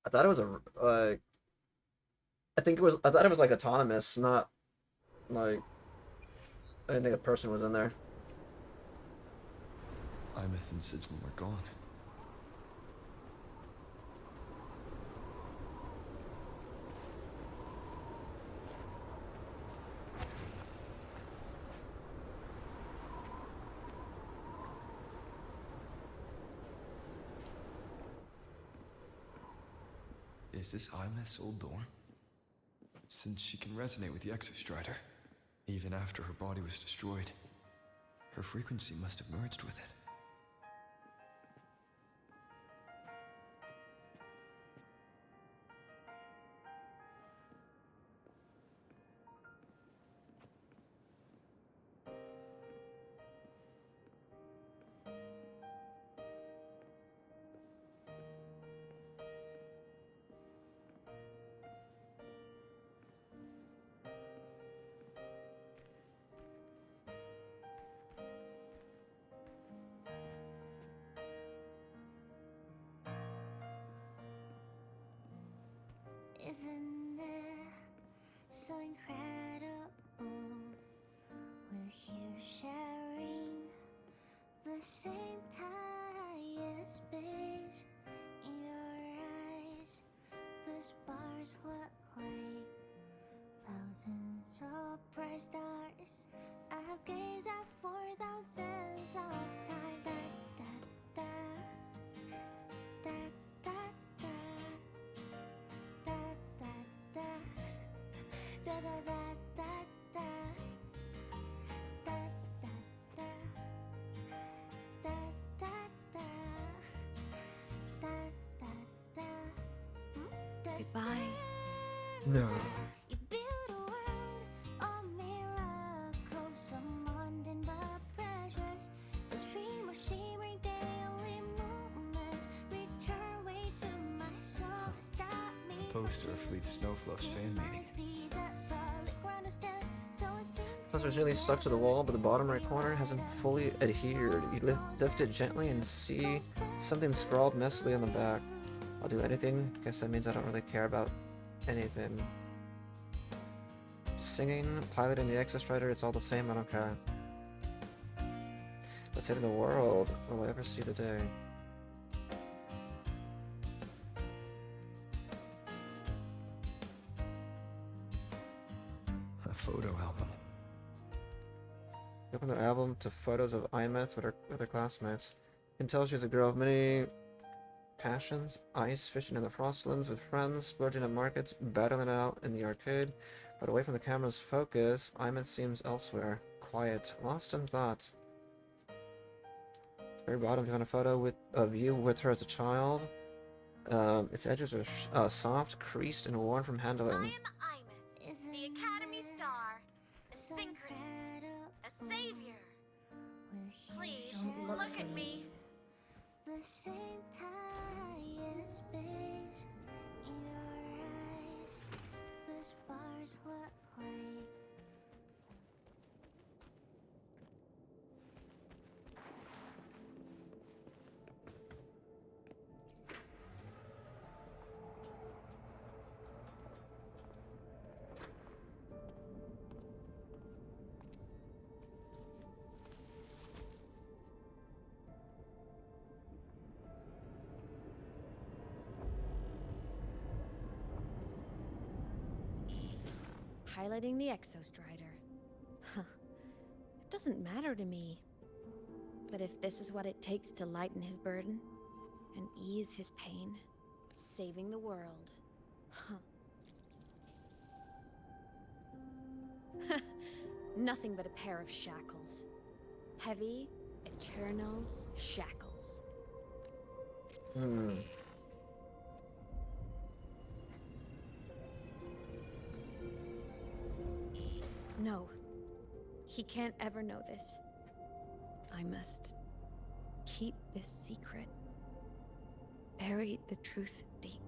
I thought it was a I thought it was like autonomous, not like I didn't think a person was in there. Imeth and Sigil are gone. Is this Imeth's old door? Since she can resonate with the Exostrider, even after her body was destroyed, her frequency must have merged with it. Isn't it so incredible? We're here sharing the same time as space. In your eyes, the stars look like thousands of bright stars. I've gazed at for thousands of time. Da, da, da, da, da, da. Da da da da da da da da da da da da da. Goodbye. No. You build a world of miracles, some mundane but precious. This dream of shimmering daily moments return way to my soul. Stop me. Poster of Fleet Snowfluff's fan meeting. Plus, it's really stuck to the wall, but the bottom right corner hasn't fully adhered. You lift it gently and see something scrawled messily on the back. I'll do anything. Guess that means I don't really care about anything. Singing, piloting the Exostrider, it's all the same, I don't care. Let's save the world. Will I ever see the day? A photo album. Open the album to photos of Imeth with her classmates. You can tell she's a girl of many passions. Ice fishing in the Frostlands with friends, splurging at markets, battling it out in the arcade. But away from the camera's focus, Imeth seems elsewhere. Quiet, lost in thought. At the very bottom, you find a photo of you with her as a child. Its edges are soft, creased, and worn from handling. I am Imeth, the Academy Star, a synchronist, a savior. Please, look at me. The same time and space. In your eyes, the stars look like. Piloting the Exostrider. Huh. It doesn't matter to me. But if this is what it takes to lighten his burden and ease his pain, saving the world. Huh. Nothing but a pair of shackles. Heavy, eternal shackles. No. He can't ever know this. I must keep this secret. Bury the truth deep.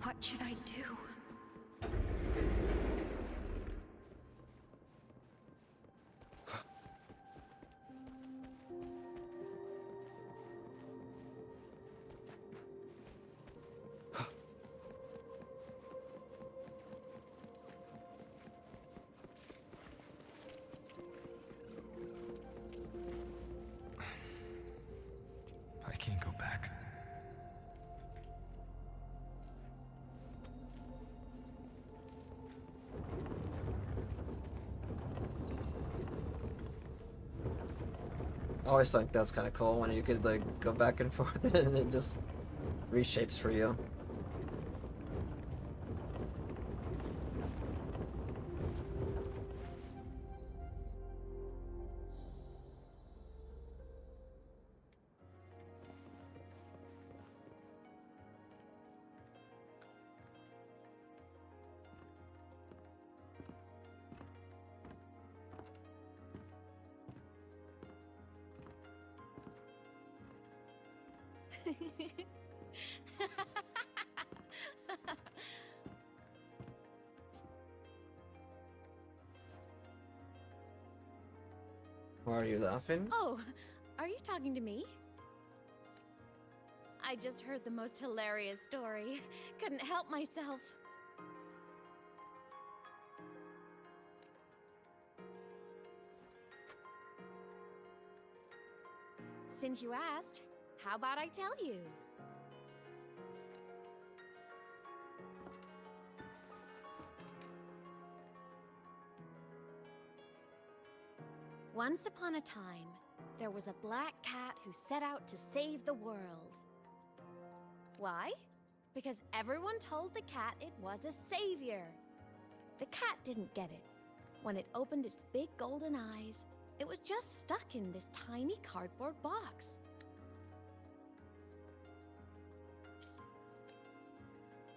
What should I do? I can't go back. I always think that's kind of cool when you could like go back and forth and it just reshapes for you. Why are you laughing? Oh, are you talking to me? I just heard the most hilarious story. Couldn't help myself. Since you asked, how about I tell you? Once upon a time, there was a black cat who set out to save the world. Why? Because everyone told the cat it was a savior. The cat didn't get it. When it opened its big golden eyes, it was just stuck in this tiny cardboard box.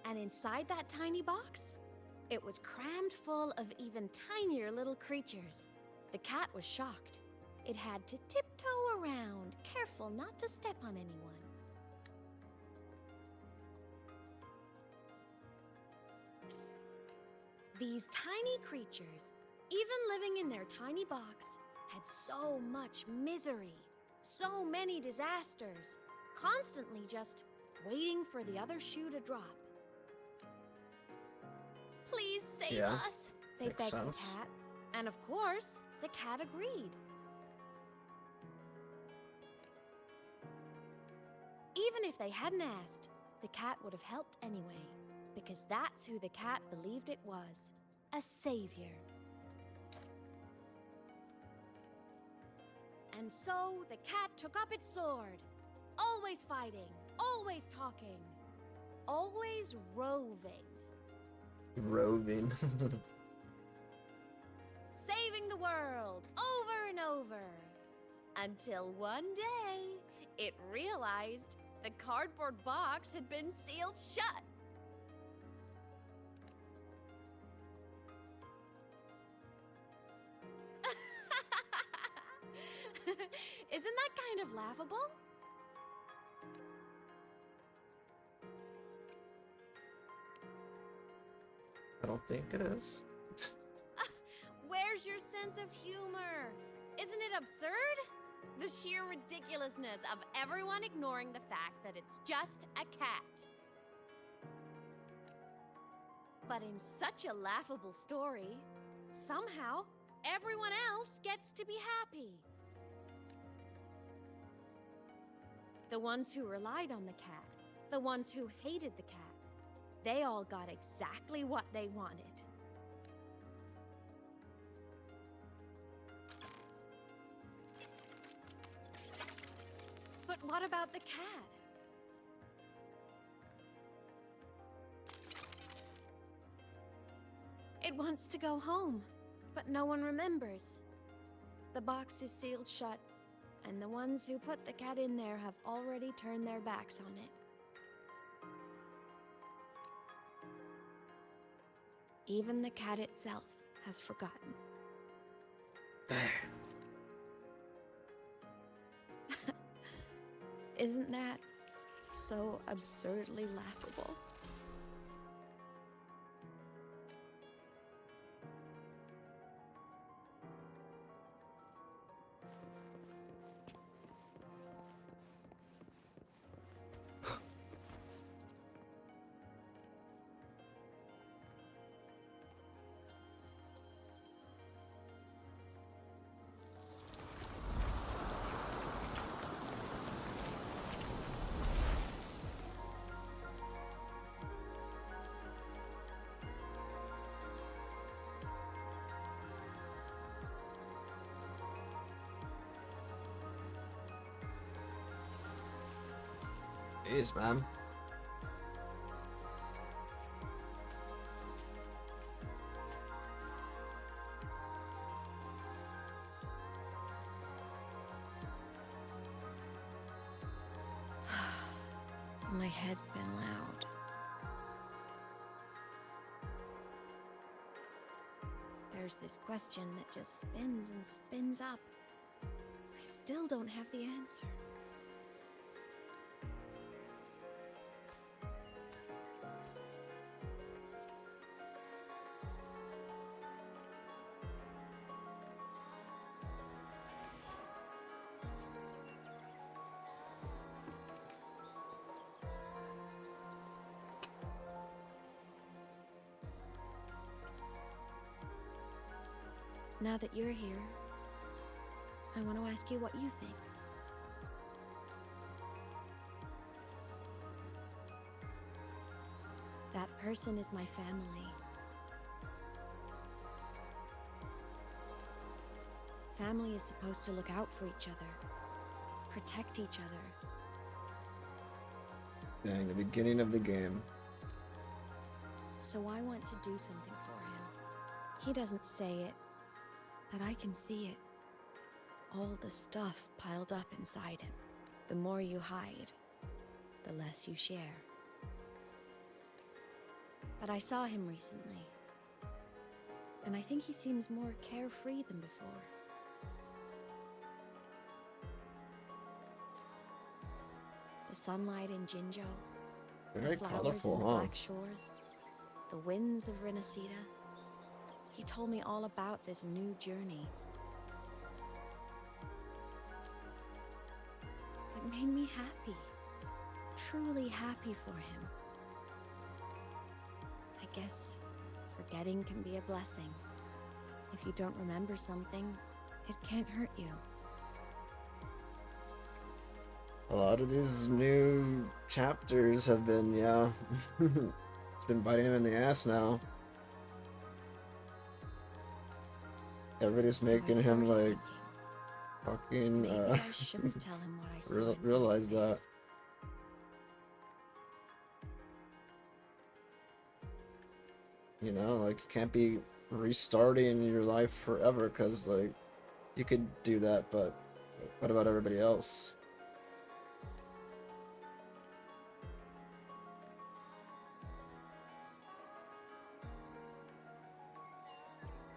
And inside that tiny box, it was crammed full of even tinier little creatures. The cat was shocked. It had to tiptoe around, careful not to step on anyone. These tiny creatures, even living in their tiny box, had so much misery, so many disasters, constantly just waiting for the other shoe to drop. Please save us, they begged the cat. And of course, the cat agreed. Even if they hadn't asked, the cat would have helped anyway, because that's who the cat believed it was, a savior. And so the cat took up its sword, always fighting, always talking, always roving. Roving. Saving the world over and over. Until one day, it realized the cardboard box had been sealed shut. Isn't that kind of laughable? I don't think it is. Where's your sense of humor? Isn't it absurd? The sheer ridiculousness of everyone ignoring the fact that it's just a cat. But in such a laughable story, somehow everyone else gets to be happy. The ones who relied on the cat, the ones who hated the cat, they all got exactly what they wanted. But what about the cat? It wants to go home, but no one remembers. The box is sealed shut, and the ones who put the cat in there have already turned their backs on it. Even the cat itself has forgotten. Isn't that so absurdly laughable? Jeez, man. My head's been loud. There's this question that just spins and spins up. I still don't have the answer. Now that you're here, I want to ask you what you think. That person is my family. Family is supposed to look out for each other, protect each other. Dang, the beginning of the game. So I want to do something for him. He doesn't say it, but I can see it. All the stuff piled up inside him. The more you hide, the less you share. But I saw him recently, and I think he seems more carefree than before. The sunlight in Jinjo, Very the flowers colorful, in the huh? Black Shores, the winds of Renacida. He told me all about this new journey. It made me happy, truly happy for him. I guess forgetting can be a blessing. If you don't remember something, it can't hurt you. A lot of these new chapters have been, yeah, it's been biting him in the ass now. Everybody's So I making him started like fucking maybe I shouldn't tell him what I saw in Void's realize that. face. You know, like you can't be restarting your life forever, because like you could do that, but what about everybody else?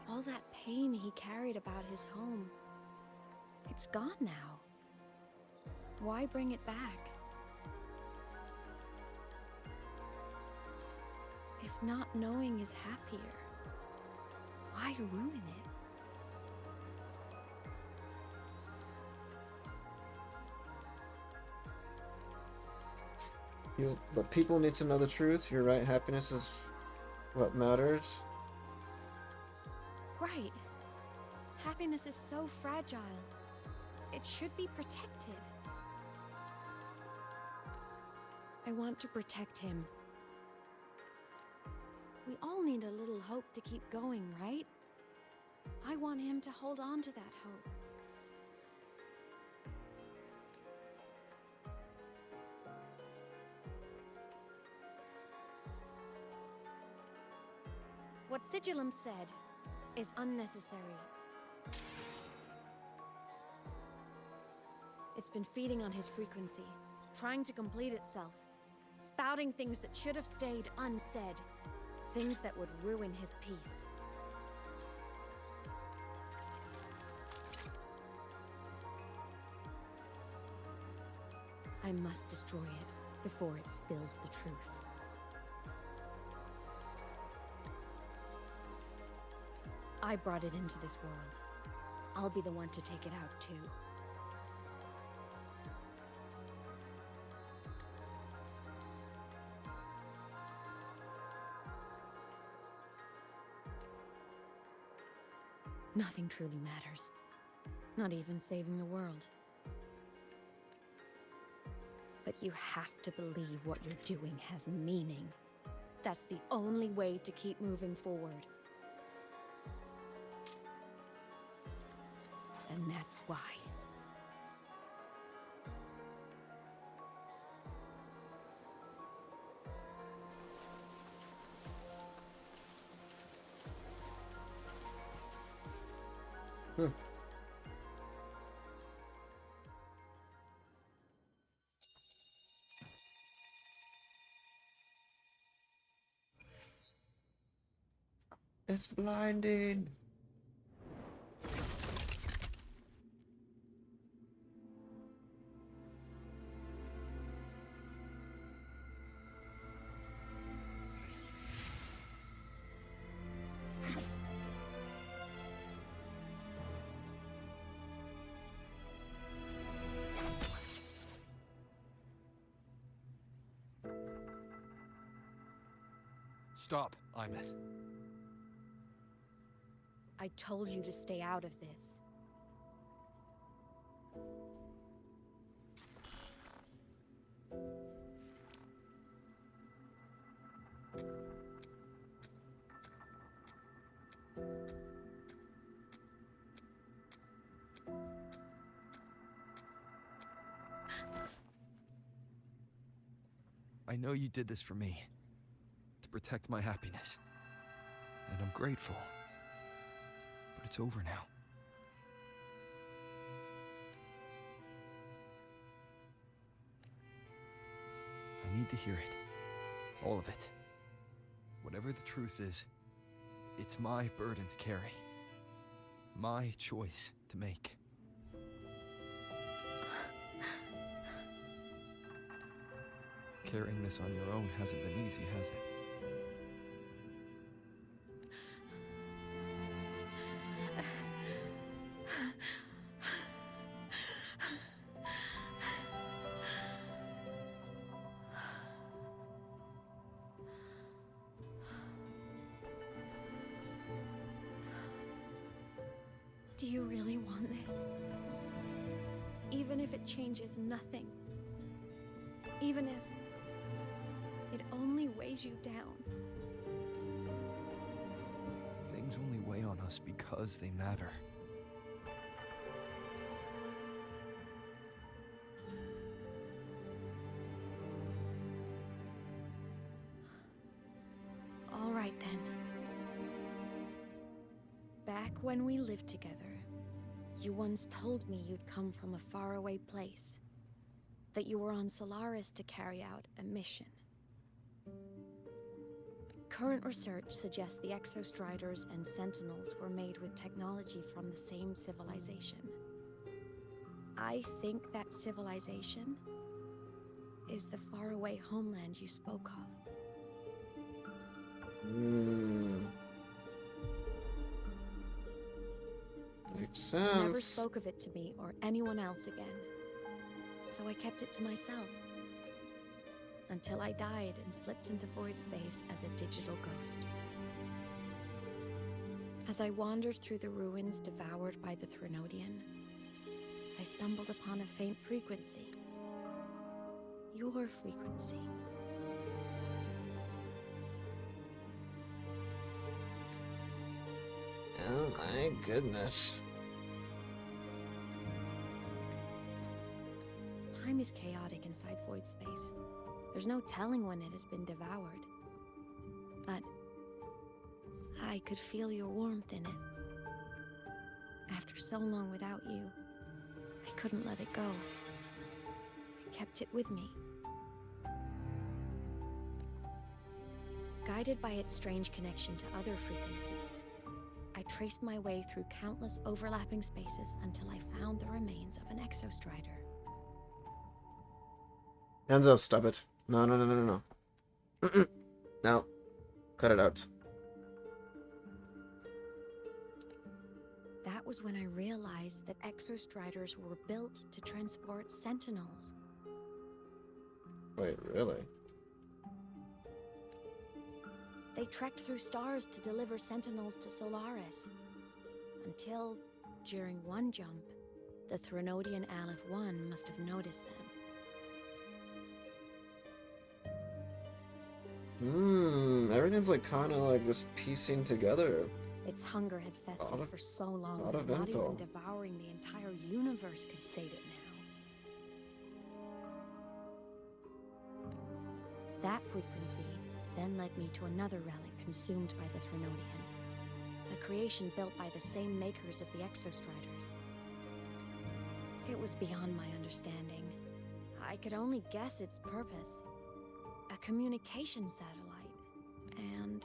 All that pain he carried about his home, it's gone now. Why bring it back? If not knowing is happier, why ruin it? But people need to know the truth. You're right, happiness is what matters. Right. Happiness is so fragile. It should be protected. I want to protect him. We all need a little hope to keep going, right? I want him to hold on to that hope. What Sigillum said is unnecessary. It's been feeding on his frequency, trying to complete itself, spouting things that should have stayed unsaid, things that would ruin his peace. I must destroy it before it spills the truth. I brought it into this world. I'll be the one to take it out, too. Nothing truly matters. Not even saving the world. But you have to believe what you're doing has meaning. That's the only way to keep moving forward. And that's why. It's blinding. Stop, Imeth. I told you to stay out of this. I know you did this for me, to protect my happiness. And I'm grateful. But it's over now. I need to hear it. All of it. Whatever the truth is, it's my burden to carry. My choice to make. Carrying this on your own hasn't been easy, has it? Do you really want this? Even if it changes nothing? Even if it only weighs you down? Things only weigh on us because they matter. All right then. Back when we lived together, you once told me you'd come from a faraway place. That you were on Solaris to carry out a mission. Current research suggests the Exostriders and Sentinels were made with technology from the same civilization. I think that civilization is the faraway homeland you spoke of. Makes You never sense. spoke of it to me or anyone else again. So I kept it to myself. Until I died and slipped into void space as a digital ghost. As I wandered through the ruins devoured by the Threnodian, I stumbled upon a faint frequency. Your frequency. Oh my goodness. Time is chaotic inside void space. There's no telling when it had been devoured. But I could feel your warmth in it. After so long without you, I couldn't let it go. I kept it with me. Guided by its strange connection to other frequencies, I traced my way through countless overlapping spaces until I found the remains of an Exostrider. Hands up, stop it. No, no, no, no, no, no. No. Cut it out. That was when I realized that Exostriders were built to transport Sentinels. Wait, really? They trekked through stars to deliver Sentinels to Solaris. Until, during one jump, the Threnodian Aleph 1 must have noticed them. Everything's like kind of like just piecing together. Its hunger had festered for so long lot that of not info. even devouring the entire universe could sate it now. That frequency then led me to another relic consumed by the Threnodian. A creation built by the same makers of the Exostriders. It was beyond my understanding. I could only guess its purpose. A communication satellite. And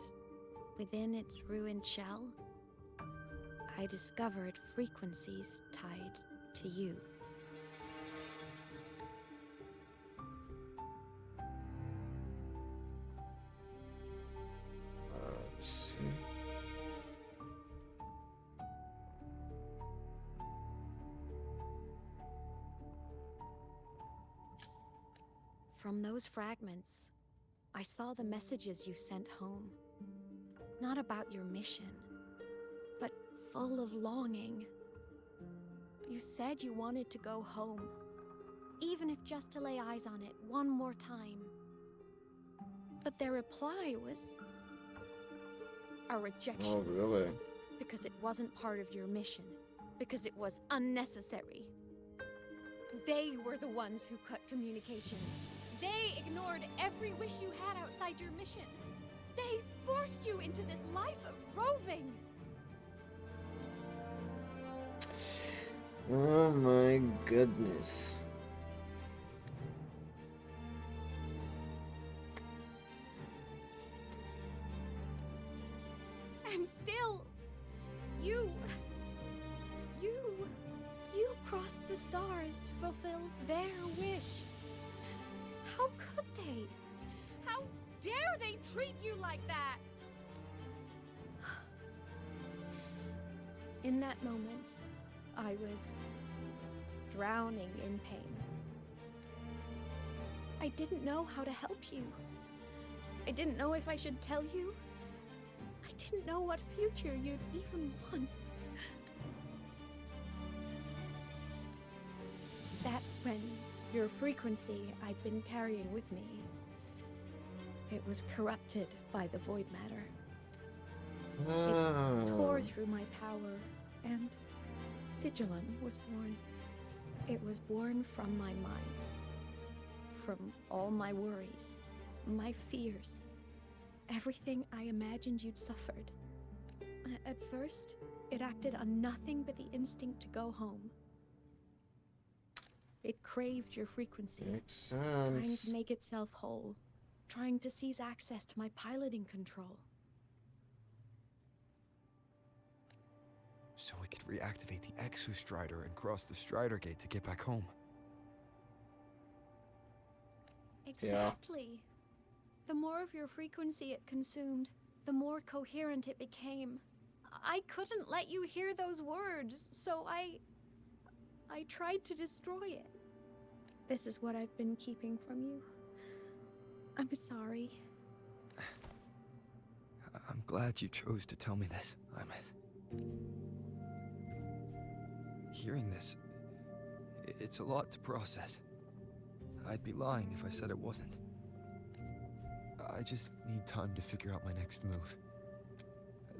within its ruined shell, I discovered frequencies tied to you. Let's see. From those fragments, I saw the messages you sent home. Not about your mission, but full of longing. You said you wanted to go home, even if just to lay eyes on it one more time. But their reply was a rejection. Oh, really? Because it wasn't part of your mission. Because it was unnecessary. They were the ones who cut communications. They ignored every wish you had outside your mission. They forced you into this life of roving. Oh my goodness. And still, you crossed the stars to fulfill their wish. How could they? How dare they treat you like that? In that moment, I was drowning in pain. I didn't know how to help you. I didn't know if I should tell you. I didn't know what future you'd even want. That's when your frequency I'd been carrying with me, it was corrupted by the void matter. It tore through my power, and Sigilum was born. It was born from my mind, from all my worries, my fears, everything I imagined you'd suffered. At first, it acted on nothing but the instinct to go home. It craved your frequency, Makes sense. trying to make itself whole, trying to seize access to my piloting control. So we could reactivate the Exostrider and cross the Strider Gate to get back home. Exactly. The more of your frequency it consumed, the more coherent it became. I couldn't let you hear those words, so I tried to destroy it. This is what I've been keeping from you. I'm sorry. I'm glad you chose to tell me this, Imeth. Hearing this, it's a lot to process. I'd be lying if I said it wasn't. I just need time to figure out my next move.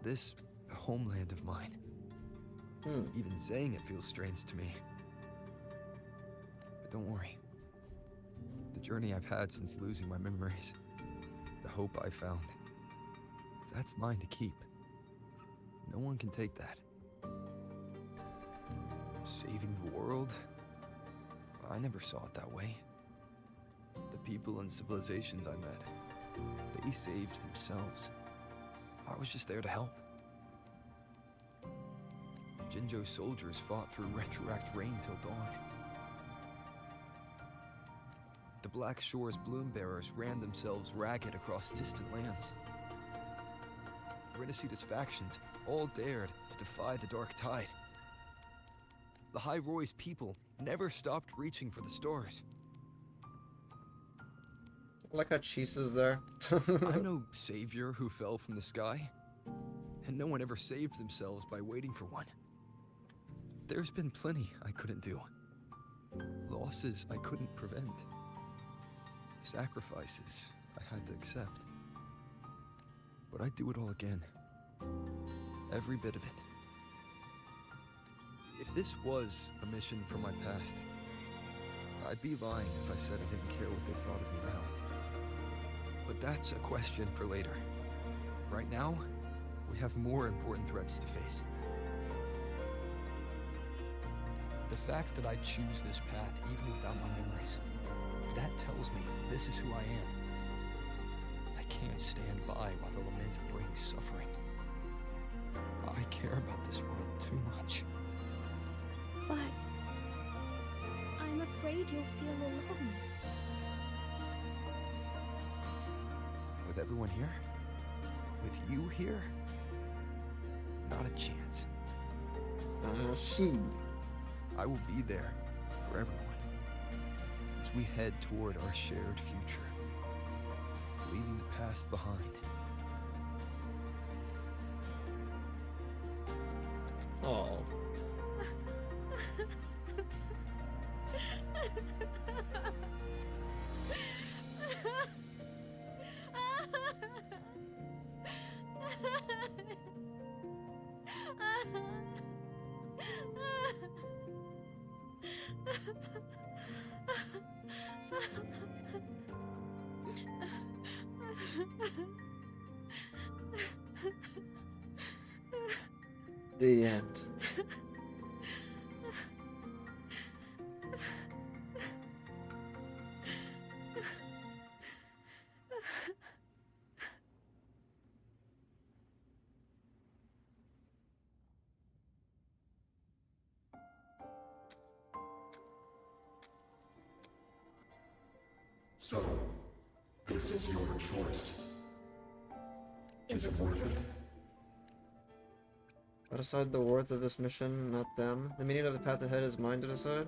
This homeland of mine. Even saying it feels strange to me. But don't worry. The journey I've had since losing my memories, the hope I found, that's mine to keep. No one can take that. Saving the world? I never saw it that way. The people and civilizations I met, they saved themselves. I was just there to help. Jinjo's soldiers fought through retroact rain till dawn. The Black Shore's bloom bearers ran themselves ragged across distant lands. Rinasuda's factions all dared to defy the dark tide. The High Roy's people never stopped reaching for the stars. I like how Chisa's there. I'm no savior who fell from the sky, and no one ever saved themselves by waiting for one. There's been plenty I couldn't do. Losses I couldn't prevent. Sacrifices I had to accept. But I'd do it all again. Every bit of it. If this was a mission from my past, I'd be lying if I said I didn't care what they thought of me now. But that's a question for later. Right now, We have more important threats to face. The fact that I choose this path even without my memories, that tells me this is who I am. I can't stand by while the lament brings suffering. I care about this world too much. But I'm afraid you'll feel alone. With everyone here? With you here? Not a chance. I will be there for everyone as we head toward our shared future, leaving the past behind. Oh. The end. So, this is your choice. Is it worth it? I decide the worth of this mission, not them. The meaning of the path ahead is mine to decide.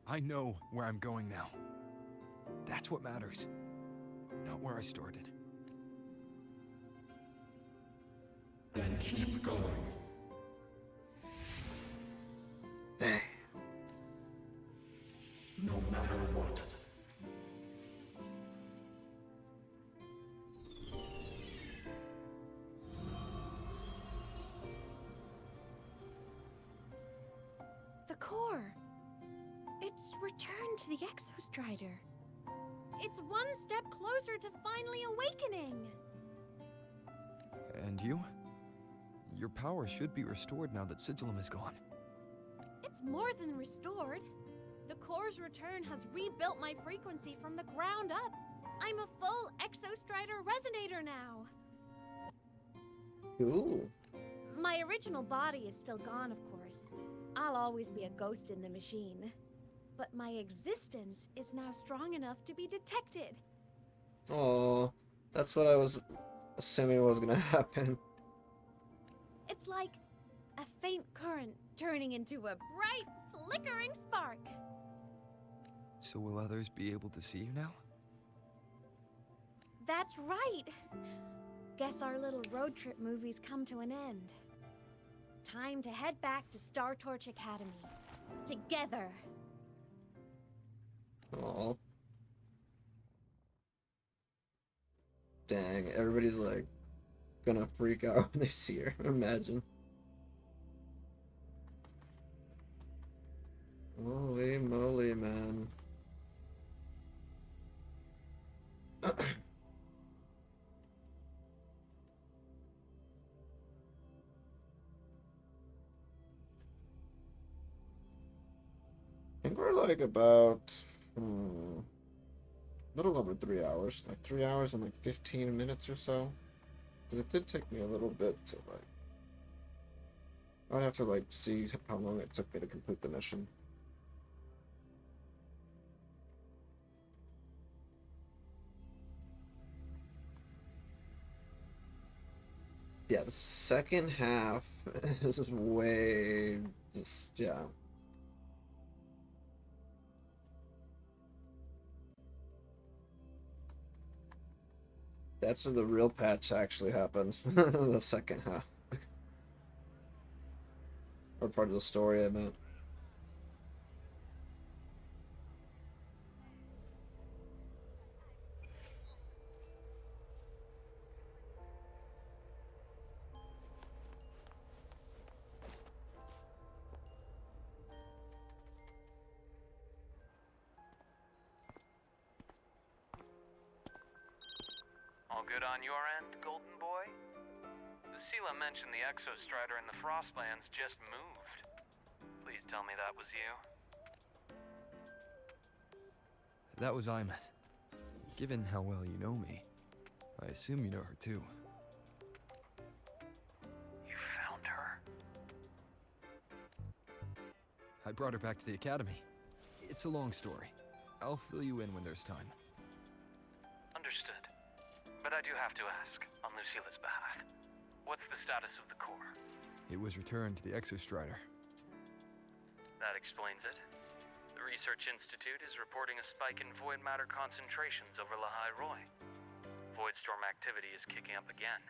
I know where I'm going now. That's what matters, not where I started. Then keep going. Dang. No matter what. The core. It's returned to the Exostrider. It's one step closer to finally awakening. And you? Your power should be restored now that Sigillum is gone. It's more than restored. The core's return has rebuilt my frequency from the ground up. I'm a full Exostrider resonator now. Ooh. My original body is still gone, of course. I'll always be a ghost in the machine. But my existence is now strong enough to be detected. Oh, that's what I was assuming was gonna happen. It's like a faint current turning into a bright, flickering spark. So will others be able to see you now? That's right. Guess our little road trip movie's come to an end. Time to head back to Star Torch Academy. Together. Oh. Dang, everybody's like gonna freak out when they see her. Imagine. Holy moly, man. I think we're like about a little over 3 hours, like 3 hours and like 15 minutes or so. 'Cause it did take me a little bit to like. I'd have to like see how long it took me to complete the mission. Yeah, the second half this is way just yeah. That's where the real patch actually happened. The second half. Or part of the story, I meant. All good on your end, Golden Boy? Lucilla mentioned the Exostrider in the Frostlands just moved. Please tell me that was you. That was Imeth. Given how well you know me, I assume you know her too. You found her? I brought her back to the academy. It's a long story. I'll fill you in when there's time. Understood. But I do have to ask, on Lucilla's behalf, what's the status of the core? It was returned to the Exostrider. That explains it. The Research Institute is reporting a spike in void matter concentrations over Lahai Roy. Voidstorm activity is kicking up again.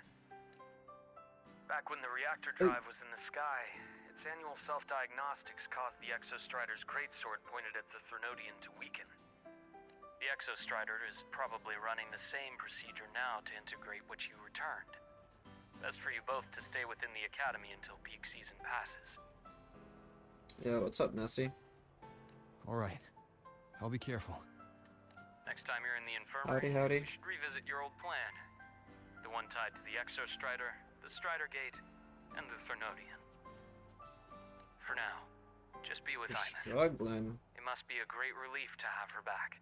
Back when the reactor drive was in the sky, its annual self-diagnostics caused the Exostrider's greatsword pointed at the Threnodian to weaken. The Exostrider is probably running the same procedure now to integrate what you returned. Best for you both to stay within the academy until peak season passes. Yo, what's up, Nessie? Alright. I'll be careful. Next time you're in the infirmary, Howdy. we should revisit your old plan. The one tied to the Exostrider, the Strider Gate, and the Threnodian. For now, just be with You're Imeth. struggling. It must be a great relief to have her back.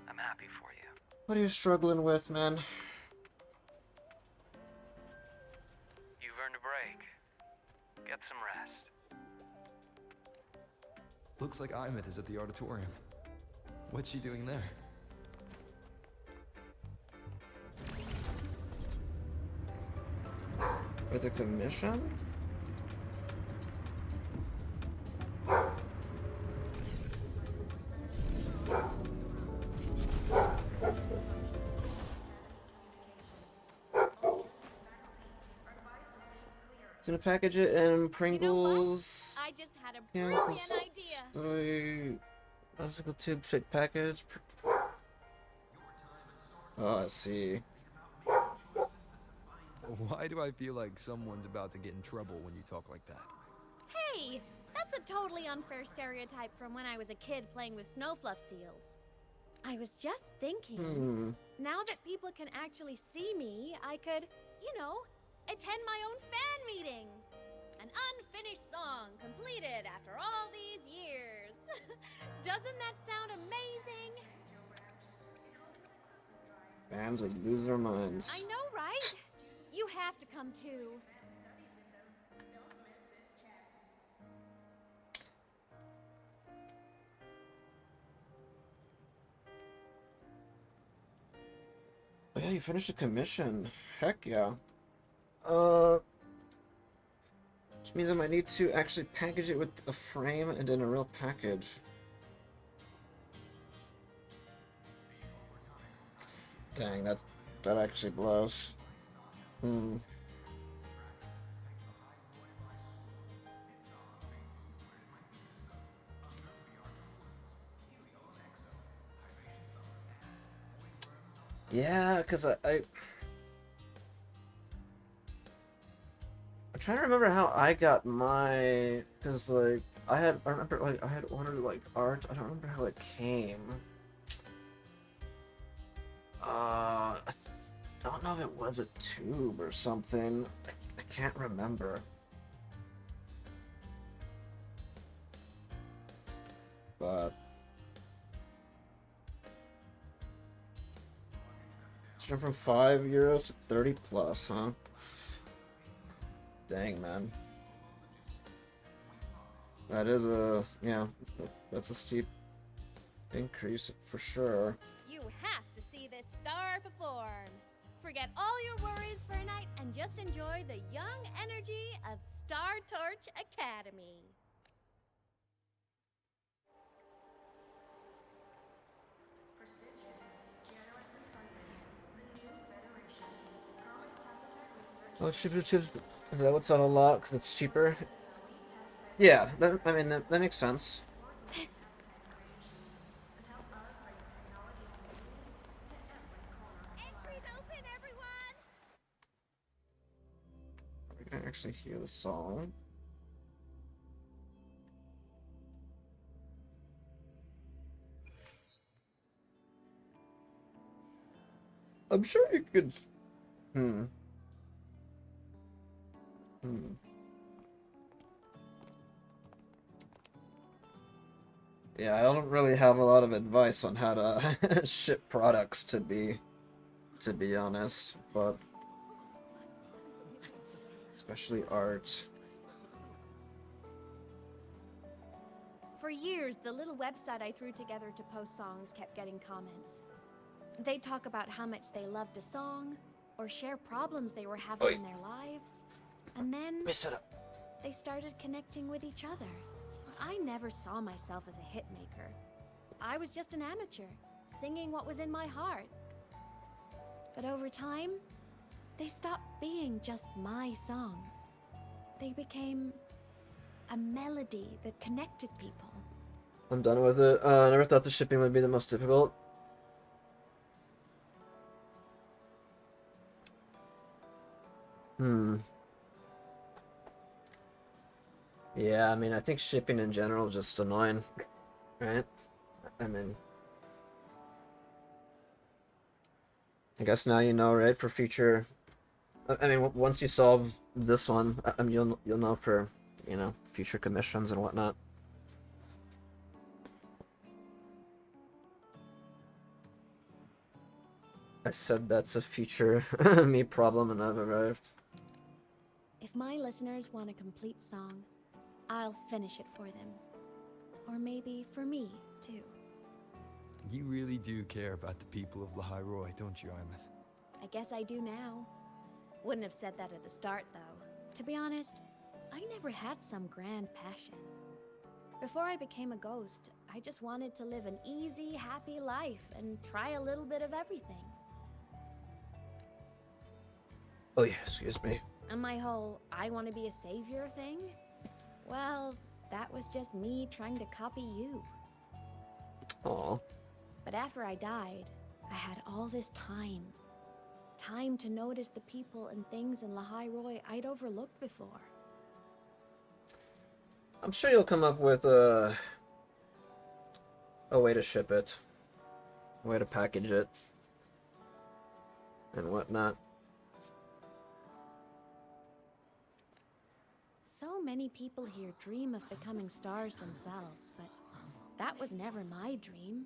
I'm happy for you. What are you struggling with, man? You've earned a break. Get some rest. Looks like Imeth is at the auditorium. What's she doing there? With a commission? It's gonna package it in Pringles. I just had a brilliant idea. Musical tube shaped package. Oh, I see. Why do I feel like someone's about to get in trouble when you talk like that? Hey, that's a totally unfair stereotype from when I was a kid playing with snowfluff seals. I was just thinking, now that people can actually see me, I could, attend my own fan meeting. An unfinished song completed after all these years. Doesn't that sound amazing? Fans would lose their minds. I know, right? You have to come too. Oh yeah, you finished a commission. Heck yeah. Which means I might need to actually package it with a frame and in a real package. Dang, that actually blows. Yeah, because I'm trying to remember how I got my, because like I remember like I had ordered like art. I don't remember how it came. I don't know if it was a tube or something. I can't remember. But it's jump from €5 to 30 plus, huh? Dang, man. That is that's a steep increase for sure. You have to see this star perform. Forget all your worries for a night and just enjoy the young energy of Star Torch Academy. Oh, cheaper chips. Is that what's on a lot? Because it's cheaper. Yeah, that makes sense. I can actually hear the song. I'm sure you could. Hmm. Hmm. Yeah, I don't really have a lot of advice on how to ship products to be honest, but especially art. For years, the little website I threw together to post songs kept getting comments. They'd talk about how much they loved a song, or share problems they were having in their lives. And then they started connecting with each other. I never saw myself as a hit maker. I was just an amateur, singing what was in my heart. But over time, they stopped being just my songs. They became a melody that connected people. I'm done with it. I never thought the shipping would be the most difficult. Yeah, I mean, I think shipping in general is just annoying, right? I mean, I guess now you know, right? For future, I mean, once you solve this one, I mean, you'll know for, you know, future commissions and whatnot. I said that's a future me problem, and I've arrived. If my listeners want a complete song, I'll finish it for them. Or maybe for me, too. You really do care about the people of Lahai Roi, don't you, Imeth? I guess I do now. Wouldn't have said that at the start, though. To be honest, I never had some grand passion. Before I became a ghost, I just wanted to live an easy, happy life and try a little bit of everything. Oh yeah, excuse me. And my whole I want to be a savior thing? Well, that was just me trying to copy you. Aw. But after I died, I had all this time. Time to notice the people and things in Lahai Roi I'd overlooked before. I'm sure you'll come up with a way to ship it, a way to package it, and whatnot. So many people here dream of becoming stars themselves, but that was never my dream.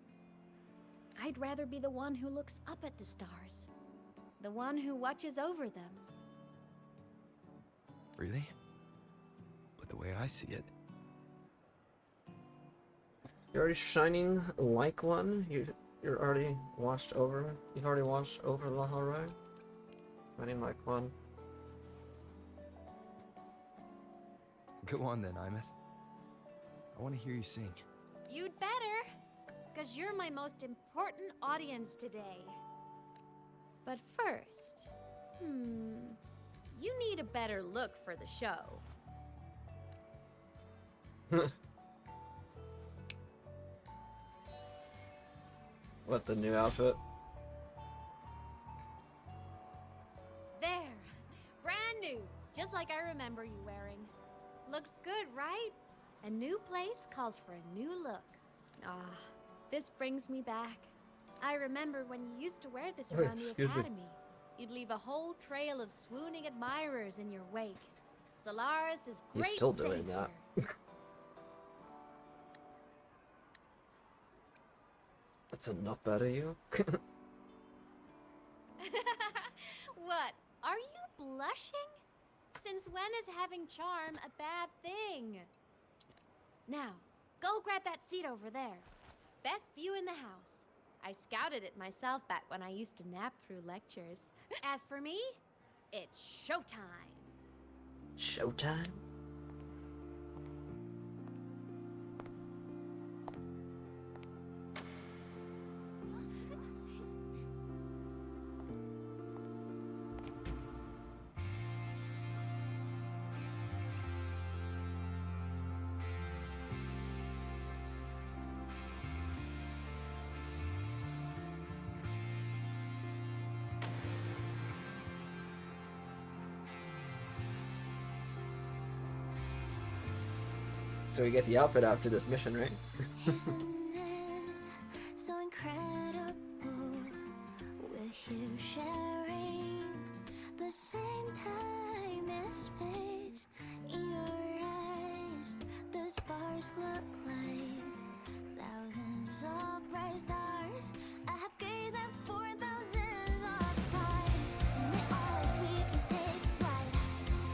I'd rather be the one who looks up at the stars, the one who watches over them. Really? But the way I see it... You're already shining like one? You're already washed over? You've already washed over Lahai Roi? Shining like one. Go on then, Imeth. I want to hear you sing. You'd better, because you're my most important audience today. But first, you need a better look for the show. What, the new outfit? There, brand new, just like I remember you wearing. Looks good, right? A new place calls for a new look. Ah, this brings me back. I remember when you used to wear this around the academy. You'd leave a whole trail of swooning admirers in your wake. Solaris is great. He's still doing that. That's enough out of you? What? Are you blushing? Since when is having charm a bad thing? Now, go grab that seat over there. Best view in the house. I scouted it myself back when I used to nap through lectures. As for me, it's showtime. Showtime? So we get the outfit after this mission, right? So incredible. We're to sharing the same time and space. In your eyes, the sparks look like thousands of bright stars. I have gazed at for thousands of time, and they all sweetly take flight.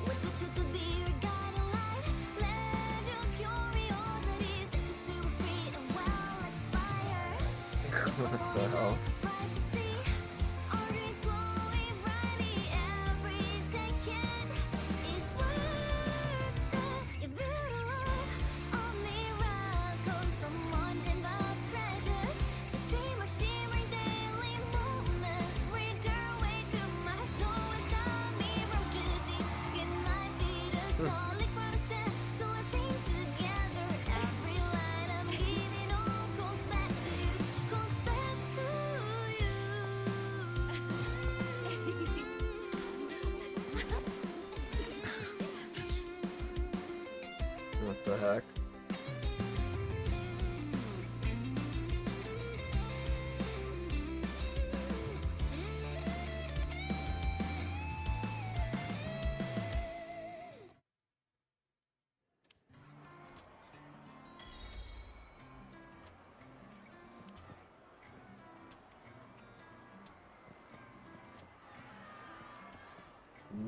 With the truth to be your guiding light, let your curiosity set your spirit free and well like fire. What the hell? Surprised to see our dreams glowing brightly. Every second is worth it. You build a love of miracles from wanting the treasures. The stream of shimmering daily moments return way to my soul. It's got me from deep in my feet. A solid ground to stand, so let's sing together. Every line I'm giving all goes back to you, goes back to you. What the heck?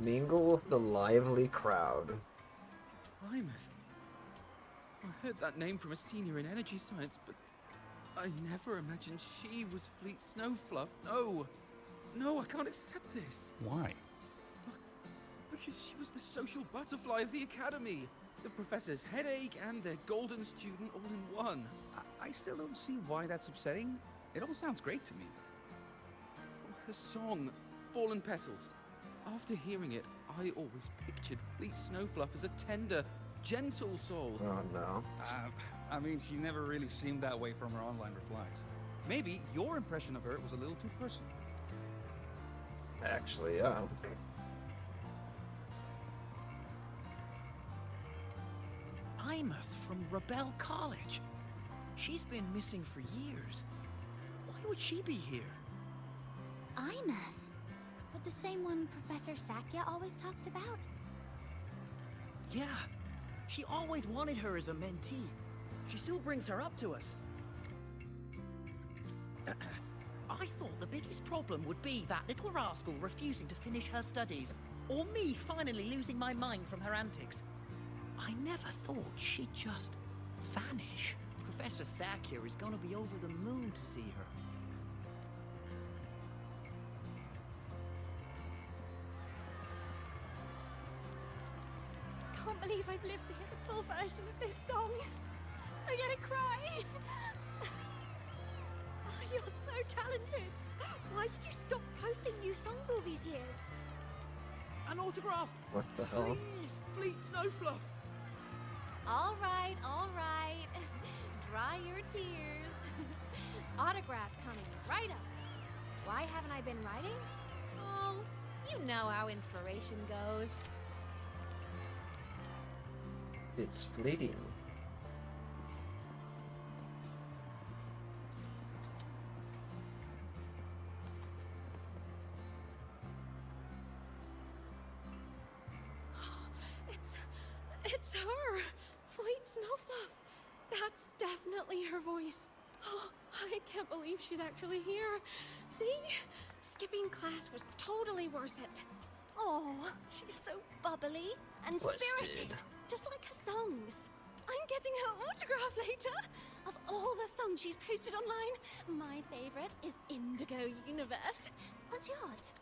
Mingle with the lively crowd. Imeth. I heard that name from a senior in energy science, but I never imagined she was Fleet Snowfluff. No. No, I can't accept this. Why? Because she was the social butterfly of the academy. The professor's headache and their golden student all in one. I still don't see why that's upsetting. It all sounds great to me. Her song, Fallen Petals. After hearing it, I always pictured Fleet Snowfluff as a tender, gentle soul. Oh no. I mean, she never really seemed that way from her online replies. Maybe your impression of her was a little too personal. Actually, yeah. Imeth from Rebel College. She's been missing for years. Why would she be here? Imeth. But the same one Professor Sakya always talked about? Yeah, she always wanted her as a mentee. She still brings her up to us. I thought the biggest problem would be that little rascal refusing to finish her studies, or me finally losing my mind from her antics. I never thought she'd just vanish. Professor Sakya is gonna be over the moon to see her. I can't believe I've lived to hear the full version of this song. I'm gonna cry. Oh, you're so talented. Why did you stop posting new songs all these years? An autograph! What the hell? Please, Fleet Snowfluff! All right, all right. Dry your tears. Autograph coming right up. Why haven't I been writing? Oh, you know how inspiration goes. It's fleeting. It's her! Fleet Snowfluff! That's definitely her voice. Oh, I can't believe she's actually here. See? Skipping class was totally worth it. Oh, she's so bubbly and Busted. spirited, just like her songs. I'm getting her autograph later. Of all the songs she's posted online, my favorite is Indigo Universe. What's yours?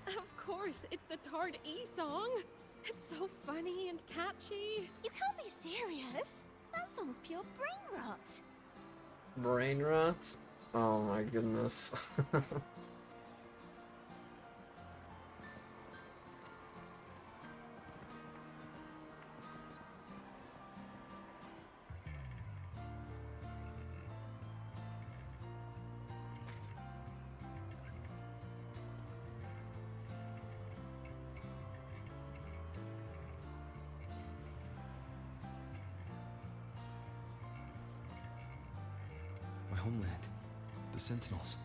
Of course, it's the Tard E song. It's so funny and catchy. You can't be serious. That song's pure brain rot. Brain rot? Oh my goodness. My homeland. The Sentinels.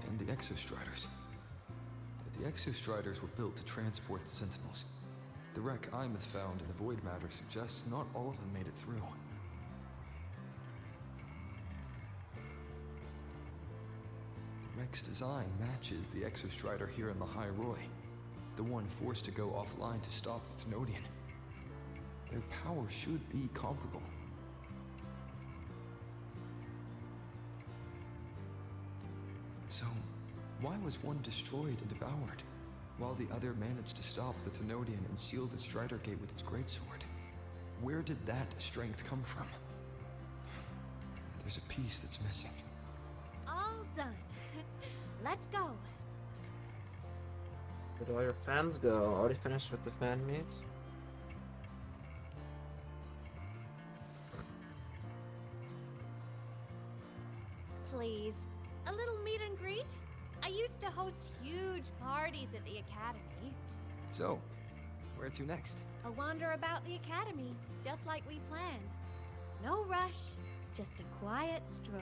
And the Exostriders. The Exostriders were built to transport the Sentinels. The wreck Imeth found in the Void Matter suggests not all of them made it through. The wreck's design matches the Exostrider here in Lahai Roi, the one forced to go offline to stop the Thnodian. Their power should be comparable. So, why was one destroyed and devoured, while the other managed to stop the Thnodian and seal the Strider Gate with its greatsword? Where did that strength come from? There's a piece that's missing. All done. Let's go. Where do all your fans go? Already finished with the fan meets? Please, a little meet and greet? I used to host huge parties at the academy. So, where to next? A wander about the academy, just like we planned. No rush, just a quiet stroll.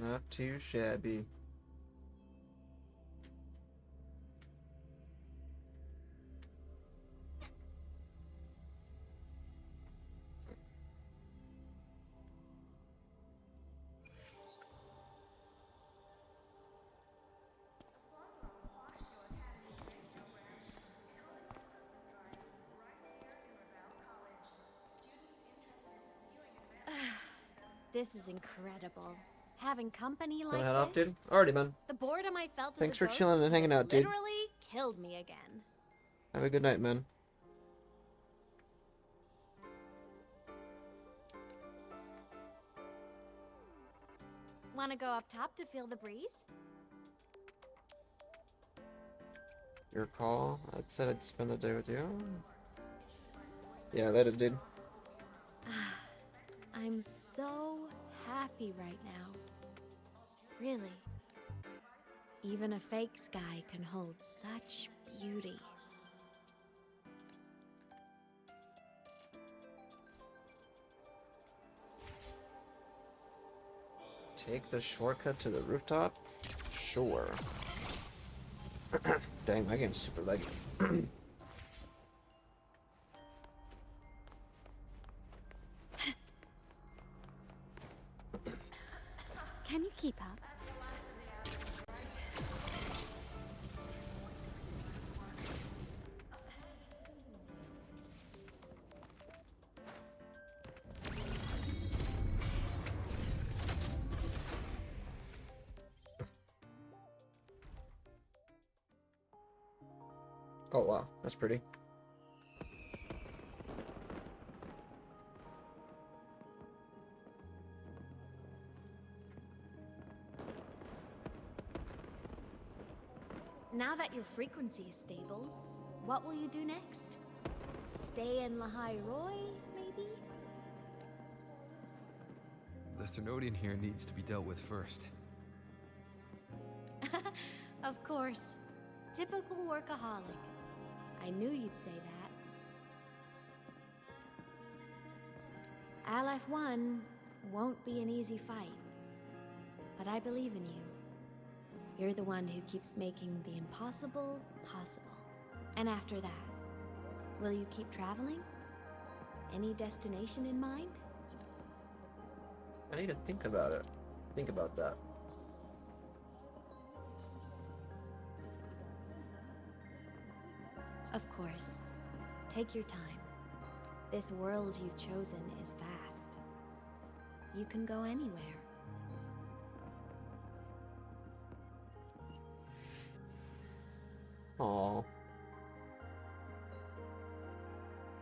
Not too shabby. This is incredible. Having company Gonna like head off, this. dude? Already, man. The boredom I felt Thanks as for a ghost chilling and hanging out, dude. literally killed me again. Have a good night, man. Wanna go up top to feel the breeze? Your call. I said I'd spend the day with you. Yeah, that is, dude. I'm so happy right now. Really. Even a fake sky can hold such beauty. Take the shortcut to the rooftop? Sure. Dang, my game's super laggy. Can you keep up? Oh wow, that's pretty. Now that your frequency is stable, what will you do next? Stay in Lahai Roi, maybe? The Thnodian here needs to be dealt with first. Of course. Typical workaholic. I knew you'd say that. Aleph 1 won't be an easy fight. But I believe in you. You're the one who keeps making the impossible possible. And after that, will you keep traveling? Any destination in mind? I need to think about it. Think about that. Of course. Take your time. This world you've chosen is vast. You can go anywhere. Aww.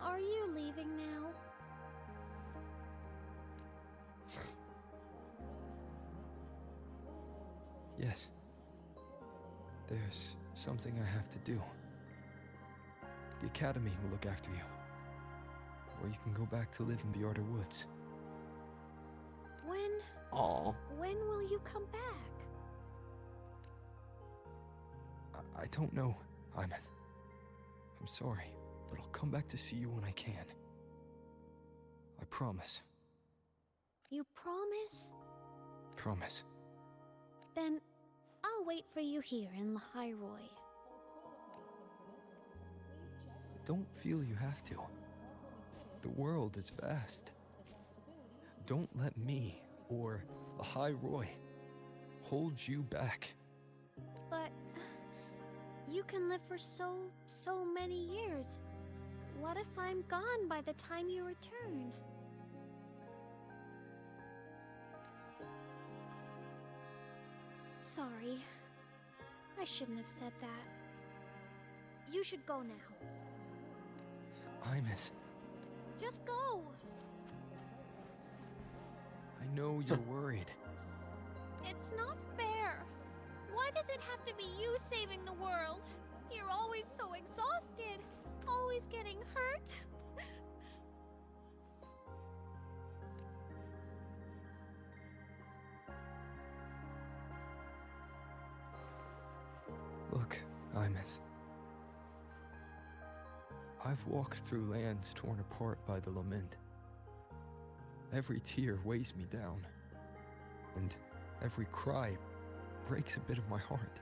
Are you leaving now? Yes. There's something I have to do. The Academy will look after you. Or you can go back to live in Bjorder Woods. When will you come back? I don't know, Imeth. I'm sorry, but I'll come back to see you when I can. I promise. You promise? Promise. Then I'll wait for you here in Lahairoi. Don't feel you have to. The world is vast. Don't let me, or the High Roy, hold you back. But you can live for so many years. What if I'm gone by the time you return? Sorry. I shouldn't have said that. You should go now. Imeth, Just go! I know you're worried. It's not fair. Why does it have to be you saving the world? You're always so exhausted, always getting hurt. Look, Imeth. I've walked through lands torn apart by the lament. Every tear weighs me down, and every cry breaks a bit of my heart.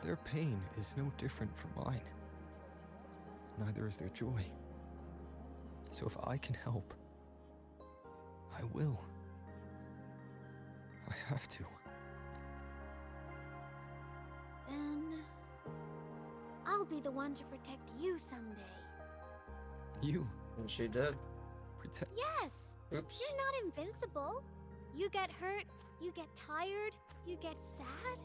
Their pain is no different from mine. Neither is their joy. So if I can help, I will. I have to. Then I'll be the one to protect you someday. You? And she did. Protect. Yes! Oops. You're not invincible. You get hurt, you get tired, you get sad.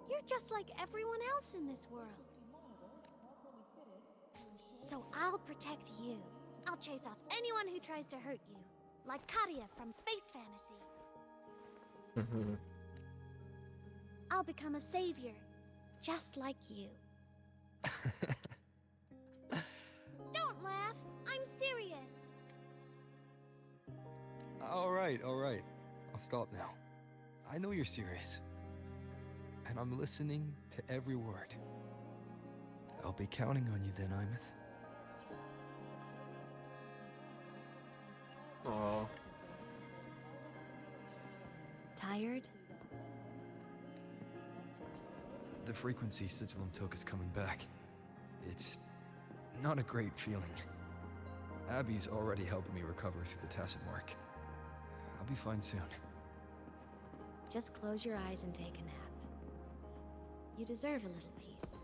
You're just like everyone else in this world. So I'll protect you. I'll chase off anyone who tries to hurt you. Like Karia from Space Fantasy. I'll become a savior, just like you. Don't laugh. I'm serious. All right. I'll stop now. I know you're serious. And I'm listening to every word. I'll be counting on you then, Imeth. Aww. Tired? The frequency Sigilum took is coming back. It's not a great feeling. Abby's already helping me recover through the tacit mark. I'll be fine soon. Just close your eyes and take a nap. You deserve a little peace.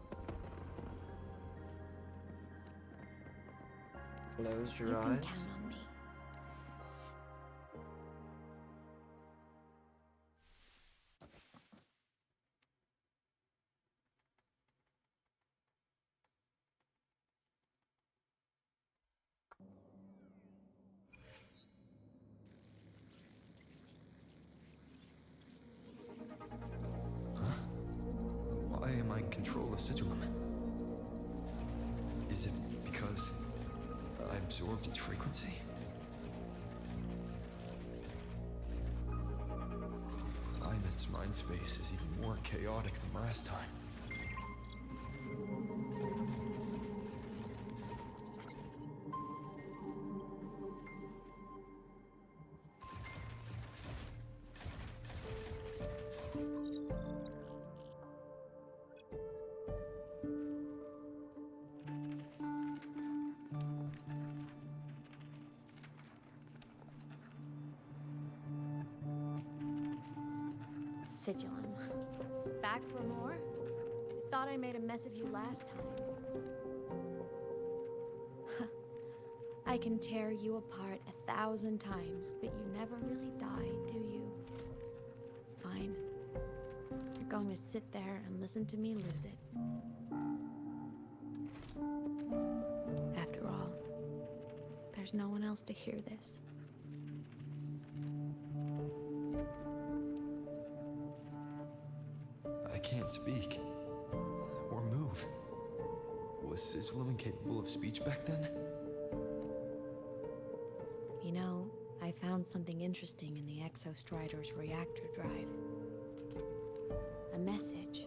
Close your You can eyes. count on me. Why am I in control of Sigilum? Is it because I absorbed its frequency? Imeth's mind space is even more chaotic than last time. Sigilum. Back for more? Thought I made a mess of you last time. I can tear you apart 1,000 times, but you never really die, do you? Fine. You're going to sit there and listen to me lose it. After all, there's no one else to hear this. can't speak. Or move. Was Sigilum incapable of speech back then? You know, I found something interesting in the Exostrider's reactor drive. A message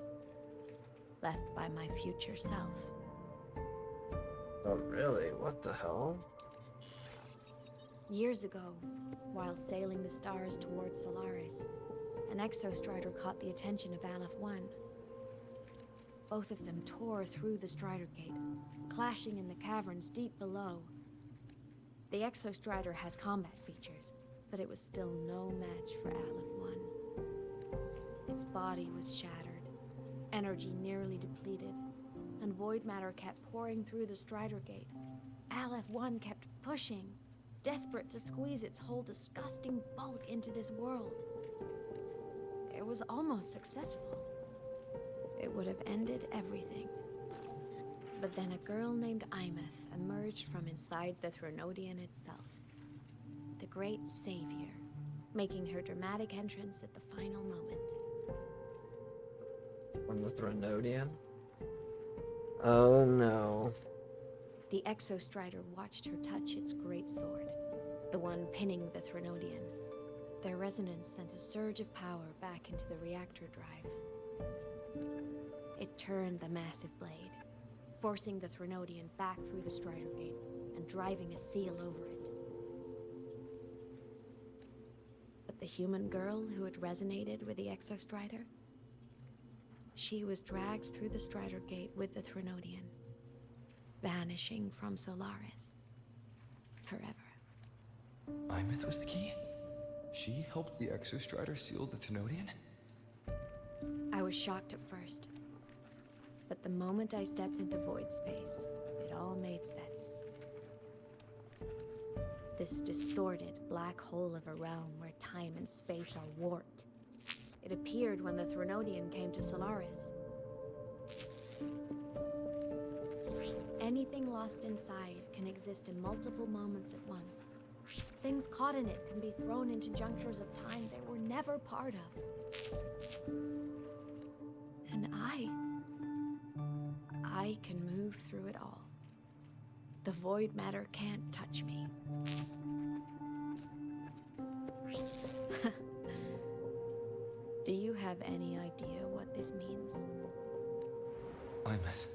left by my future self. Oh, really? What the hell? Years ago, while sailing the stars towards Solaris, an Exostrider caught the attention of Aleph 1. Both of them tore through the Strider Gate, clashing in the caverns deep below. The Exostrider has combat features, but it was still no match for Aleph 1. Its body was shattered, energy nearly depleted, and void matter kept pouring through the Strider Gate. Aleph 1 kept pushing, desperate to squeeze its whole disgusting bulk into this world. It was almost successful. It would have ended everything. But then a girl named Imeth emerged from inside the Threnodian itself. The great savior, making her dramatic entrance at the final moment. From the Threnodian? Oh no. The Exostrider watched her touch its great sword, the one pinning the Threnodian. Their resonance sent a surge of power back into the reactor drive. It turned the massive blade, forcing the Threnodian back through the Strider Gate and driving a seal over it. But the human girl who had resonated with the Exostrider, she was dragged through the Strider Gate with the Threnodian, vanishing from Solaris forever. Imeth was the key? She helped the Exostrider seal the Threnodian? I was shocked at first, but the moment I stepped into void space, it all made sense. This distorted black hole of a realm where time and space are warped. It appeared when the Threnodian came to Solaris. Anything lost inside can exist in multiple moments at once. Things caught in it can be thrown into junctures of time they were never part of. And I can move through it all. The void matter can't touch me. Do you have any idea what this means? Imeth,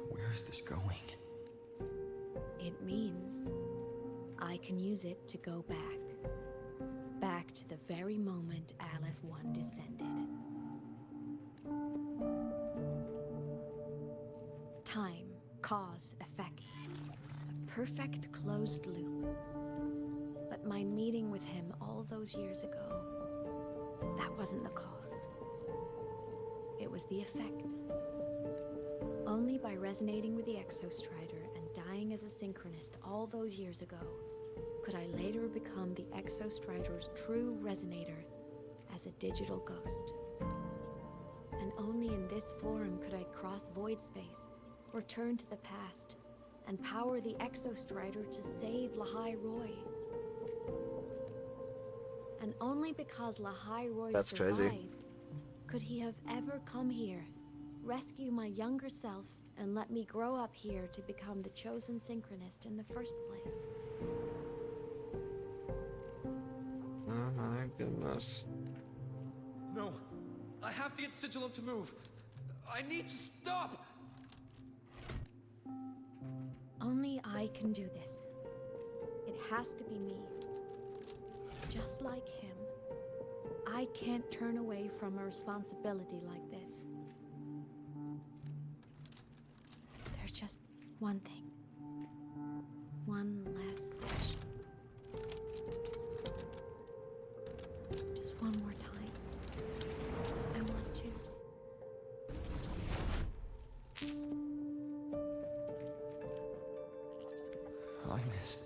where is this going? It means I can use it to go back. Back to the very moment Aleph 1 descended. Time, cause, effect. A perfect closed loop. But my meeting with him all those years ago, that wasn't the cause. It was the effect. Only by resonating with the Exostrider and dying as a synchronist all those years ago, could I later become the Exostrider's true resonator as a digital ghost. And only in this form could I cross void space, return to the past, and power the Exostrider to save Lahai Roy. And only because Lahai Roy survived, crazy. could he have ever come here, rescue my younger self, and let me grow up here to become the chosen synchronist in the first place. Oh my goodness. No, I have to get Sigilum to move. I need to stop! Only I can do this. It has to be me. Just like him, I can't turn away from a responsibility like this. There's just one thing. One last question. Just one more time. I want to. Imeth.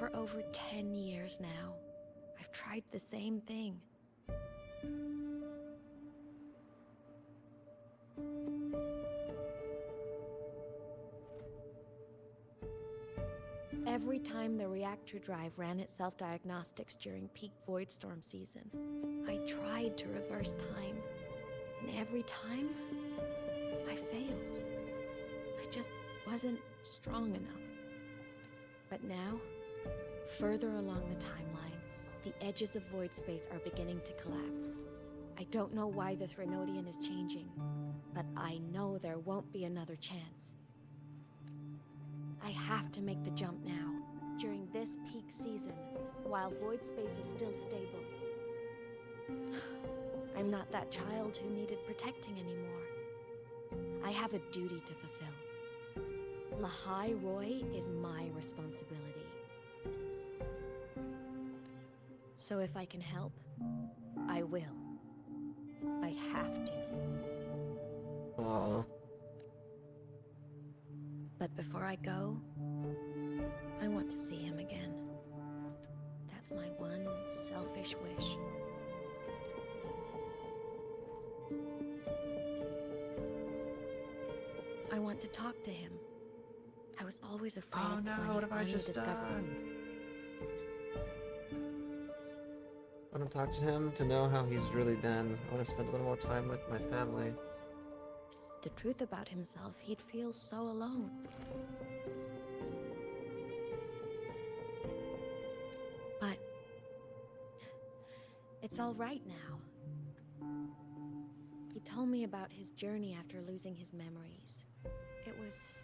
For over 10 years now, I've tried the same thing. Every time the reactor drive ran its self-diagnostics during peak void storm season, I tried to reverse time, and every time, I failed. I just wasn't strong enough. But now, further along the timeline, the edges of void space are beginning to collapse. I don't know why the Threnodian is changing, but I know there won't be another chance. I have to make the jump now, during this peak season, while void space is still stable. I'm not that child who needed protecting anymore. I have a duty to fulfill. Lahai Roy is my responsibility. So if I can help, I will. I have to. Aww. But before I go, I want to see him again. That's my one selfish wish. I want to talk to him. I was always afraid Oh no, that when what he have I finally just discovered. done? I want to talk to him to know how he's really been. I want to spend a little more time with my family. The truth about himself, he'd feel so alone. But it's all right now. He told me about his journey after losing his memories. It was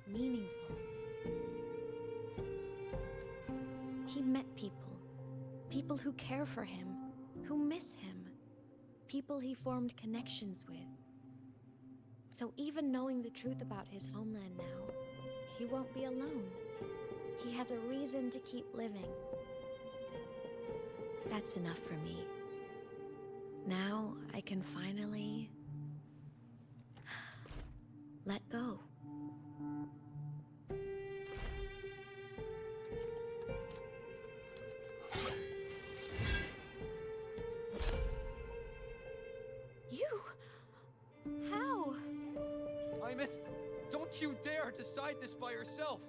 meaningful. He met people who care for him, who miss him, people he formed connections with. So even knowing the truth about his homeland now, he won't be alone. He has a reason to keep living. That's enough for me. Now I can finally let go. You? How? Imeth, don't you dare decide this by yourself!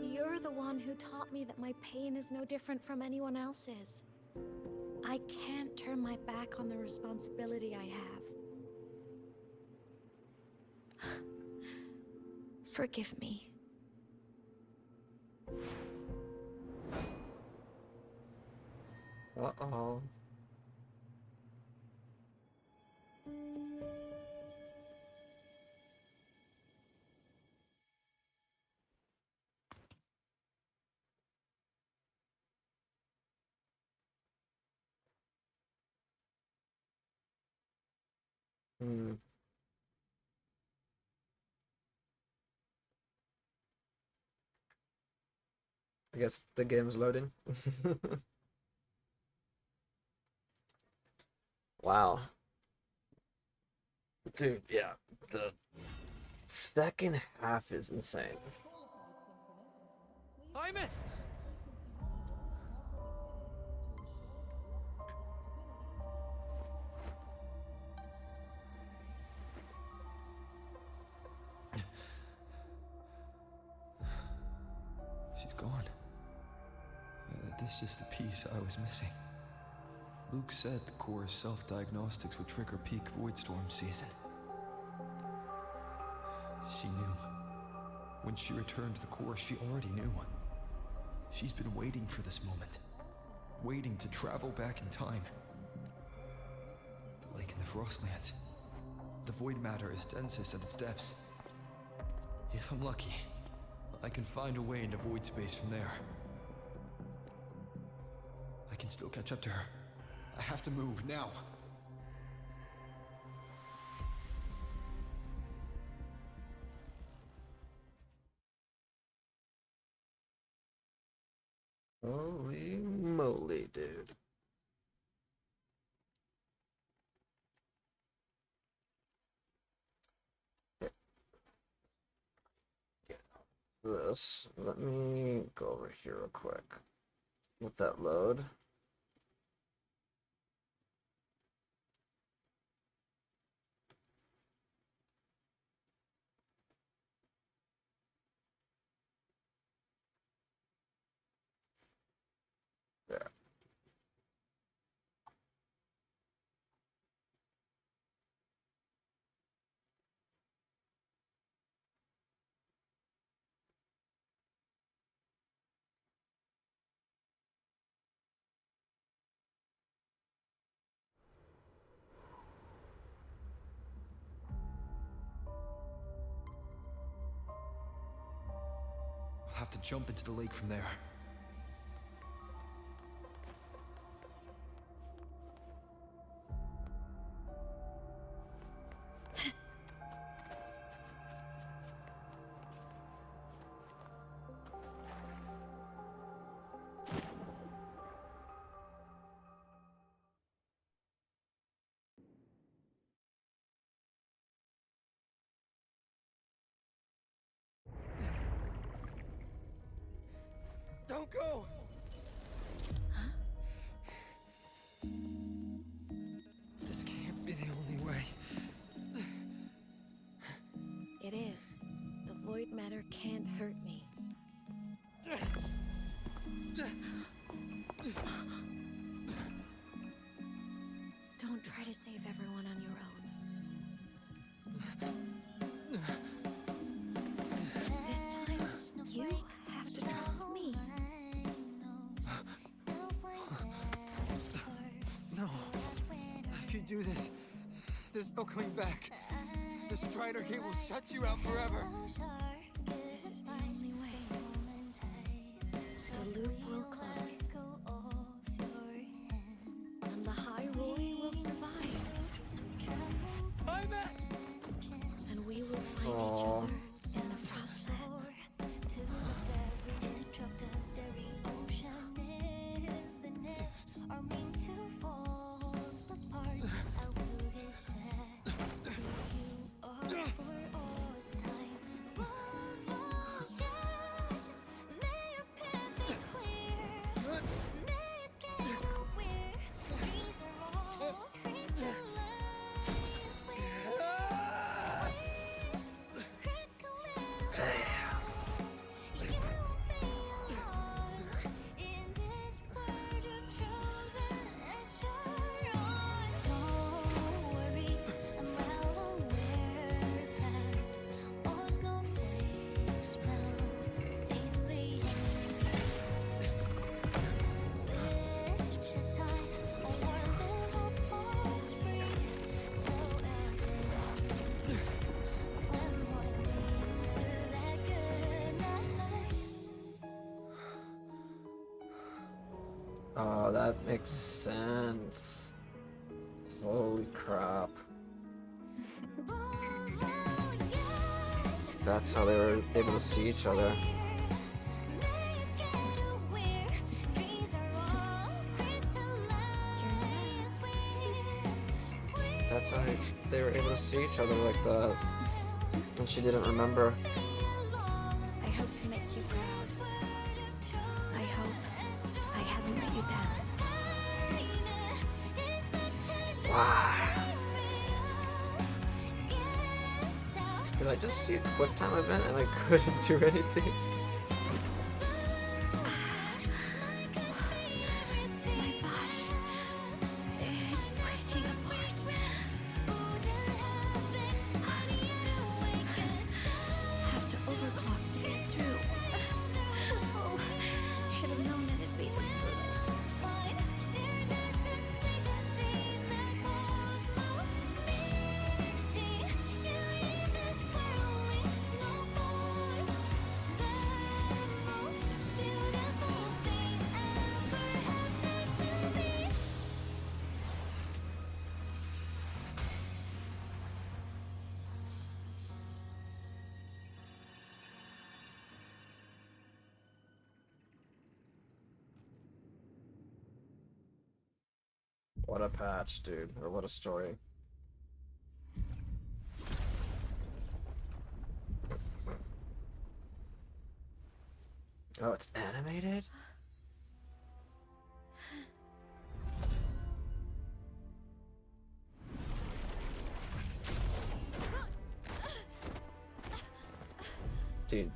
You're the one who taught me that my pain is no different from anyone else's. I can't turn my back on the responsibility I have. Forgive me. Uh-oh. Hmm. I guess the game's loading. Wow. Dude, yeah. The second half is insane. Imeth! She's gone. This is the piece I was missing. Luke said the core's self-diagnostics would trigger peak void storm season. She knew. When she returned to the core, she already knew. She's been waiting for this moment. Waiting to travel back in time. The lake in the Frostlands. The void matter is densest at its depths. If I'm lucky, I can find a way into void space from there. I can still catch up to her. I have to move now. Holy moly, dude. this. Let me go over here real quick. Let that load. There. I'll have to jump into the lake from there. Don't go! This can't be the only way. It is. The void matter can't hurt me. Don't try to save everyone on your own. This time, you have to trust me. No. If you do this, there's no coming back. The Strider Gate will shut you out forever. This is the only way. The loop will close. And the High Roy will survive. And we will find each other in the Frostlands. Oh, that makes sense. Holy crap. That's how they were able to see each other. That's how they were able to see each other like that. And she didn't remember. I hope to make you proud. I hope I haven't let you down. Wow. Did I just see a quick time event and I couldn't do anything? It's breaking apart. Have to overclock to get through. Oh, should have known that it'd be this What a patch, dude. Or what a story. Oh, it's animated? Dude.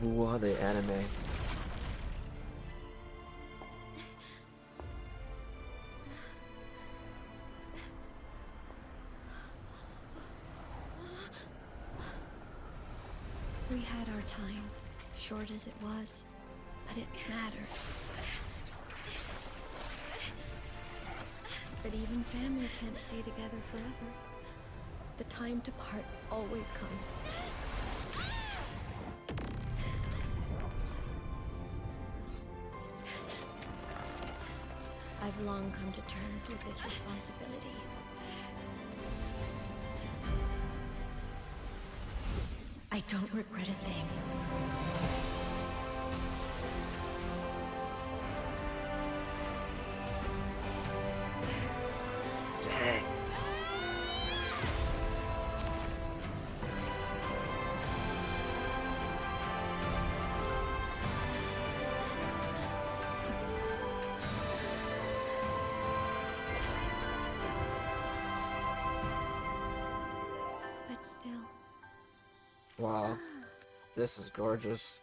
WuWa, the anime. We had our time, short as it was, but it mattered. But even family can't stay together forever. The time to part always comes. I've long come to terms with this responsibility. I don't regret a thing. Dang. But still. Wow. This is gorgeous.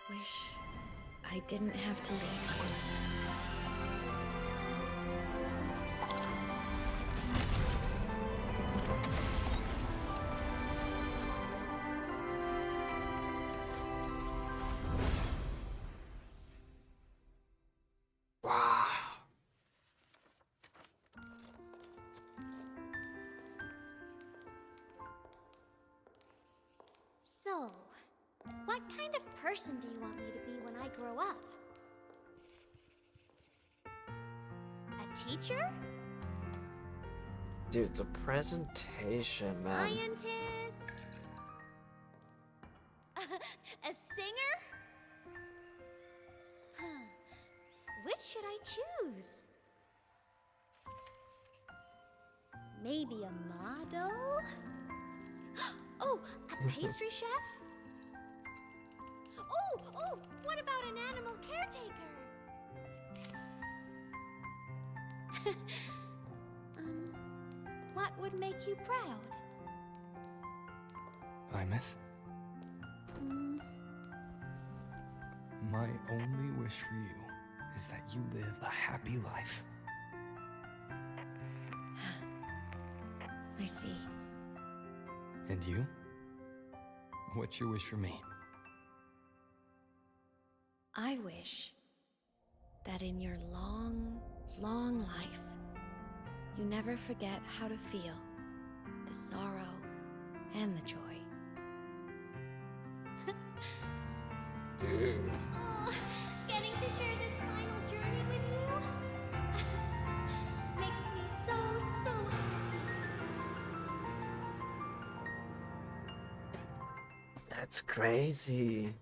Wish I didn't have to leave you. Wow. So, what kind of person do you want me to be when I grow up? A teacher? Dude, the presentation, man. Scientist? A singer? Huh. Which should I choose? Maybe a model? Oh, a pastry chef? Oh, what about an animal caretaker? What would make you proud? Imeth, my only wish for you is that you live a happy life. I see. And you? What's your wish for me? I wish that in your long, long life, you never forget how to feel the sorrow and the joy. Dude. Oh, getting to share this final journey with you makes me so happy. That's crazy.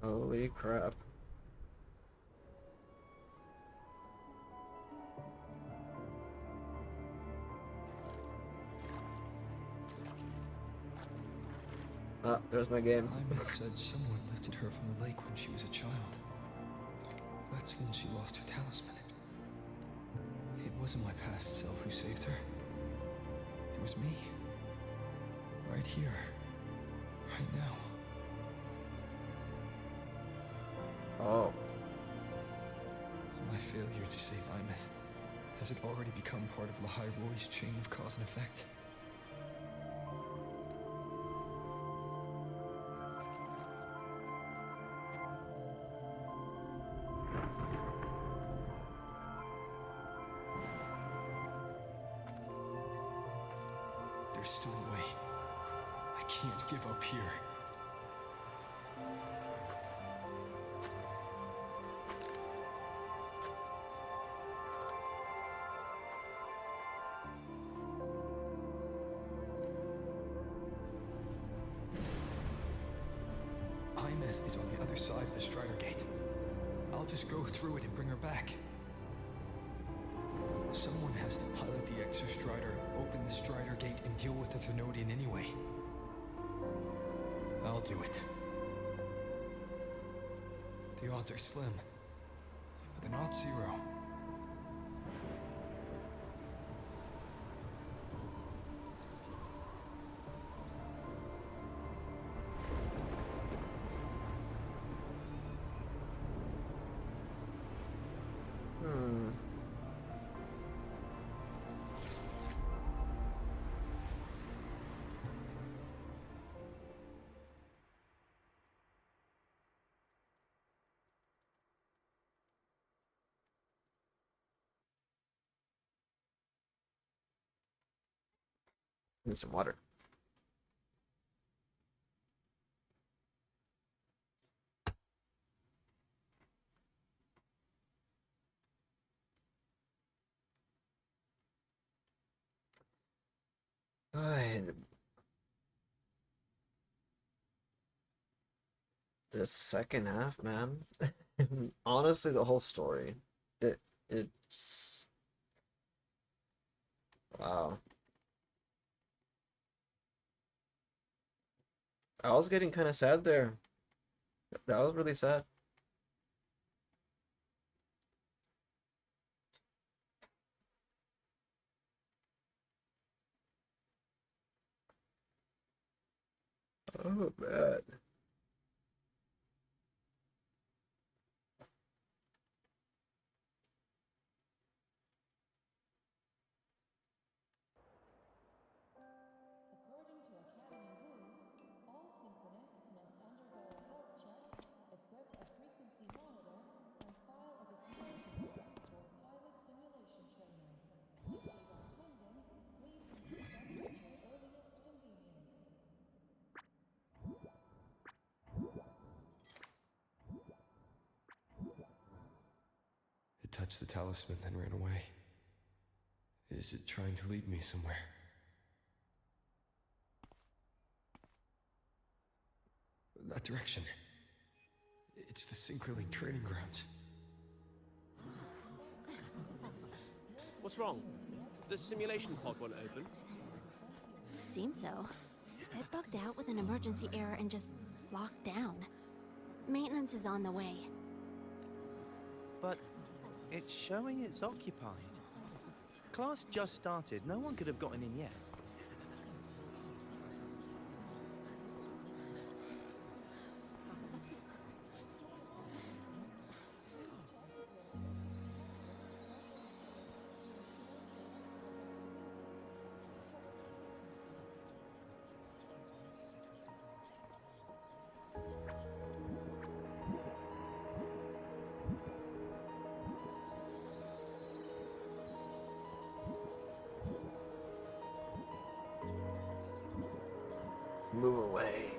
Holy crap. Ah, there's my game. Imeth said someone lifted her from the lake when she was a child. That's when she lost her talisman. It wasn't my past self who saved her. It was me. Right here. Right now. Oh. My failure to save Imeth, has it already become part of Lahai Roy's chain of cause and effect? There's still a way. I can't give up here. Ameth is on the other side of the Strider Gate. I'll just go through it and bring her back. Someone has to pilot the Exostrider, open the Strider Gate, and deal with the Thenodian anyway. I'll do it. The odds are slim, but they're not zero. Need some water. The second half, man. Honestly, the whole story. It's wow. I was getting kind of sad there. That was really sad. Oh, man. According to Academy rules, all synchronists must undergo a health check, equip a frequency monitor, and file a disclosure form for pilot simulation training. If you are pending, please complete them at your earliest convenience. It touched the talisman, then ran away. Is it trying to lead me somewhere? That direction. It's the Synchrolink training grounds. What's wrong? The simulation pod won't open? Seems so. It bugged out with an emergency error and just locked down. Maintenance is on the way. But it's showing it's occupied. Class just started. No one could have gotten in yet. Move away.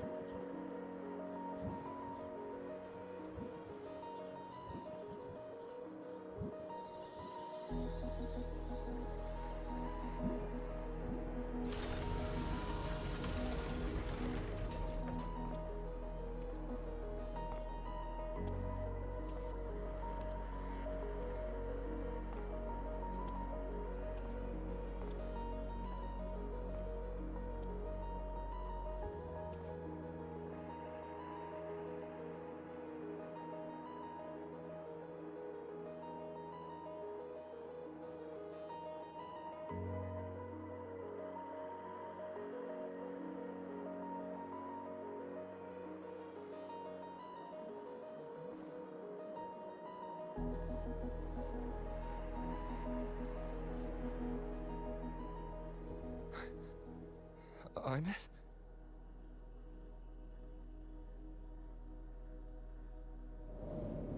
Imeth?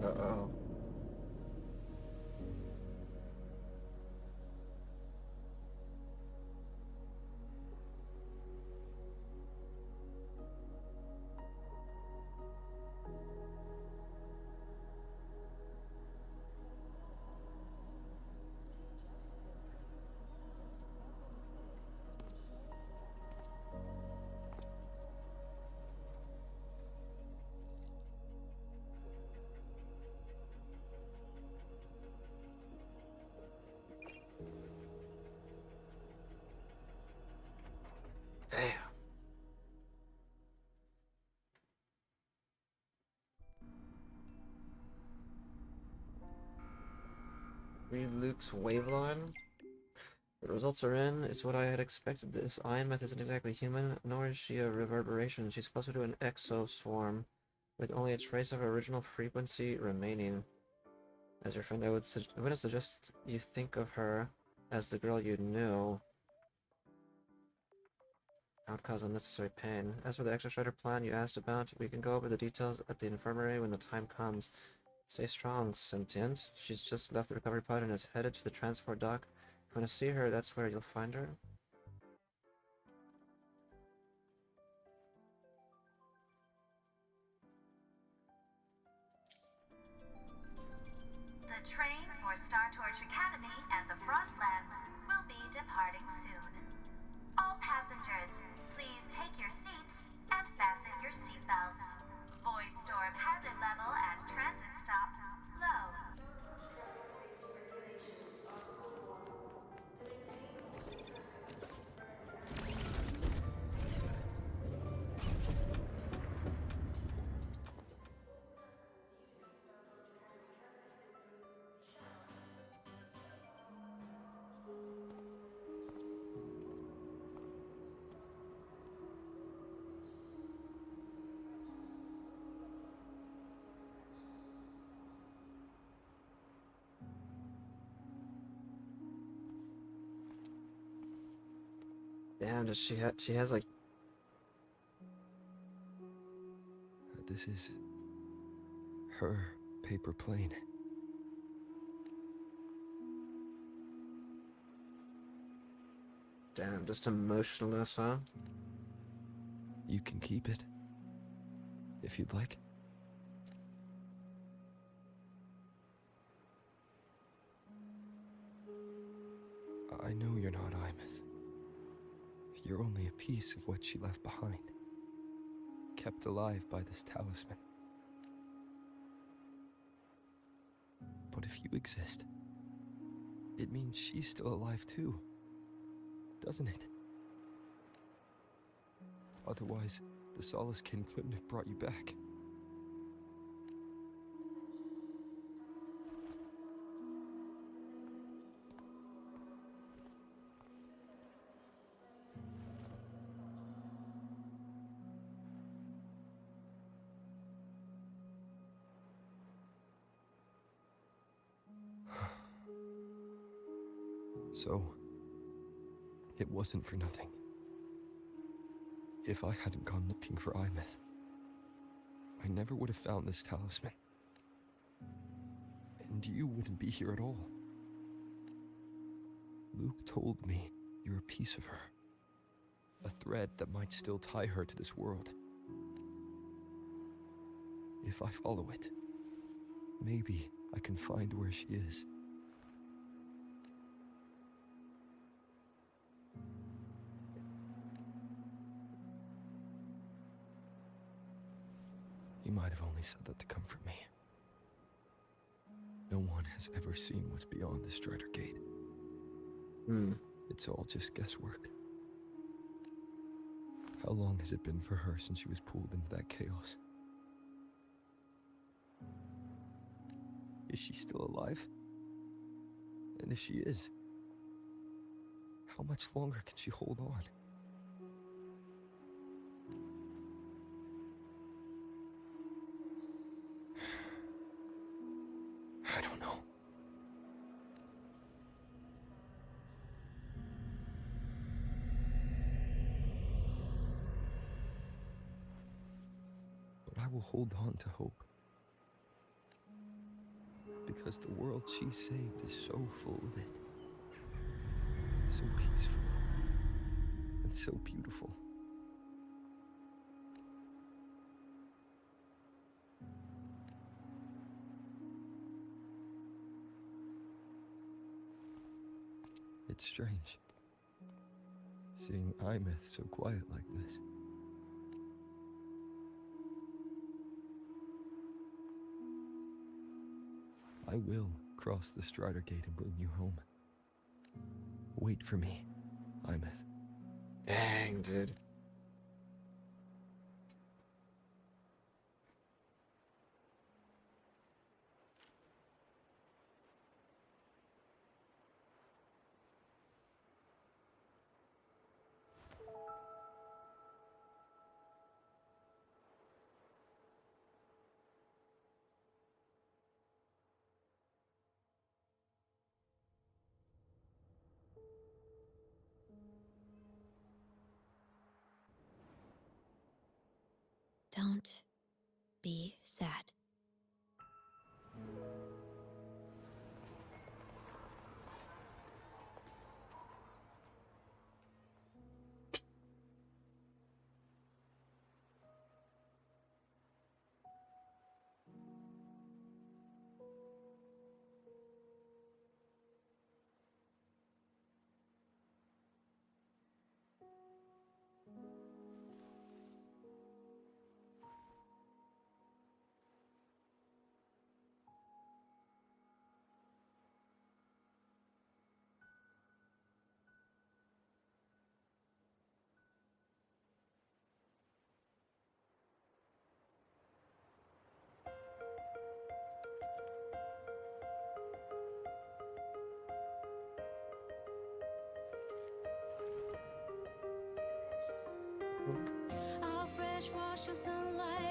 Uh-oh. Read Luke's waveline. The results are in. It's what I had expected. This Imeth isn't exactly human, nor is she a reverberation. She's closer to an exoswarm, with only a trace of her original frequency remaining. As your friend, I wouldn't suggest you think of her as the girl you knew. That would cause unnecessary pain. As for the extra-strider plan you asked about, we can go over the details at the infirmary when the time comes. Stay strong, sentient. She's just left the recovery pod and is headed to the transport dock. If you want to see her, that's where you'll find her. The train for Star Torch Academy and the Frostlands will be departing soon. All passengers, please take your seats and fasten your seatbelts. Void storm hazard level at transit stop low. Damn, does she has like... This is her paper plane. Damn, just emotionless, huh? You can keep it, if you'd like. I know you're not Imeth. You're only a piece of what she left behind, kept alive by this talisman. But if you exist, it means she's still alive too, doesn't it? Otherwise, the Solace Kin couldn't have brought you back. So, it wasn't for nothing. If I hadn't gone looking for Imeth, I never would have found this talisman. And you wouldn't be here at all. Luke told me you're a piece of her. A thread that might still tie her to this world. If I follow it, maybe I can find where she is. You might have only said that to comfort me. No one has ever seen what's beyond the Strider Gate. It's all just guesswork. How long has it been for her since she was pulled into that chaos? Is she still alive? And if she is, how much longer can she hold on? I don't know. But I will hold on to hope. Because the world she saved is so full of it. So peaceful. And so beautiful. It's strange, seeing Imeth so quiet like this. I will cross the Strider Gate and bring you home. Wait for me, Imeth. Dang, dude. Don't be sad.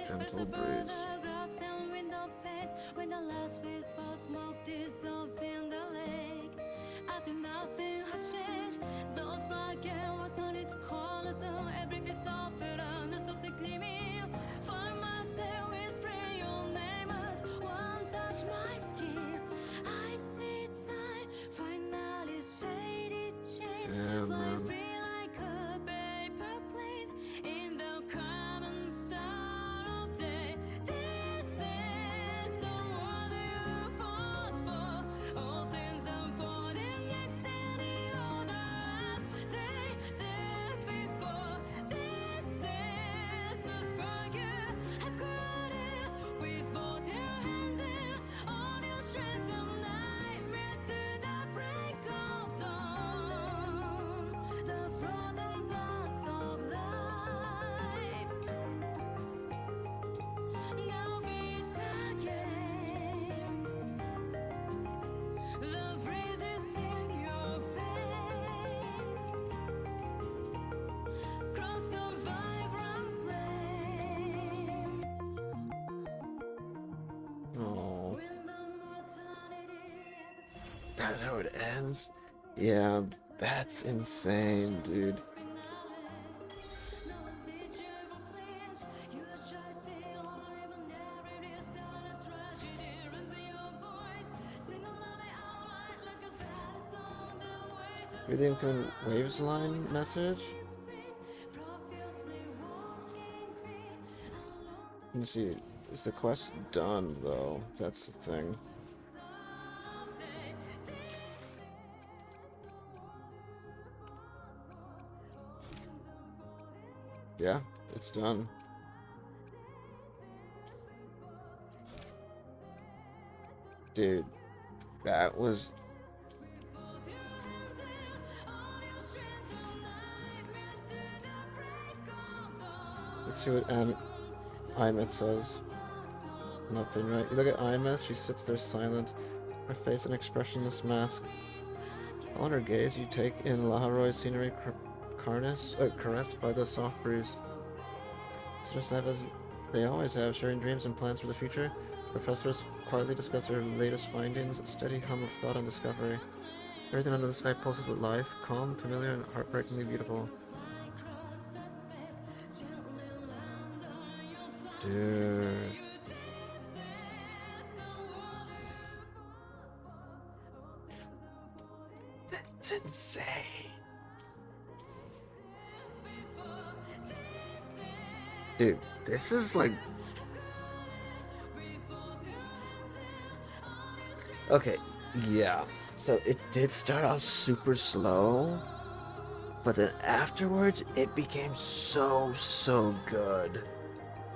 Gentle breeze. When the last wisp of smoke dissolves in the lake, as if nothing had changed, those black and white turned into colors, and every piece of it under softly gleaming. Find myself whispering your name as one touch my skin. I see time finally shaded change. Damn, Fly man. free like a paper plane in the common star of day. This is the world you fought for. All things unfolding next in the order as they did before. This is the spark you have created with both your hands and all your strength and nightmares to the break of dawn. The frozen past of life now beats again. The breezes in your face cross the vibrant flame. Oh. That's how it ends? Yeah, that's insane, dude. Reading Coon Waves line message? Let me see. Is the quest done, though? That's the thing. Yeah, it's done. Dude, that was... Let's see what Imeth says. Nothing, right? You look at Imeth, she sits there silent, her face an expressionless mask. On her gaze, you take in Laharoy's scenery caressed by the soft breeze. Students live as they always have, sharing dreams and plans for the future. Professors quietly discuss their latest findings, a steady hum of thought and discovery. Everything under the sky pulses with life, calm, familiar, and heartbreakingly beautiful. Dude. That's insane. Dude, this is like... Okay, yeah. So it did start out super slow, but then afterwards it became so good.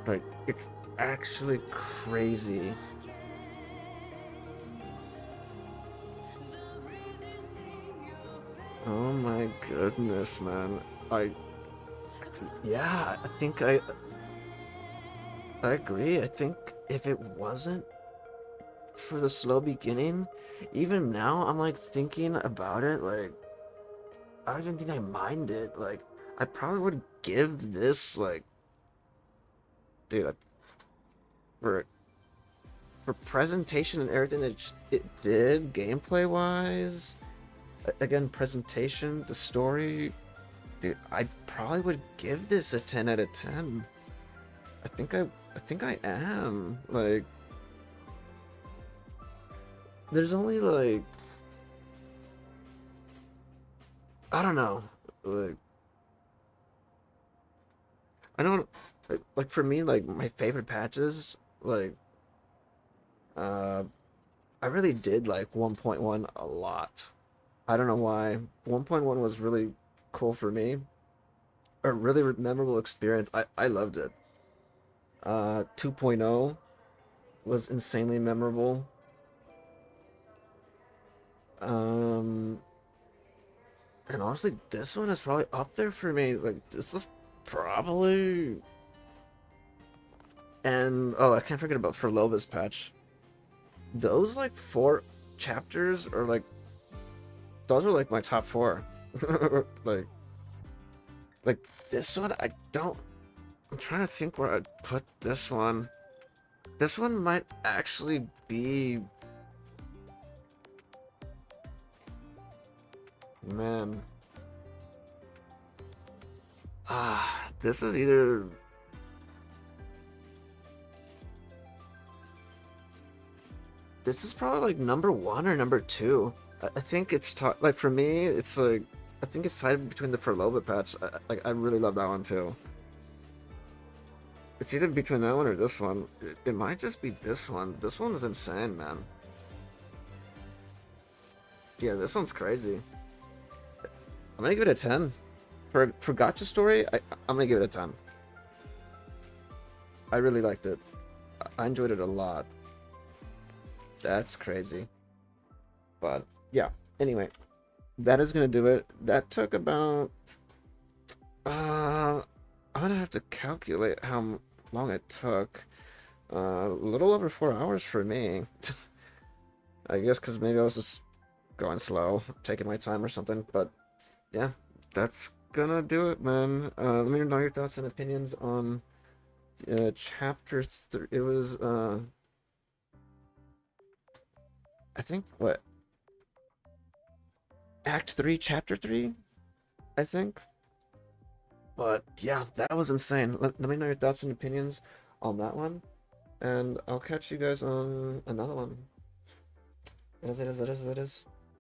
Like, it's actually crazy. Oh my goodness, man. Yeah, I think I agree. I think if it wasn't for the slow beginning, even now I'm like thinking about it, like, I don't even think I mind it. Like, I probably would give this, like, dude, for presentation and everything that it did, gameplay wise, again, presentation, the story, dude, I probably would give this a 10 out of 10. I think I am. Like, there's only like, I don't know. Like, I don't like for me, like my favorite patches, like uh I really did like 1.1 a lot. I don't know why. 1.1 was really cool for me. A really memorable experience. I loved it. 2.0 was insanely memorable. Um, and honestly, this one is probably up there for me. Like, this is probably. And oh, I can't forget about Furlova's patch. Those like 4 chapters are like, those are like my top 4. like, like this one, I don't. I'm trying to think where I'd put this one. This one might actually be. Man. This is either. This is probably like number 1 or number 2. I think it's like for me, it's like I think it's tied between the Furlova patch. Like I really love that one too. It's either between that one or this one. It might just be this one. This one is insane, man. Yeah, this one's crazy. I'm gonna give it a 10. For Gotcha Story, I'm gonna give it a 10. I really liked it. I enjoyed it a lot. That's crazy. But yeah, anyway, that is gonna do it. That took about I'm gonna have to calculate how long it took. A little over 4 hours for me. I guess because maybe I was just going slow, taking my time or something. But yeah, that's gonna do it, man. Let me know your thoughts and opinions on chapter 3. It was I think what, Act 3, Chapter 3, I think. But yeah, that was insane. Let me know your thoughts and opinions on that one, and I'll catch you guys on another one. It is.